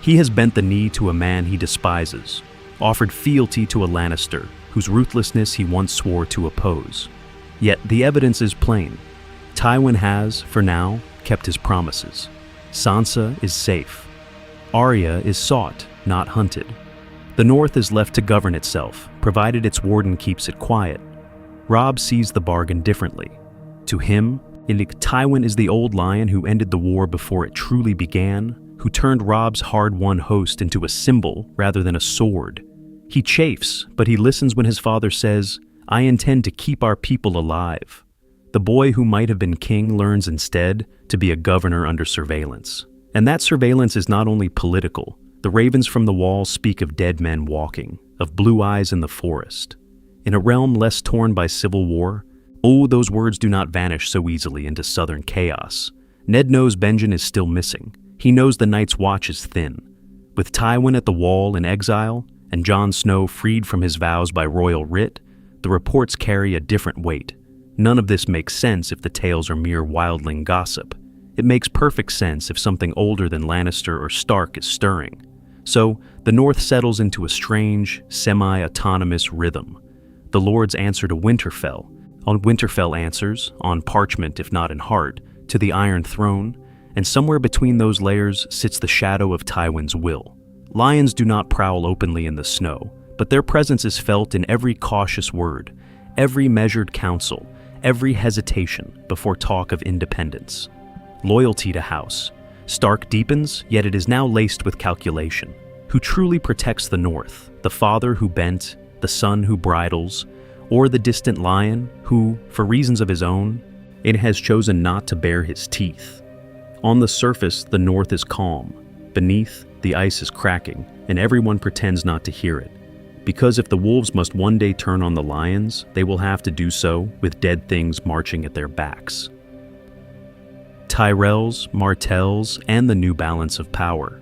He has bent the knee to a man he despises, offered fealty to a Lannister whose ruthlessness he once swore to oppose. Yet the evidence is plain. Tywin has, for now, kept his promises. Sansa is safe. Arya is sought, not hunted. The North is left to govern itself, provided its warden keeps it quiet. Robb sees the bargain differently. To him, Tywin is the old lion who ended the war before it truly began, who turned Robb's hard-won host into a symbol rather than a sword. He chafes, but he listens when his father says, "I intend to keep our people alive." The boy who might have been king learns instead to be a governor under surveillance. And that surveillance is not only political. The ravens from the wall speak of dead men walking, of blue eyes in the forest. In a realm less torn by civil war, those words do not vanish so easily into southern chaos. Ned knows Benjen is still missing. He knows the Night's Watch is thin. With Tywin at the wall in exile, and Jon Snow freed from his vows by royal writ, the reports carry a different weight. None of this makes sense if the tales are mere wildling gossip. It makes perfect sense if something older than Lannister or Stark is stirring. So, the North settles into a strange, semi-autonomous rhythm. The Lords answer to Winterfell. Winterfell answers, on parchment if not in heart, to the Iron Throne, and somewhere between those layers sits the shadow of Tywin's will. Lions do not prowl openly in the snow, but their presence is felt in every cautious word, every measured counsel, every hesitation before talk of independence. Loyalty to House Stark deepens, yet it is now laced with calculation. Who truly protects the North? The father who bent, the son who bridles, or the distant lion who, for reasons of his own, it has chosen not to bare his teeth? On the surface, the North is calm. Beneath, the ice is cracking, and everyone pretends not to hear it. Because if the wolves must one day turn on the lions, they will have to do so with dead things marching at their backs. Tyrells, Martells, and the new balance of power.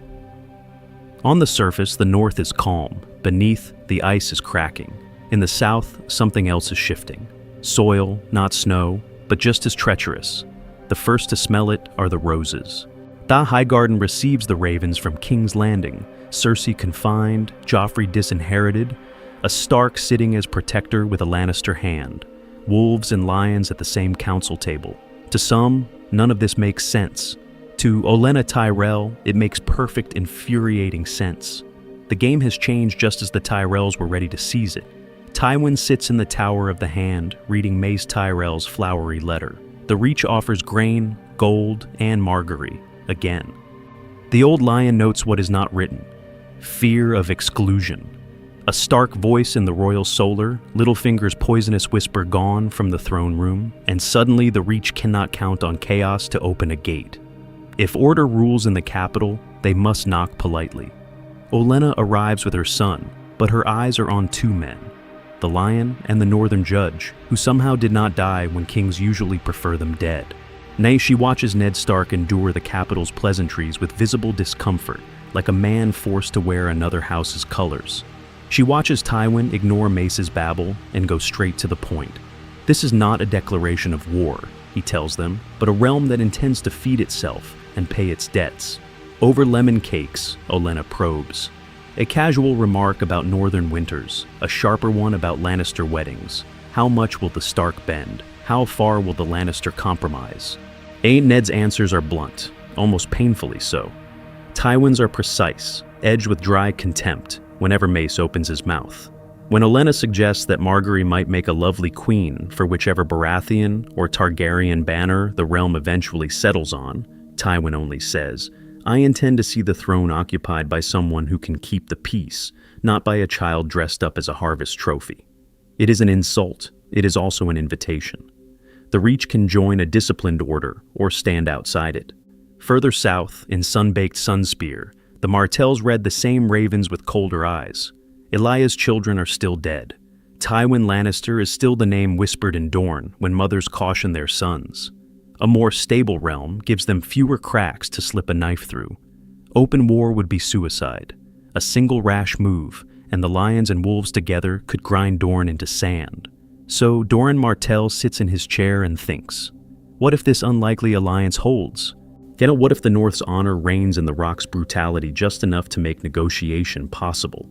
On the surface, the North is calm. Beneath, the ice is cracking. In the south, something else is shifting. Soil, not snow, but just as treacherous. The first to smell it are the roses. The Highgarden receives the ravens from King's Landing, Cersei confined, Joffrey disinherited, a Stark sitting as protector with a Lannister hand, wolves and lions at the same council table. To some, none of this makes sense. To Olenna Tyrell, it makes perfect, infuriating sense. The game has changed just as the Tyrells were ready to seize it. Tywin sits in the Tower of the Hand, reading Mace Tyrell's flowery letter. The Reach offers grain, gold, and Marguerite, again. The old lion notes what is not written. Fear of exclusion. A Stark voice in the royal solar, Littlefinger's poisonous whisper gone from the throne room, and suddenly the Reach cannot count on chaos to open a gate. If order rules in the capital, they must knock politely. Olenna arrives with her son, but her eyes are on two men, the Lion and the Northern Judge, who somehow did not die when kings usually prefer them dead. Nay, she watches Ned Stark endure the capital's pleasantries with visible discomfort, like a man forced to wear another house's colors. She watches Tywin ignore Mace's babble and go straight to the point. This is not a declaration of war, he tells them, but a realm that intends to feed itself and pay its debts. Over lemon cakes, Olenna probes. A casual remark about northern winters, a sharper one about Lannister weddings. How much will the Stark bend? How far will the Lannister compromise? Ned's answers are blunt, almost painfully so. Tywin's are precise, edged with dry contempt whenever Mace opens his mouth. When Olenna suggests that Marguerite might make a lovely queen for whichever Baratheon or Targaryen banner the realm eventually settles on, Tywin only says, I intend to see the throne occupied by someone who can keep the peace, not by a child dressed up as a harvest trophy. It is an insult. It is also an invitation. The Reach can join a disciplined order or stand outside it. Further south, in sun-baked Sunspear, the Martells read the same ravens with colder eyes. Elaya's children are still dead. Tywin Lannister is still the name whispered in Dorne when mothers caution their sons. A more stable realm gives them fewer cracks to slip a knife through. Open war would be suicide. A single rash move, and the lions and wolves together could grind Dorne into sand. So Doran Martell sits in his chair and thinks, what if this unlikely alliance holds? What if the North's honor reigns in the Rock's brutality just enough to make negotiation possible?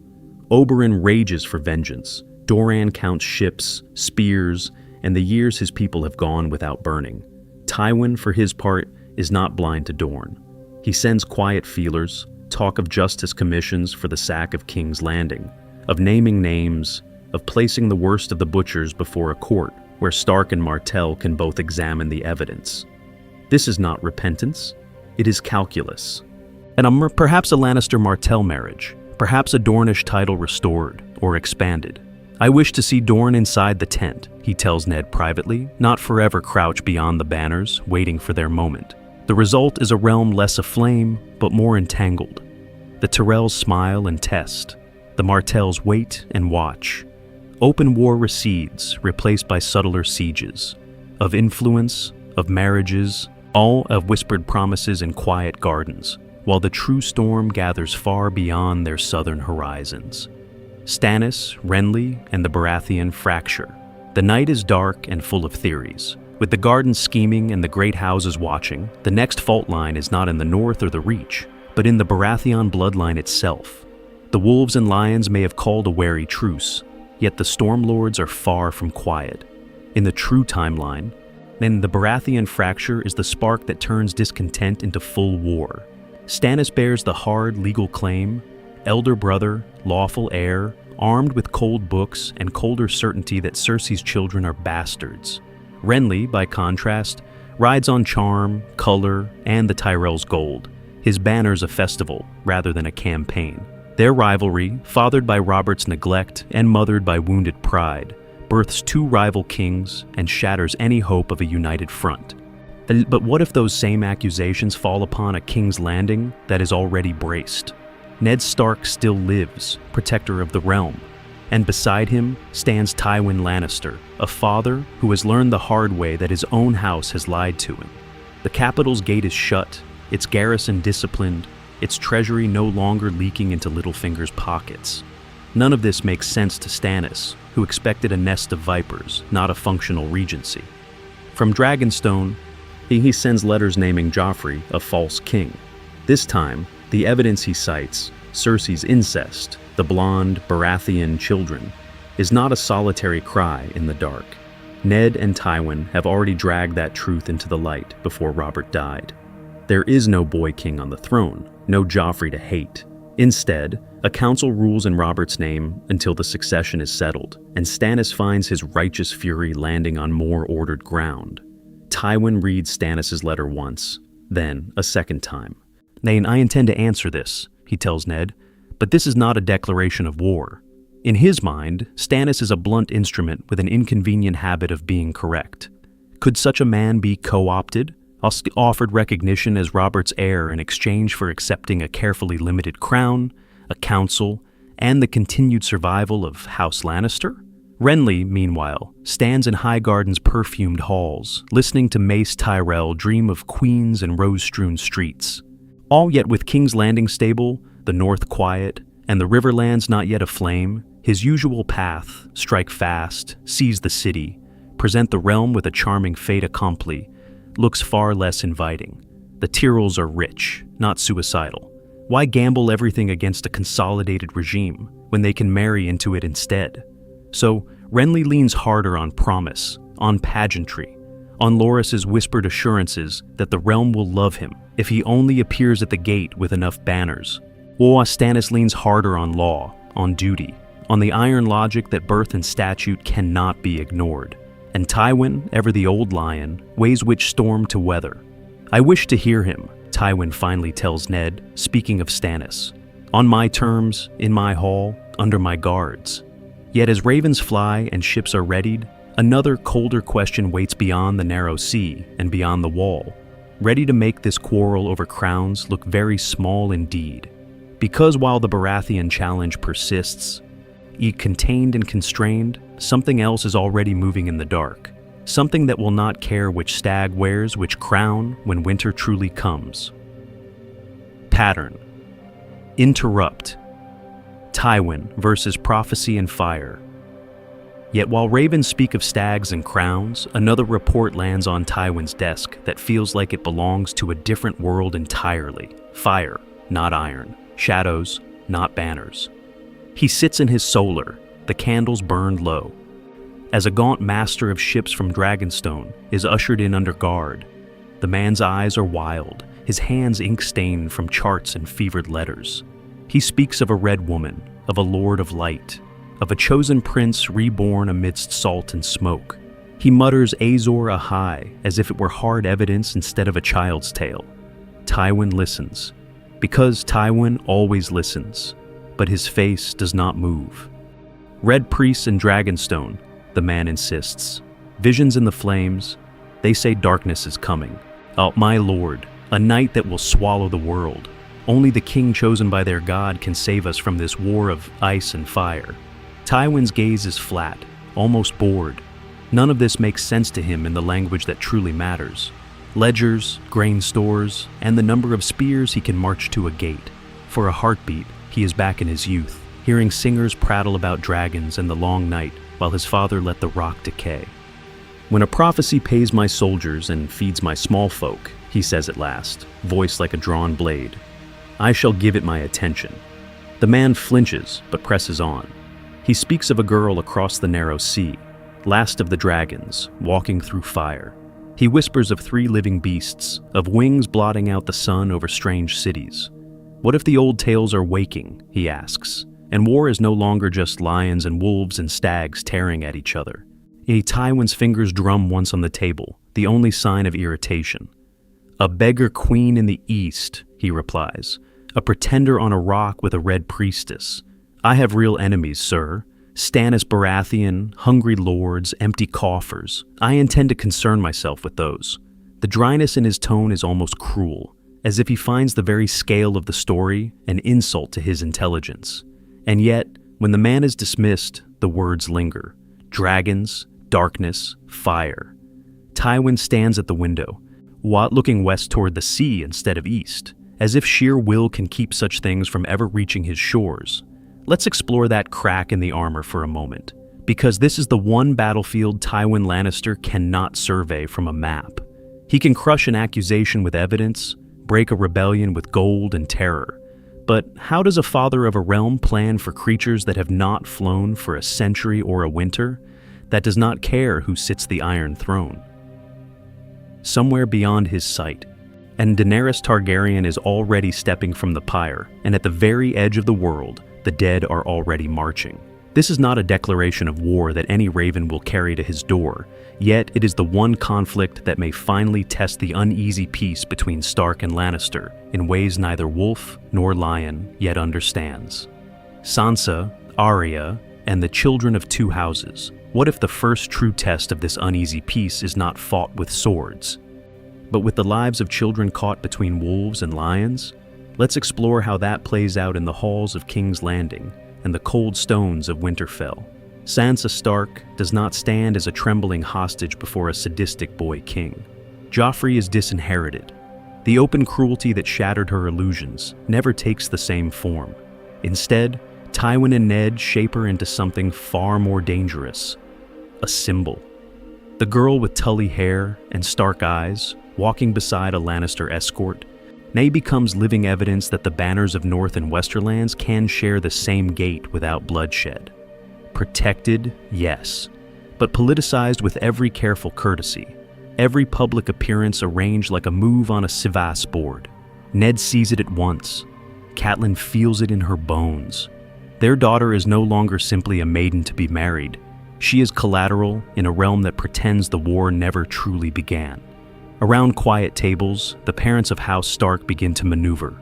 Oberyn rages for vengeance. Doran counts ships, spears, and the years his people have gone without burning. Tywin, for his part, is not blind to Dorne. He sends quiet feelers, talk of justice commissions for the sack of King's Landing, of naming names, of placing the worst of the butchers before a court where Stark and Martell can both examine the evidence. This is not repentance, it is calculus. And perhaps a Lannister-Martell marriage, perhaps a Dornish title restored or expanded. I wish to see Dorne inside the tent, he tells Ned privately, not forever crouch beyond the banners, waiting for their moment. The result is a realm less aflame, but more entangled. The Tyrells smile and test. The Martells wait and watch. Open war recedes, replaced by subtler sieges. Of influence, of marriages, all of whispered promises and quiet gardens, while the true storm gathers far beyond their southern horizons. Stannis, Renly, and the Baratheon fracture. The night is dark and full of theories. With the gardens scheming and the great houses watching, the next fault line is not in the north or the Reach, but in the Baratheon bloodline itself. The wolves and lions may have called a wary truce, yet the Stormlords are far from quiet. In the true timeline, then the Baratheon fracture is the spark that turns discontent into full war. Stannis bears the hard legal claim, elder brother, lawful heir, armed with cold books and colder certainty that Cersei's children are bastards. Renly, by contrast, rides on charm, color, and the Tyrell's gold. His banner's a festival rather than a campaign. Their rivalry, fathered by Robert's neglect and mothered by wounded pride, births two rival kings and shatters any hope of a united front. But what if those same accusations fall upon a King's Landing that is already braced? Ned Stark still lives, protector of the realm, and beside him stands Tywin Lannister, a father who has learned the hard way that his own house has lied to him. The capital's gate is shut, its garrison disciplined, its treasury no longer leaking into Littlefinger's pockets. None of this makes sense to Stannis, who expected a nest of vipers, not a functional regency. From Dragonstone, he sends letters naming Joffrey a false king. This time, the evidence he cites, Cersei's incest, the blonde Baratheon children, is not a solitary cry in the dark. Ned and Tywin have already dragged that truth into the light before Robert died. There is no boy king on the throne, no Joffrey to hate. Instead, a council rules in Robert's name until the succession is settled, and Stannis finds his righteous fury landing on more ordered ground. Tywin reads Stannis' letter once, then a second time. "Nane, I intend to answer this," he tells Ned, "but this is not a declaration of war." In his mind, Stannis is a blunt instrument with an inconvenient habit of being correct. Could such a man be co-opted, offered recognition as Robert's heir in exchange for accepting a carefully limited crown, a council, and the continued survival of House Lannister? Renly, meanwhile, stands in Highgarden's perfumed halls, listening to Mace Tyrell dream of queens and rose-strewn streets. All yet with King's Landing stable, the North quiet, and the Riverlands not yet aflame, his usual path, strike fast, seize the city, present the realm with a charming fait accompli, looks far less inviting. The Tyrells are rich, not suicidal. Why gamble everything against a consolidated regime when they can marry into it instead? So, Renly leans harder on promise, on pageantry, on Loras's whispered assurances that the realm will love him if he only appears at the gate with enough banners. Or Stannis leans harder on law, on duty, on the iron logic that birth and statute cannot be ignored. And Tywin, ever the old lion, weighs which storm to weather. "I wish to hear him," Tywin finally tells Ned, speaking of Stannis. "On my terms, in my hall, under my guards." Yet as ravens fly and ships are readied, another colder question waits beyond the narrow sea and beyond the wall, ready to make this quarrel over crowns look very small indeed. Because while the Baratheon challenge persists, contained and constrained, something else is already moving in the dark. Something that will not care which stag wears which crown when winter truly comes. Pattern. Interrupt. Tywin versus prophecy and fire. Yet while ravens speak of stags and crowns, another report lands on Tywin's desk that feels like it belongs to a different world entirely. Fire, not iron. Shadows, not banners. He sits in his solar, the candles burned low. As a gaunt master of ships from Dragonstone is ushered in under guard, the man's eyes are wild, his hands ink-stained from charts and fevered letters. He speaks of a red woman, of a lord of light, of a chosen prince reborn amidst salt and smoke. He mutters Azor Ahai as if it were hard evidence instead of a child's tale. Tywin listens, because Tywin always listens, but his face does not move. Red priests in Dragonstone, the man insists. Visions in the flames, they say darkness is coming. Oh, my lord, a night that will swallow the world. Only the king chosen by their god can save us from this war of ice and fire. Tywin's gaze is flat, almost bored. None of this makes sense to him in the language that truly matters. Ledgers, grain stores, and the number of spears he can march to a gate. For a heartbeat, he is back in his youth, hearing singers prattle about dragons and the long night while his father let the rock decay. "When a prophecy pays my soldiers and feeds my small folk," he says at last, voice like a drawn blade, "I shall give it my attention." The man flinches, but presses on. He speaks of a girl across the narrow sea, last of the dragons, walking through fire. He whispers of 3 living beasts, of wings blotting out the sun over strange cities. What if the old tales are waking, he asks, and war is no longer just lions and wolves and stags tearing at each other. Tywin's fingers drum once on the table, the only sign of irritation. "A beggar queen in the east," he replies. "A pretender on a rock with a red priestess. I have real enemies, sir. Stannis Baratheon, hungry lords, empty coffers. I intend to concern myself with those." The dryness in his tone is almost cruel, as if he finds the very scale of the story an insult to his intelligence. And yet, when the man is dismissed, the words linger. Dragons, darkness, fire. Tywin stands at the window, looking west toward the sea instead of east, as if sheer will can keep such things from ever reaching his shores. Let's explore that crack in the armor for a moment, because this is the one battlefield Tywin Lannister cannot survey from a map. He can crush an accusation with evidence, break a rebellion with gold and terror. But how does a father of a realm plan for creatures that have not flown for a century or a winter, that does not care who sits the Iron Throne? Somewhere beyond his sight, and Daenerys Targaryen is already stepping from the pyre, and at the very edge of the world, the dead are already marching. This is not a declaration of war that any raven will carry to his door, yet it is the one conflict that may finally test the uneasy peace between Stark and Lannister in ways neither wolf nor lion yet understands. Sansa, Arya, and the children of two houses. What if the first true test of this uneasy peace is not fought with swords, but with the lives of children caught between wolves and lions? Let's explore how that plays out in the halls of King's Landing and the cold stones of Winterfell. Sansa Stark does not stand as a trembling hostage before a sadistic boy king. Joffrey is disinherited. The open cruelty that shattered her illusions never takes the same form. Instead, Tywin and Ned shape her into something far more dangerous. A symbol. The girl with tully hair and stark eyes, walking beside a Lannister escort, Nay becomes living evidence that the banners of North and Westerlands can share the same gate without bloodshed. Protected, yes, but politicized with every careful courtesy, every public appearance arranged like a move on a Sivas board. Ned sees it at once. Catelyn feels it in her bones. Their daughter is no longer simply a maiden to be married. She is collateral in a realm that pretends the war never truly began. Around quiet tables, the parents of House Stark begin to maneuver.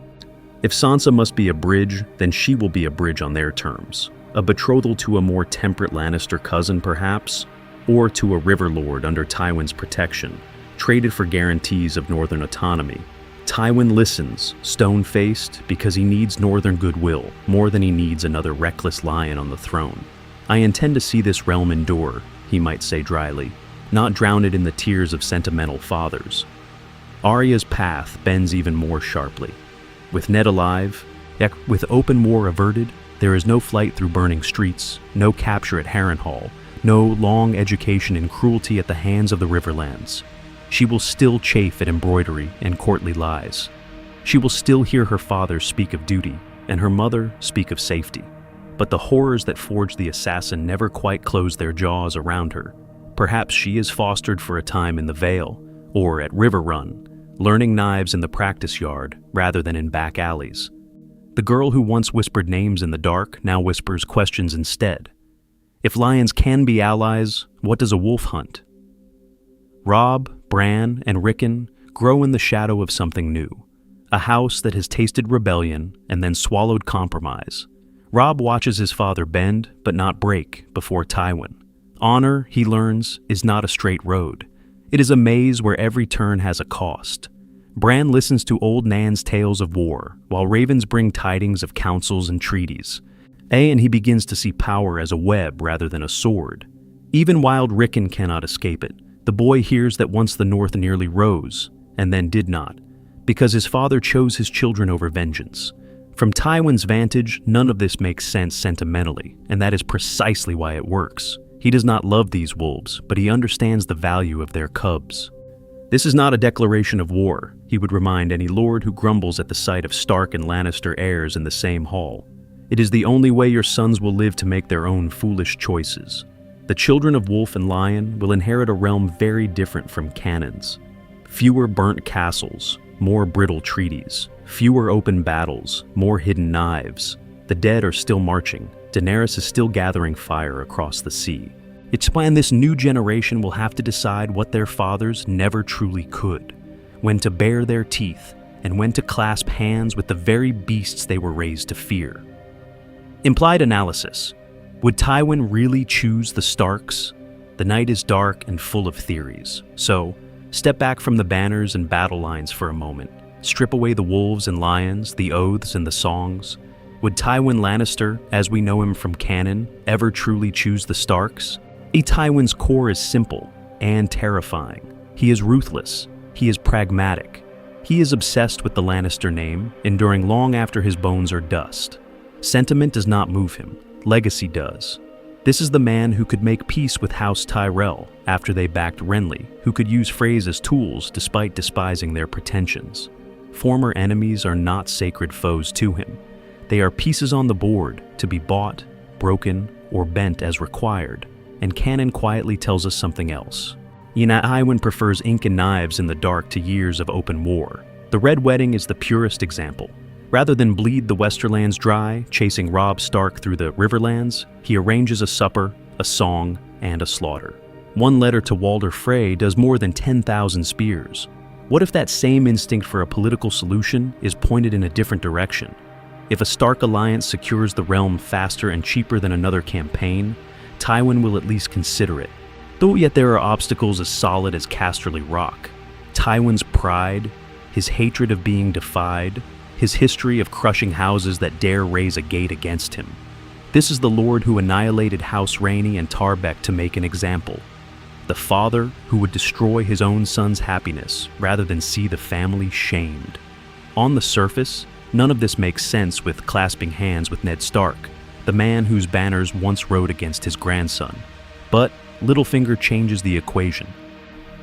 If Sansa must be a bridge, then she will be a bridge on their terms. A betrothal to a more temperate Lannister cousin, perhaps, or to a river lord under Tywin's protection, traded for guarantees of northern autonomy. Tywin listens, stone-faced, because he needs northern goodwill more than he needs another reckless lion on the throne. "I intend to see this realm endure," he might say dryly, not drown it in the tears of sentimental fathers. Arya's path bends even more sharply. With Ned alive, yet with open war averted, there is no flight through burning streets, no capture at Harrenhal, no long education in cruelty at the hands of the Riverlands. She will still chafe at embroidery and courtly lies. She will still hear her father speak of duty, and her mother speak of safety. But the horrors that forged the assassin never quite closed their jaws around her. Perhaps she is fostered for a time in the Vale, or at River Run, learning knives in the practice yard rather than in back alleys. The girl who once whispered names in the dark now whispers questions instead. If lions can be allies, what does a wolf hunt? Robb, Bran, and Rickon grow in the shadow of something new, a house that has tasted rebellion and then swallowed compromise. Robb watches his father bend, but not break, before Tywin. Honor, he learns, is not a straight road. It is a maze where every turn has a cost. Bran listens to old Nan's tales of war, while ravens bring tidings of councils and treaties. And he begins to see power as a web rather than a sword. Even wild Rickon cannot escape it. The boy hears that once the North nearly rose, and then did not, because his father chose his children over vengeance. From Tywin's vantage, none of this makes sense sentimentally, and that is precisely why it works. He does not love these wolves, but he understands the value of their cubs. This is not a declaration of war, he would remind any lord who grumbles at the sight of Stark and Lannister heirs in the same hall. It is the only way your sons will live to make their own foolish choices. The children of Wolf and Lion will inherit a realm very different from cannons. Fewer burnt castles, more brittle treaties. Fewer open battles, more hidden knives. The The dead are still marching. Daenerys is still gathering fire across the sea. It's when this new generation will have to decide what their fathers never truly could, when to bare their teeth, and when to clasp hands with the very beasts they were raised to fear. Implied analysis. Would Tywin really choose the Starks? The night is dark and full of theories, so step back from the banners and battle lines for a moment. Strip away the wolves and lions, the oaths and the songs. Would Tywin Lannister, as we know him from canon, ever truly choose the Starks? Tywin's core is simple and terrifying. He is ruthless. He is pragmatic. He is obsessed with the Lannister name, enduring long after his bones are dust. Sentiment does not move him. Legacy does. This is the man who could make peace with House Tyrell after they backed Renly, who could use Freys as tools despite despising their pretensions. Former enemies are not sacred foes to him. They are pieces on the board to be bought, broken, or bent as required. And canon quietly tells us something else. Tywin prefers ink and knives in the dark to years of open war. The Red Wedding is the purest example. Rather than bleed the Westerlands dry, chasing Robb Stark through the Riverlands, he arranges a supper, a song, and a slaughter. One letter to Walder Frey does more than 10,000 spears. What if that same instinct for a political solution is pointed in a different direction? If a Stark alliance secures the realm faster and cheaper than another campaign, Tywin will at least consider it. Though yet there are obstacles as solid as Casterly Rock. Tywin's pride, his hatred of being defied, his history of crushing houses that dare raise a gate against him. This is the lord who annihilated House Rainey and Tarbeck to make an example. The father who would destroy his own son's happiness rather than see the family shamed. On the surface, none of this makes sense with clasping hands with Ned Stark, the man whose banners once rode against his grandson. But Littlefinger changes the equation.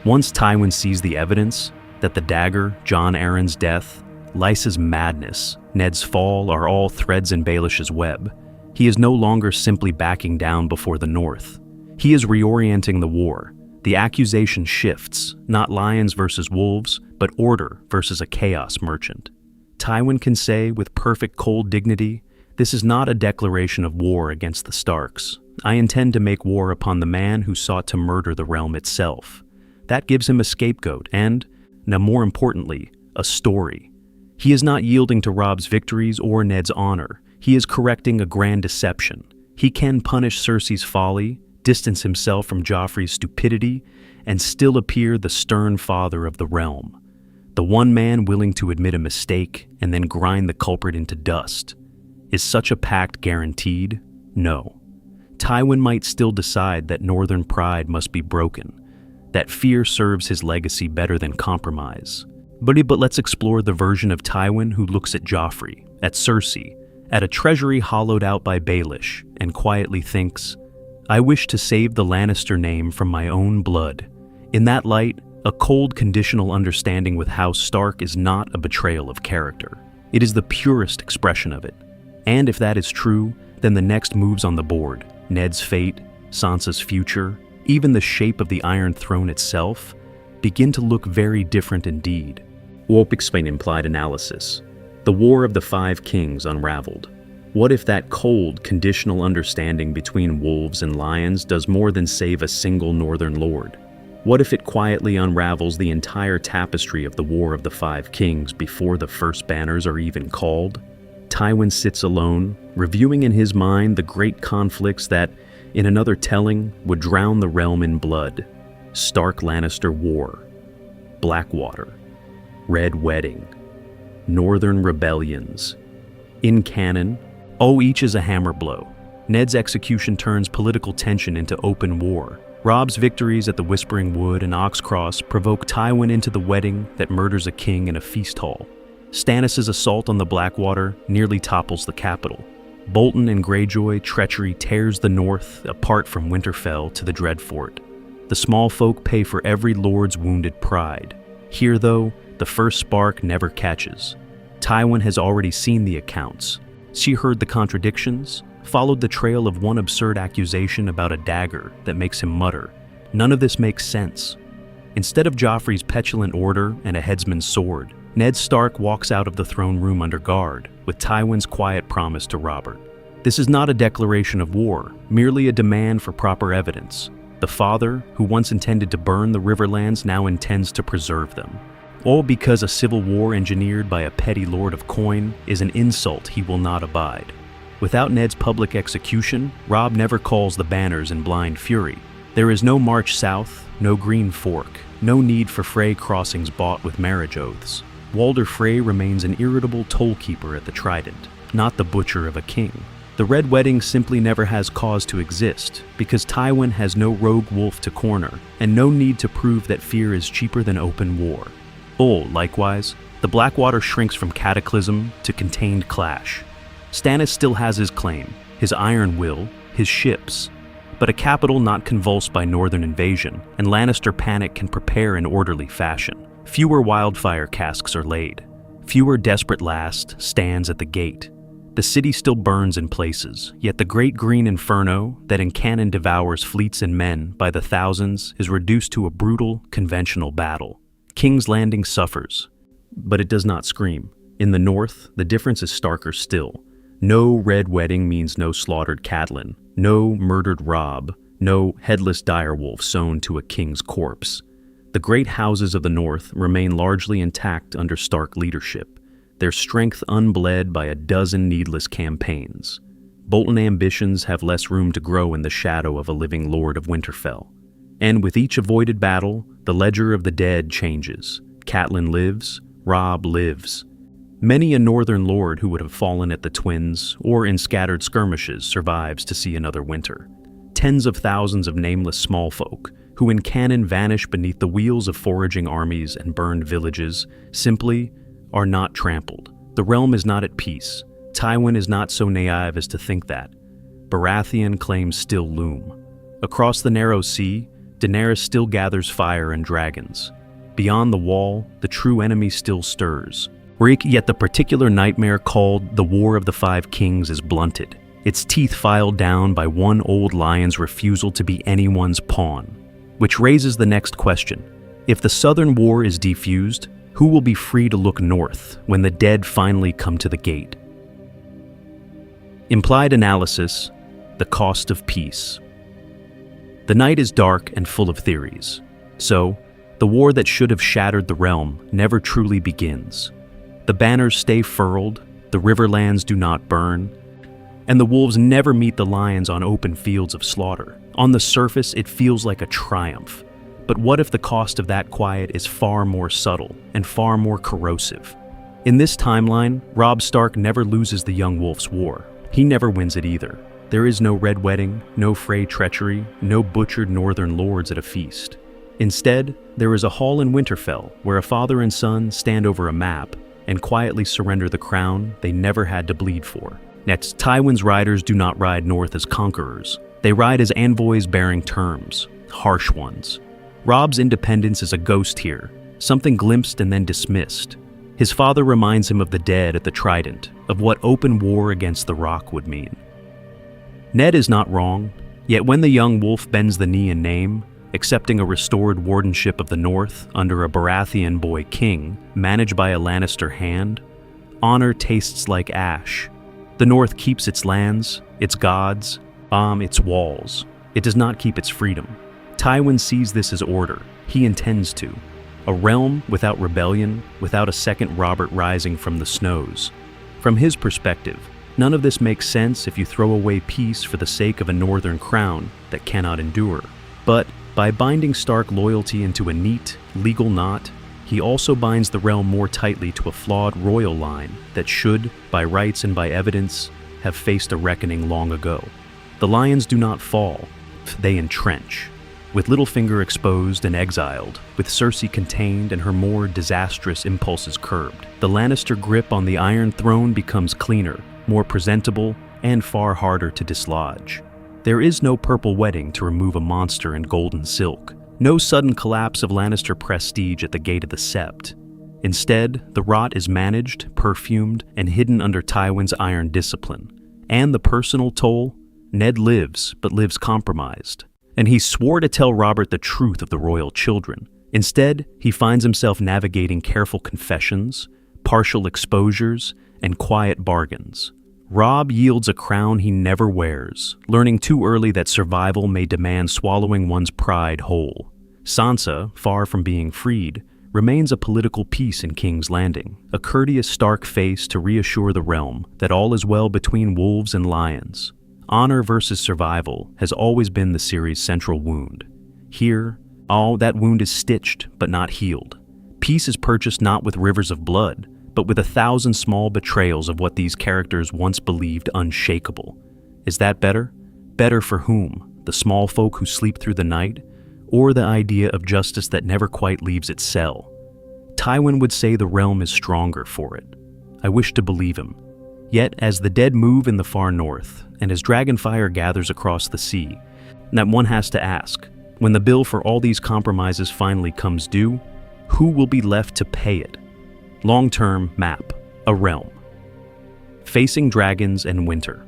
Once Tywin sees the evidence that the dagger, Jon Arryn's death, Lysa's madness, Ned's fall are all threads in Baelish's web, he is no longer simply backing down before the North. He is reorienting the war. The accusation shifts, not lions versus wolves, but order versus a chaos merchant. Tywin can say with perfect cold dignity, "This is not a declaration of war against the Starks. I intend to make war upon the man who sought to murder the realm itself." That gives him a scapegoat and, now more importantly, a story. He is not yielding to Robb's victories or Ned's honor. He is correcting a grand deception. He can punish Cersei's folly, distance himself from Joffrey's stupidity, and still appear the stern father of the realm. The one man willing to admit a mistake and then grind the culprit into dust. Is such a pact guaranteed? No. Tywin might still decide that northern pride must be broken, that fear serves his legacy better than compromise. But let's explore the version of Tywin who looks at Joffrey, at Cersei, at a treasury hollowed out by Baelish, and quietly thinks, "I wish to save the Lannister name from my own blood." In that light, a cold conditional understanding with House Stark is not a betrayal of character. It is the purest expression of it. And if that is true, then the next moves on the board, Ned's fate, Sansa's future, even the shape of the Iron Throne itself, begin to look very different indeed. Warp explain implied analysis. The War of the Five Kings unraveled. What if that cold, conditional understanding between wolves and lions does more than save a single northern lord? What if it quietly unravels the entire tapestry of the War of the Five Kings before the first banners are even called? Tywin sits alone, reviewing in his mind the great conflicts that, in another telling, would drown the realm in blood. Stark-Lannister War, Blackwater, Red Wedding, Northern Rebellions. In canon, each is a hammer blow. Ned's execution turns political tension into open war. Robb's victories at the Whispering Wood and Oxcross provoke Tywin into the wedding that murders a king in a feast hall. Stannis' assault on the Blackwater nearly topples the capital. Bolton and Greyjoy treachery tears the north apart from Winterfell to the Dreadfort. The small folk pay for every lord's wounded pride. Here, though, the first spark never catches. Tywin has already seen the accounts. She heard the contradictions, followed the trail of one absurd accusation about a dagger that makes him mutter, "None of this makes sense." Instead of Joffrey's petulant order and a headsman's sword, Ned Stark walks out of the throne room under guard, with Tywin's quiet promise to Robert. This is not a declaration of war, merely a demand for proper evidence. The father, who once intended to burn the Riverlands, now intends to preserve them. All because a civil war engineered by a petty lord of coin is an insult he will not abide. Without Ned's public execution, Robb never calls the banners in blind fury. There is no march south, no green fork, no need for Frey crossings bought with marriage oaths. Walder Frey remains an irritable tollkeeper at the Trident, not the butcher of a king. The Red Wedding simply never has cause to exist, because Tywin has no rogue wolf to corner, and no need to prove that fear is cheaper than open war. Likewise, the Blackwater shrinks from cataclysm to contained clash. Stannis still has his claim, his iron will, his ships, but a capital not convulsed by northern invasion, and Lannister panic can prepare in orderly fashion. Fewer wildfire casks are laid. Fewer desperate last stands at the gate. The city still burns in places, yet the great green inferno that in canon devours fleets and men by the thousands is reduced to a brutal, conventional battle. King's Landing suffers, but it does not scream. In the north, the difference is starker still. No Red Wedding means no slaughtered Catelyn, no murdered Robb, no headless direwolf sewn to a king's corpse. The great houses of the north remain largely intact under Stark leadership, their strength unbled by a dozen needless campaigns. Bolton ambitions have less room to grow in the shadow of a living Lord of Winterfell. And with each avoided battle, the ledger of the dead changes. Catelyn lives, Robb lives. Many a northern lord who would have fallen at the Twins or in scattered skirmishes survives to see another winter. Tens of thousands of nameless small folk, who in canon vanish beneath the wheels of foraging armies and burned villages, simply are not trampled. The realm is not at peace. Tywin is not so naive as to think that. Baratheon claims still loom. Across the narrow sea, Daenerys still gathers fire and dragons. Beyond the wall, the true enemy still stirs. Yet the particular nightmare called the War of the Five Kings is blunted, its teeth filed down by one old lion's refusal to be anyone's pawn. Which raises the next question. If the Southern War is defused, who will be free to look north when the dead finally come to the gate? Implied analysis, the cost of peace. The night is dark and full of theories. So, the war that should have shattered the realm never truly begins. The banners stay furled, the riverlands do not burn, and the wolves never meet the lions on open fields of slaughter. On the surface, it feels like a triumph. But what if the cost of that quiet is far more subtle and far more corrosive? In this timeline, Robb Stark never loses the Young Wolf's war. He never wins it either. There is no Red Wedding, no Frey treachery, no butchered northern lords at a feast. Instead, there is a hall in Winterfell where a father and son stand over a map and quietly surrender the crown they never had to bleed for. Next, Tywin's riders do not ride north as conquerors. They ride as envoys bearing terms, harsh ones. Robb's independence is a ghost here, something glimpsed and then dismissed. His father reminds him of the dead at the Trident, of what open war against the Rock would mean. Ned is not wrong, yet when the young wolf bends the knee in name, accepting a restored wardenship of the North under a Baratheon boy king, managed by a Lannister hand, honor tastes like ash. The North keeps its lands, its gods, its walls. It does not keep its freedom. Tywin sees this as order. He intends to. A realm without rebellion, without a second Robert rising from the snows. From his perspective, none of this makes sense if you throw away peace for the sake of a northern crown that cannot endure. But by binding Stark loyalty into a neat, legal knot, he also binds the realm more tightly to a flawed royal line that should, by rights and by evidence, have faced a reckoning long ago. The lions do not fall, they entrench. With Littlefinger exposed and exiled, with Cersei contained and her more disastrous impulses curbed, the Lannister grip on the Iron Throne becomes cleaner, more presentable, and far harder to dislodge. There is no purple wedding to remove a monster in golden silk, no sudden collapse of Lannister prestige at the gate of the Sept. Instead, the rot is managed, perfumed, and hidden under Tywin's iron discipline. And the personal toll? Ned lives, but lives compromised. And he swore to tell Robert the truth of the royal children. Instead, he finds himself navigating careful confessions, partial exposures, and quiet bargains. Robb yields a crown he never wears, learning too early that survival may demand swallowing one's pride whole. Sansa, far from being freed, remains a political piece in King's Landing, a courteous Stark face to reassure the realm that all is well between wolves and lions. Honor versus survival has always been the series' central wound. Here, that wound is stitched but not healed. Peace is purchased not with rivers of blood, but with 1,000 small betrayals of what these characters once believed unshakable. Is that better? Better for whom? The small folk who sleep through the night? Or the idea of justice that never quite leaves its cell? Tywin would say the realm is stronger for it. I wish to believe him. Yet, as the dead move in the far north, and as dragonfire gathers across the sea, that one has to ask, when the bill for all these compromises finally comes due, who will be left to pay it? Long-term map, a realm. Facing dragons and winter.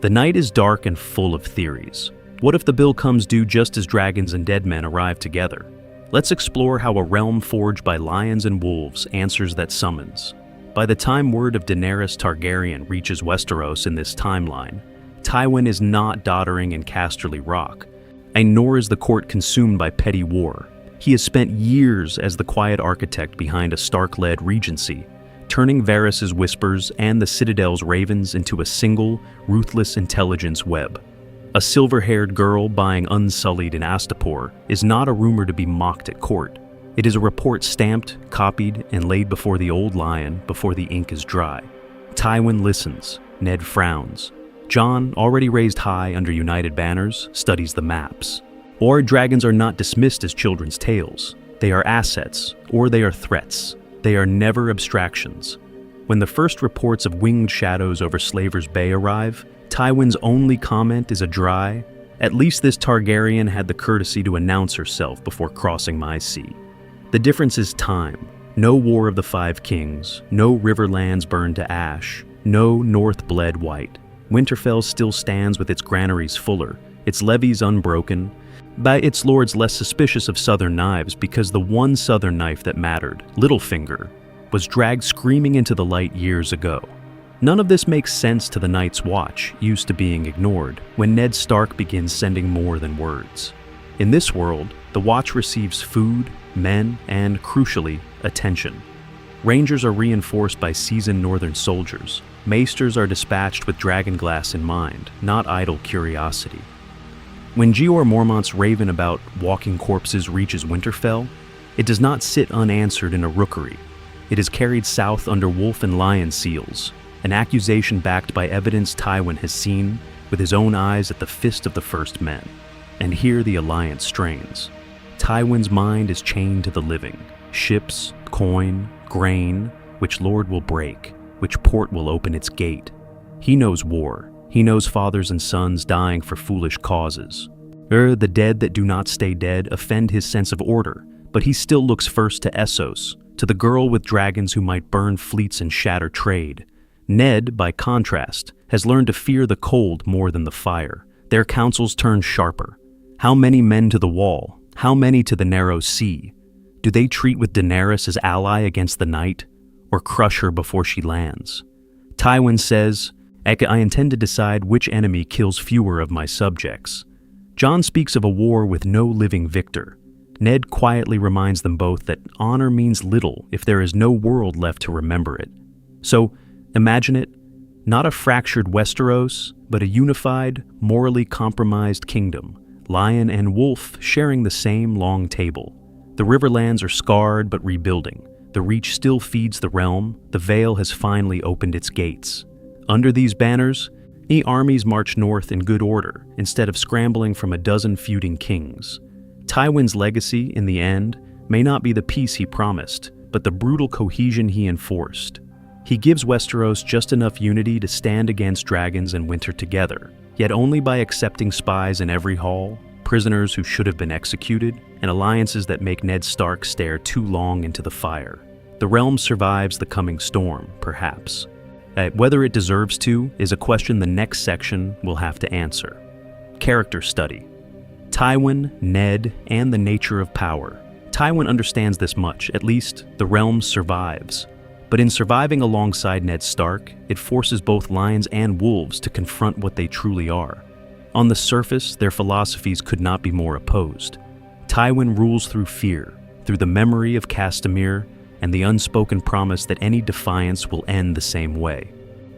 The night is dark and full of theories. What if the bill comes due just as dragons and dead men arrive together? Let's explore how a realm forged by lions and wolves answers that summons. By the time word of Daenerys Targaryen reaches Westeros in this timeline, Tywin is not doddering in Casterly Rock, and nor is the court consumed by petty war. He has spent years as the quiet architect behind a Stark-led regency, turning Varys' whispers and the Citadel's ravens into a single, ruthless intelligence web. A silver-haired girl buying Unsullied in Astapor is not a rumor to be mocked at court. It is a report stamped, copied, and laid before the old lion before the ink is dry. Tywin listens. Ned frowns. Jon, already raised high under united banners, studies the maps. Or dragons are not dismissed as children's tales. They are assets, or they are threats. They are never abstractions. When the first reports of winged shadows over Slaver's Bay arrive, Tywin's only comment is a dry, "At least this Targaryen had the courtesy to announce herself before crossing my sea." The difference is time. No War of the Five Kings, no Riverlands burned to ash, no North bled white. Winterfell still stands with its granaries fuller, its levies unbroken, by its lords less suspicious of southern knives because the one southern knife that mattered, Littlefinger, was dragged screaming into the light years ago. None of this makes sense to the Night's Watch, used to being ignored, when Ned Stark begins sending more than words. In this world, the Watch receives food, men, and, crucially, attention. Rangers are reinforced by seasoned northern soldiers. Maesters are dispatched with dragonglass in mind, not idle curiosity. When Jeor Mormont's raven about walking corpses reaches Winterfell, it does not sit unanswered in a rookery. It is carried south under wolf and lion seals, an accusation backed by evidence Tywin has seen with his own eyes at the fist of the first men. And here the alliance strains. Tywin's mind is chained to the living. Ships, coin, grain, which lord will break, which port will open its gate. He knows war. He knows fathers and sons dying for foolish causes. The dead that do not stay dead offend his sense of order, but he still looks first to Essos, to the girl with dragons who might burn fleets and shatter trade. Ned, by contrast, has learned to fear the cold more than the fire. Their counsels turn sharper. How many men to the wall? How many to the narrow sea? Do they treat with Daenerys as ally against the night, or crush her before she lands? Tywin says, I intend to decide which enemy kills fewer of my subjects. Jon speaks of a war with no living victor. Ned quietly reminds them both that honor means little if there is no world left to remember it. So, imagine it, not a fractured Westeros, but a unified, morally compromised kingdom, lion and wolf sharing the same long table. The Riverlands are scarred but rebuilding. The Reach still feeds the realm. The Vale has finally opened its gates. Under these banners, armies march north in good order, instead of scrambling from a dozen feuding kings. Tywin's legacy, in the end, may not be the peace he promised, but the brutal cohesion he enforced. He gives Westeros just enough unity to stand against dragons and winter together, yet only by accepting spies in every hall, prisoners who should have been executed, and alliances that make Ned Stark stare too long into the fire. The realm survives the coming storm, perhaps. Whether it deserves to is a question the next section will have to answer. Character study. Tywin, Ned, and the nature of power. Tywin understands this much, at least the realm survives. But in surviving alongside Ned Stark, it forces both lions and wolves to confront what they truly are. On the surface, their philosophies could not be more opposed. Tywin rules through fear, through the memory of Castamere, and the unspoken promise that any defiance will end the same way.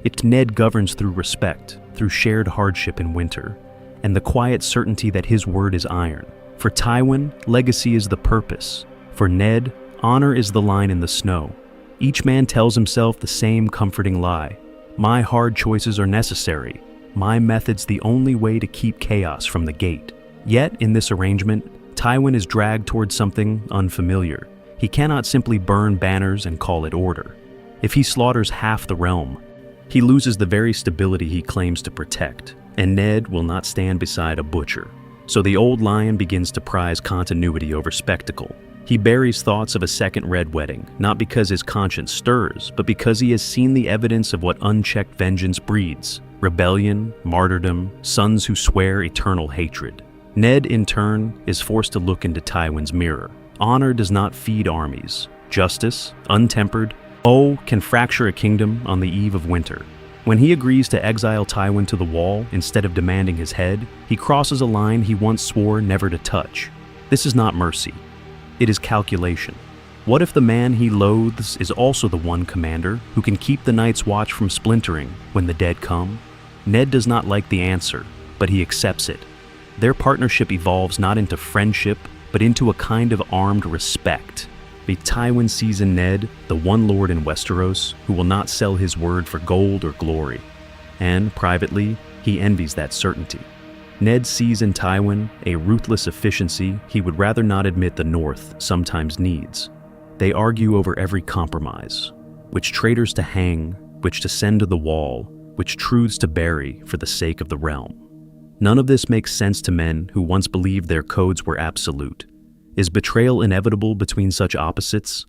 Yet Ned governs through respect, through shared hardship in winter, and the quiet certainty that his word is iron. For Tywin, legacy is the purpose. For Ned, honor is the line in the snow. Each man tells himself the same comforting lie. My hard choices are necessary. My method's the only way to keep chaos from the gate. Yet, in this arrangement, Tywin is dragged towards something unfamiliar. He cannot simply burn banners and call it order. If he slaughters half the realm, he loses the very stability he claims to protect, and Ned will not stand beside a butcher. So the old lion begins to prize continuity over spectacle. He buries thoughts of a second Red Wedding, not because his conscience stirs, but because he has seen the evidence of what unchecked vengeance breeds: rebellion, martyrdom, sons who swear eternal hatred. Ned, in turn, is forced to look into Tywin's mirror. Honor does not feed armies. Justice, untempered, can fracture a kingdom on the eve of winter. When he agrees to exile Tywin to the wall instead of demanding his head, he crosses a line he once swore never to touch. This is not mercy. It is calculation. What if the man he loathes is also the one commander who can keep the Night's Watch from splintering when the dead come? Ned does not like the answer, but he accepts it. Their partnership evolves not into friendship, but into a kind of armed respect. Tywin sees in Ned the one lord in Westeros who will not sell his word for gold or glory. And, privately, he envies that certainty. Ned sees in Tywin a ruthless efficiency he would rather not admit the North sometimes needs. They argue over every compromise, which traitors to hang, which to send to the wall, which truths to bury for the sake of the realm. None of this makes sense to men who once believed their codes were absolute. Is betrayal inevitable between such opposites?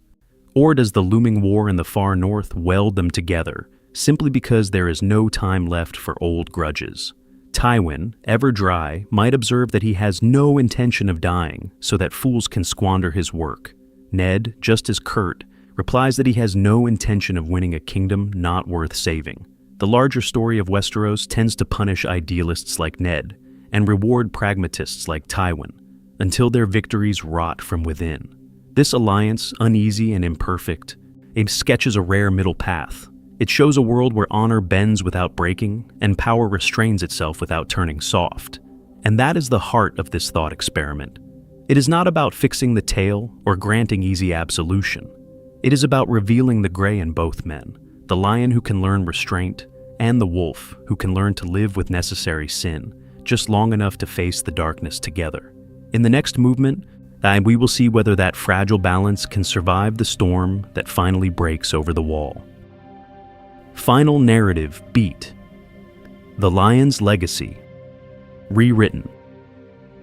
Or does the looming war in the far north weld them together, simply because there is no time left for old grudges? Tywin, ever dry, might observe that he has no intention of dying, so that fools can squander his work. Ned, just as curt, replies that he has no intention of winning a kingdom not worth saving. The larger story of Westeros tends to punish idealists like Ned, and reward pragmatists like Tywin, until their victories rot from within. This alliance, uneasy and imperfect, sketches a rare middle path. It shows a world where honor bends without breaking, and power restrains itself without turning soft. And that is the heart of this thought experiment. It is not about fixing the tale or granting easy absolution. It is about revealing the gray in both men, the lion who can learn restraint, and the wolf who can learn to live with necessary sin, just long enough to face the darkness together. In the next movement, we will see whether that fragile balance can survive the storm that finally breaks over the wall. Final narrative beat. The Lion's Legacy. Rewritten.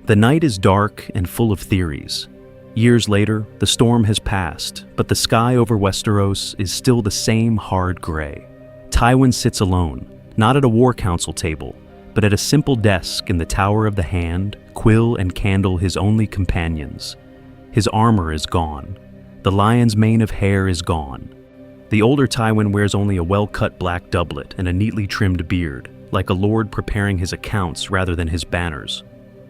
The night is dark and full of theories. Years later, the storm has passed, but the sky over Westeros is still the same hard gray. Tywin sits alone, not at a war council table, but at a simple desk in the Tower of the Hand, quill and candle his only companions. His armor is gone. The lion's mane of hair is gone. The older Tywin wears only a well-cut black doublet and a neatly trimmed beard, like a lord preparing his accounts rather than his banners.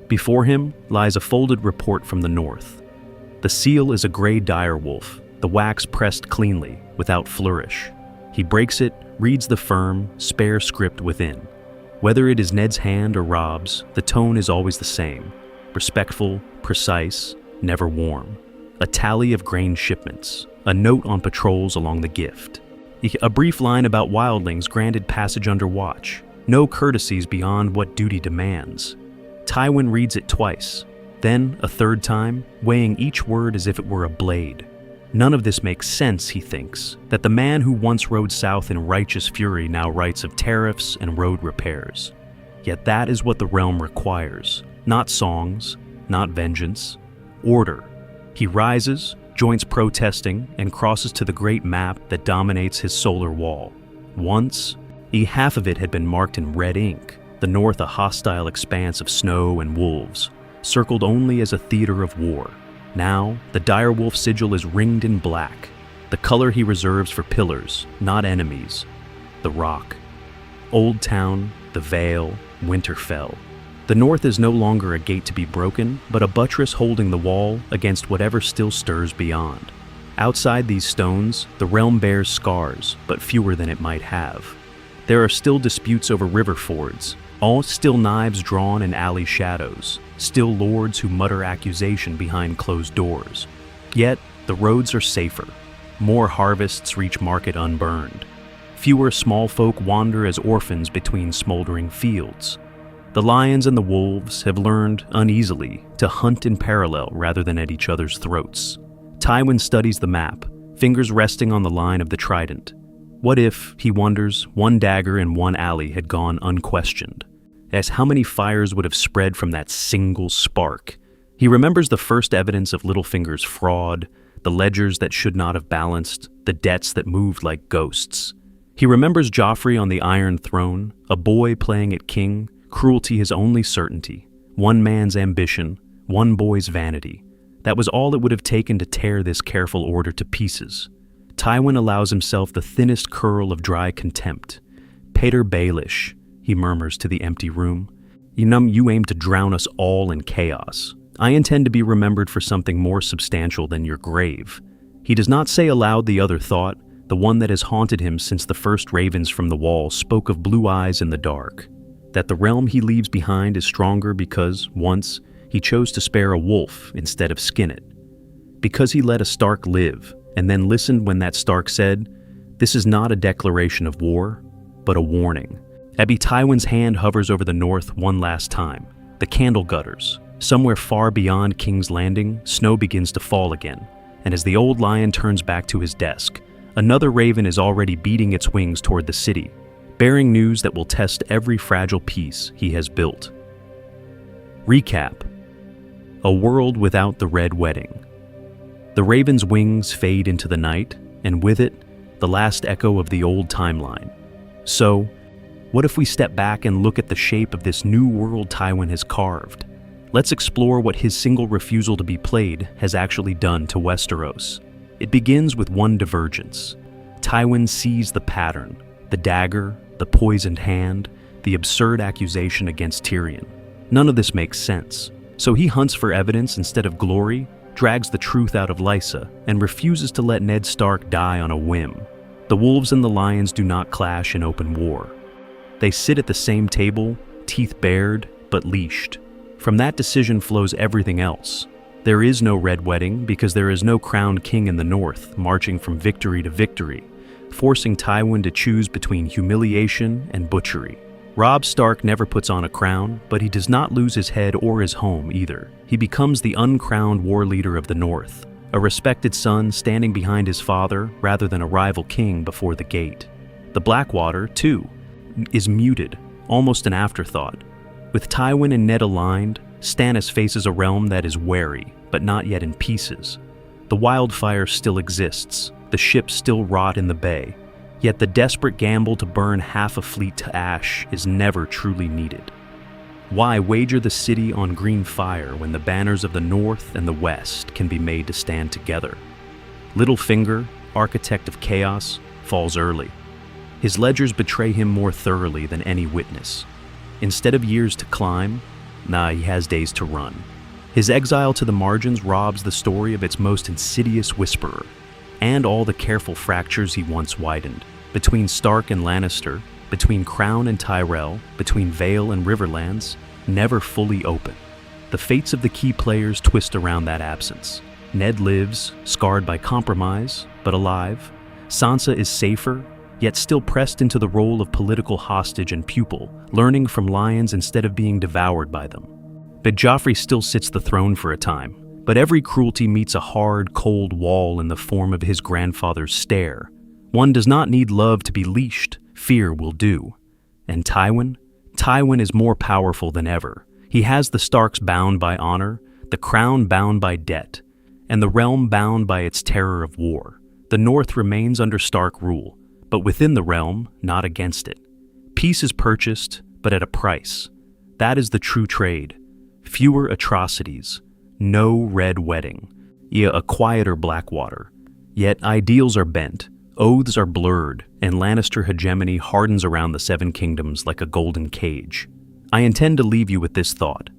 Before him lies a folded report from the north. The seal is a gray direwolf, the wax pressed cleanly, without flourish. He breaks it, reads the firm, spare script within. Whether it is Ned's hand or Robb's, the tone is always the same: respectful, precise, never warm. A tally of grain shipments, a note on patrols along the gift, a brief line about wildlings granted passage under watch, no courtesies beyond what duty demands. Tywin reads it twice, then a third time, weighing each word as if it were a blade. None of this makes sense, he thinks, that the man who once rode south in righteous fury now writes of tariffs and road repairs. Yet that is what the realm requires, not songs, not vengeance, order. He rises, joins protesting, and crosses to the great map that dominates his solar wall. Once, half of it had been marked in red ink, the north a hostile expanse of snow and wolves, circled only as a theater of war. Now, the direwolf sigil is ringed in black, the color he reserves for pillars, not enemies. The Rock. Old Town, the Vale, Winterfell. The north is no longer a gate to be broken, but a buttress holding the wall against whatever still stirs beyond. Outside these stones, the realm bears scars, but fewer than it might have. There are still disputes over river fords, all still knives drawn in alley shadows, still lords who mutter accusation behind closed doors. Yet, the roads are safer. More harvests reach market unburned. Fewer small folk wander as orphans between smoldering fields. The lions and the wolves have learned, uneasily, to hunt in parallel rather than at each other's throats. Tywin studies the map, fingers resting on the line of the trident. What if, he wonders, one dagger in one alley had gone unquestioned? As how many fires would have spread from that single spark? He remembers the first evidence of Littlefinger's fraud, the ledgers that should not have balanced, the debts that moved like ghosts. He remembers Joffrey on the Iron Throne, a boy playing at king, cruelty his only certainty, one man's ambition, one boy's vanity. That was all it would have taken to tear this careful order to pieces. Tywin allows himself the thinnest curl of dry contempt. Petyr Baelish, he murmurs to the empty room. You aim to drown us all in chaos. I intend to be remembered for something more substantial than your grave. He does not say aloud the other thought, the one that has haunted him since the first ravens from the wall spoke of blue eyes in the dark. That the realm he leaves behind is stronger because, once, he chose to spare a wolf instead of skin it. Because he let a Stark live, and then listened when that Stark said, "This is not a declaration of war, but a warning." Tywin's hand hovers over the north one last time. The candle gutters. Somewhere far beyond King's Landing, snow begins to fall again, and as the old lion turns back to his desk, another raven is already beating its wings toward the city, bearing news that will test every fragile piece he has built. Recap. A world without the Red Wedding. The raven's wings fade into the night, and with it, the last echo of the old timeline. So, what if we step back and look at the shape of this new world Tywin has carved? Let's explore what his single refusal to be played has actually done to Westeros. It begins with one divergence. Tywin sees the pattern, the dagger, the poisoned hand, the absurd accusation against Tyrion. None of this makes sense. So he hunts for evidence instead of glory, drags the truth out of Lysa, and refuses to let Ned Stark die on a whim. The wolves and the lions do not clash in open war. They sit at the same table, teeth bared, but leashed. From that decision flows everything else. There is no Red Wedding because there is no crowned king in the north marching from victory to victory, forcing Tywin to choose between humiliation and butchery. Robb Stark never puts on a crown, but he does not lose his head or his home either. He becomes the uncrowned war leader of the north, a respected son standing behind his father rather than a rival king before the gate. The Blackwater, too, is muted, almost an afterthought. With Tywin and Ned aligned, Stannis faces a realm that is wary, but not yet in pieces. The wildfire still exists, the ships still rot in the bay, yet the desperate gamble to burn half a fleet to ash is never truly needed. Why wager the city on green fire when the banners of the north and the west can be made to stand together? Littlefinger, architect of chaos, falls early. His ledgers betray him more thoroughly than any witness. Instead of years to climb, he has days to run. His exile to the margins robs the story of its most insidious whisperer, and all the careful fractures he once widened, between Stark and Lannister, between Crown and Tyrell, between Vale and Riverlands, never fully open. The fates of the key players twist around that absence. Ned lives, scarred by compromise, but alive. Sansa is safer, yet still pressed into the role of political hostage and pupil, learning from lions instead of being devoured by them. But Joffrey still sits the throne for a time, but every cruelty meets a hard, cold wall in the form of his grandfather's stare. One does not need love to be leashed, fear will do. And Tywin? Tywin is more powerful than ever. He has the Starks bound by honor, the crown bound by debt, and the realm bound by its terror of war. The North remains under Stark rule, but within the realm, not against it. Peace is purchased, but at a price. That is the true trade. Fewer atrocities. No Red Wedding. a quieter Blackwater. Yet ideals are bent, oaths are blurred, and Lannister hegemony hardens around the Seven Kingdoms like a golden cage. I intend to leave you with this thought.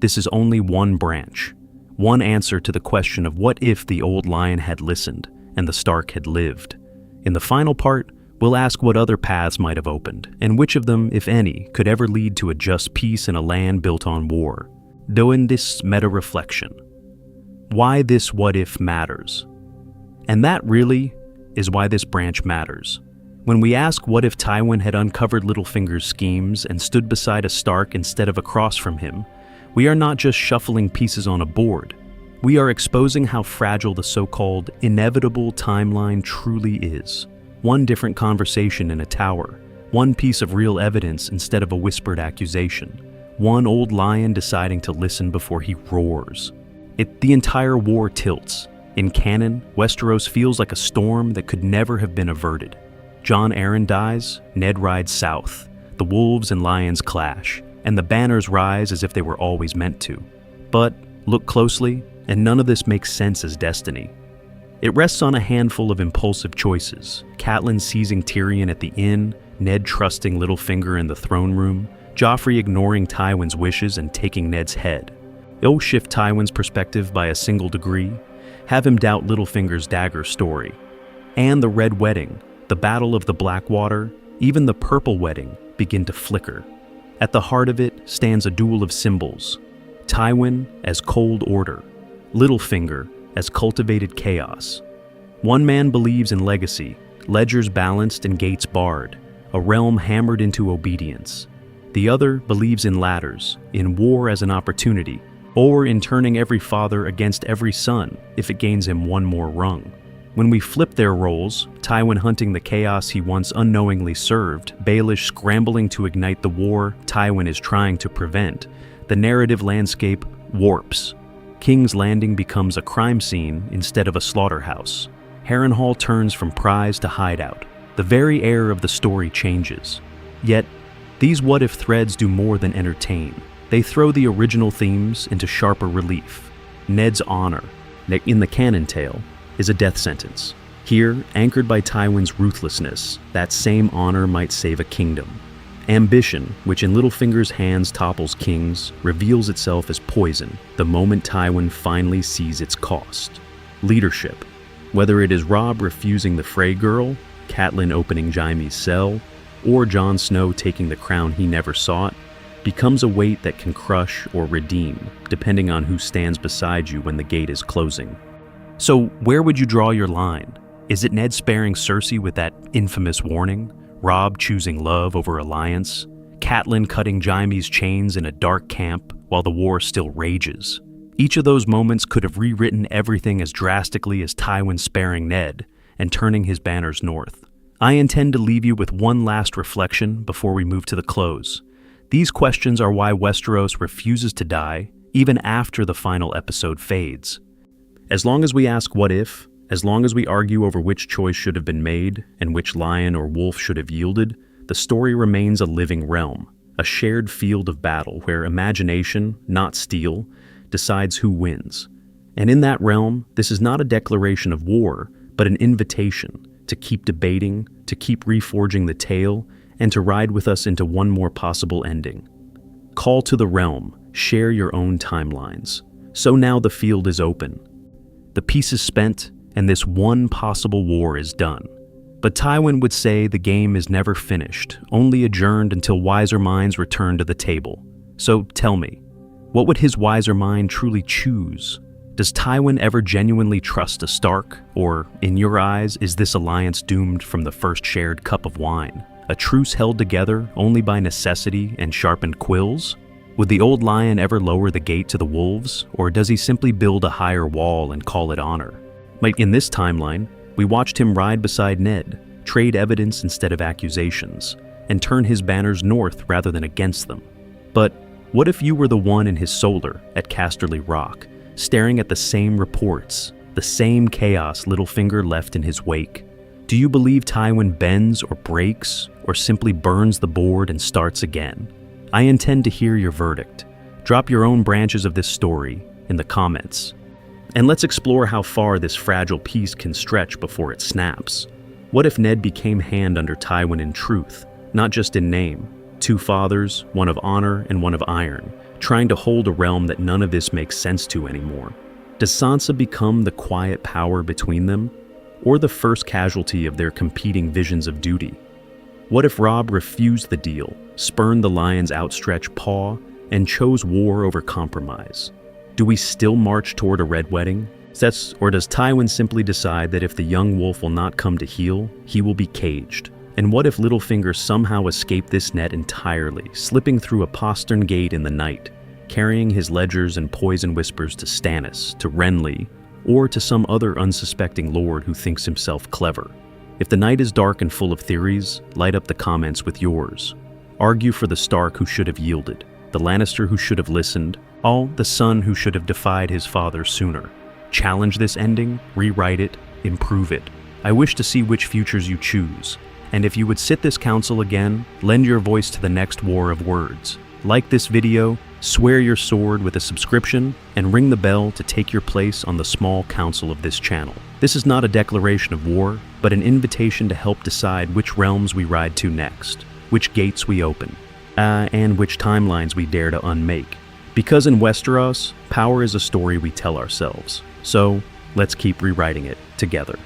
This is only one branch, one answer to the question of what if the old lion had listened and the Stark had lived. In the final part, we'll ask what other paths might have opened, and which of them, if any, could ever lead to a just peace in a land built on war. Doing this meta-reflection. Why this what if matters. And that really is why this branch matters. When we ask what if Tywin had uncovered Littlefinger's schemes and stood beside a Stark instead of across from him, we are not just shuffling pieces on a board. We are exposing how fragile the so-called inevitable timeline truly is. One different conversation in a tower, one piece of real evidence instead of a whispered accusation, one old lion deciding to listen before he roars. The entire war tilts. In canon, Westeros feels like a storm that could never have been averted. Jon Arryn dies, Ned rides south, the wolves and lions clash, and the banners rise as if they were always meant to. But look closely, and none of this makes sense as destiny. It rests on a handful of impulsive choices, Catelyn seizing Tyrion at the inn, Ned trusting Littlefinger in the throne room, Joffrey ignoring Tywin's wishes and taking Ned's head. It'll shift Tywin's perspective by a single degree, have him doubt Littlefinger's dagger story. And the Red Wedding, the Battle of the Blackwater, even the Purple Wedding begin to flicker. At the heart of it stands a duel of symbols. Tywin as cold order, Littlefinger as cultivated chaos. One man believes in legacy, ledgers balanced and gates barred, a realm hammered into obedience. The other believes in ladders, in war as an opportunity, or in turning every father against every son if it gains him one more rung. When we flip their roles, Tywin hunting the chaos he once unknowingly served, Baelish scrambling to ignite the war Tywin is trying to prevent, the narrative landscape warps. King's Landing becomes a crime scene instead of a slaughterhouse. Harrenhal turns from prize to hideout. The very air of the story changes. Yet, these what-if threads do more than entertain. They throw the original themes into sharper relief. Ned's honor, in the canon tale, is a death sentence. Here, anchored by Tywin's ruthlessness, that same honor might save a kingdom. Ambition, which in Littlefinger's hands topples kings, reveals itself as poison the moment Tywin finally sees its cost. Leadership, whether it is Robb refusing the Frey girl, Catelyn opening Jaime's cell, or Jon Snow taking the crown he never sought, becomes a weight that can crush or redeem, depending on who stands beside you when the gate is closing. So where would you draw your line? Is it Ned sparing Cersei with that infamous warning? Robb choosing love over alliance? Catelyn cutting Jaime's chains in a dark camp while the war still rages? Each of those moments could have rewritten everything as drastically as Tywin sparing Ned and turning his banners north. I intend to leave you with one last reflection before we move to the close. These questions are why Westeros refuses to die, even after the final episode fades. As long as we ask what if, as long as we argue over which choice should have been made and which lion or wolf should have yielded, the story remains a living realm, a shared field of battle where imagination, not steel, decides who wins. And in that realm, this is not a declaration of war, but an invitation to keep debating, to keep reforging the tale, and to ride with us into one more possible ending. Call to the realm, share your own timelines. So now the field is open. The peace is spent, and this one possible war is done. But Tywin would say the game is never finished, only adjourned until wiser minds return to the table. So tell me, what would his wiser mind truly choose? Does Tywin ever genuinely trust a Stark? Or, in your eyes, is this alliance doomed from the first shared cup of wine? A truce held together only by necessity and sharpened quills? Would the old lion ever lower the gate to the wolves, or does he simply build a higher wall and call it honor? Like in this timeline, we watched him ride beside Ned, trade evidence instead of accusations, and turn his banners north rather than against them. But what if you were the one in his solar at Casterly Rock, staring at the same reports, the same chaos Littlefinger left in his wake? Do you believe Tywin bends or breaks, or simply burns the board and starts again? I intend to hear your verdict. Drop your own branches of this story in the comments. And let's explore how far this fragile peace can stretch before it snaps. What if Ned became hand under Tywin in truth, not just in name? Two fathers, one of honor and one of iron, trying to hold a realm that none of this makes sense to anymore. Does Sansa become the quiet power between them, or the first casualty of their competing visions of duty? What if Robb refused the deal, spurned the lion's outstretched paw, and chose war over compromise? Do we still march toward a red wedding? Or does Tywin simply decide that if the young wolf will not come to heel, he will be caged? And what if Littlefinger somehow escaped this net entirely, slipping through a postern gate in the night, carrying his ledgers and poison whispers to Stannis, to Renly, or to some other unsuspecting lord who thinks himself clever? If the night is dark and full of theories, light up the comments with yours. Argue for the Stark who should have yielded, the Lannister who should have listened, the son who should have defied his father sooner. Challenge this ending, rewrite it, improve it. I wish to see which futures you choose. And if you would sit this council again, lend your voice to the next war of words. Like this video, swear your sword with a subscription, and ring the bell to take your place on the small council of this channel. This is not a declaration of war, but an invitation to help decide which realms we ride to next, which gates we open, and which timelines we dare to unmake. Because in Westeros, power is a story we tell ourselves. So, let's keep rewriting it together.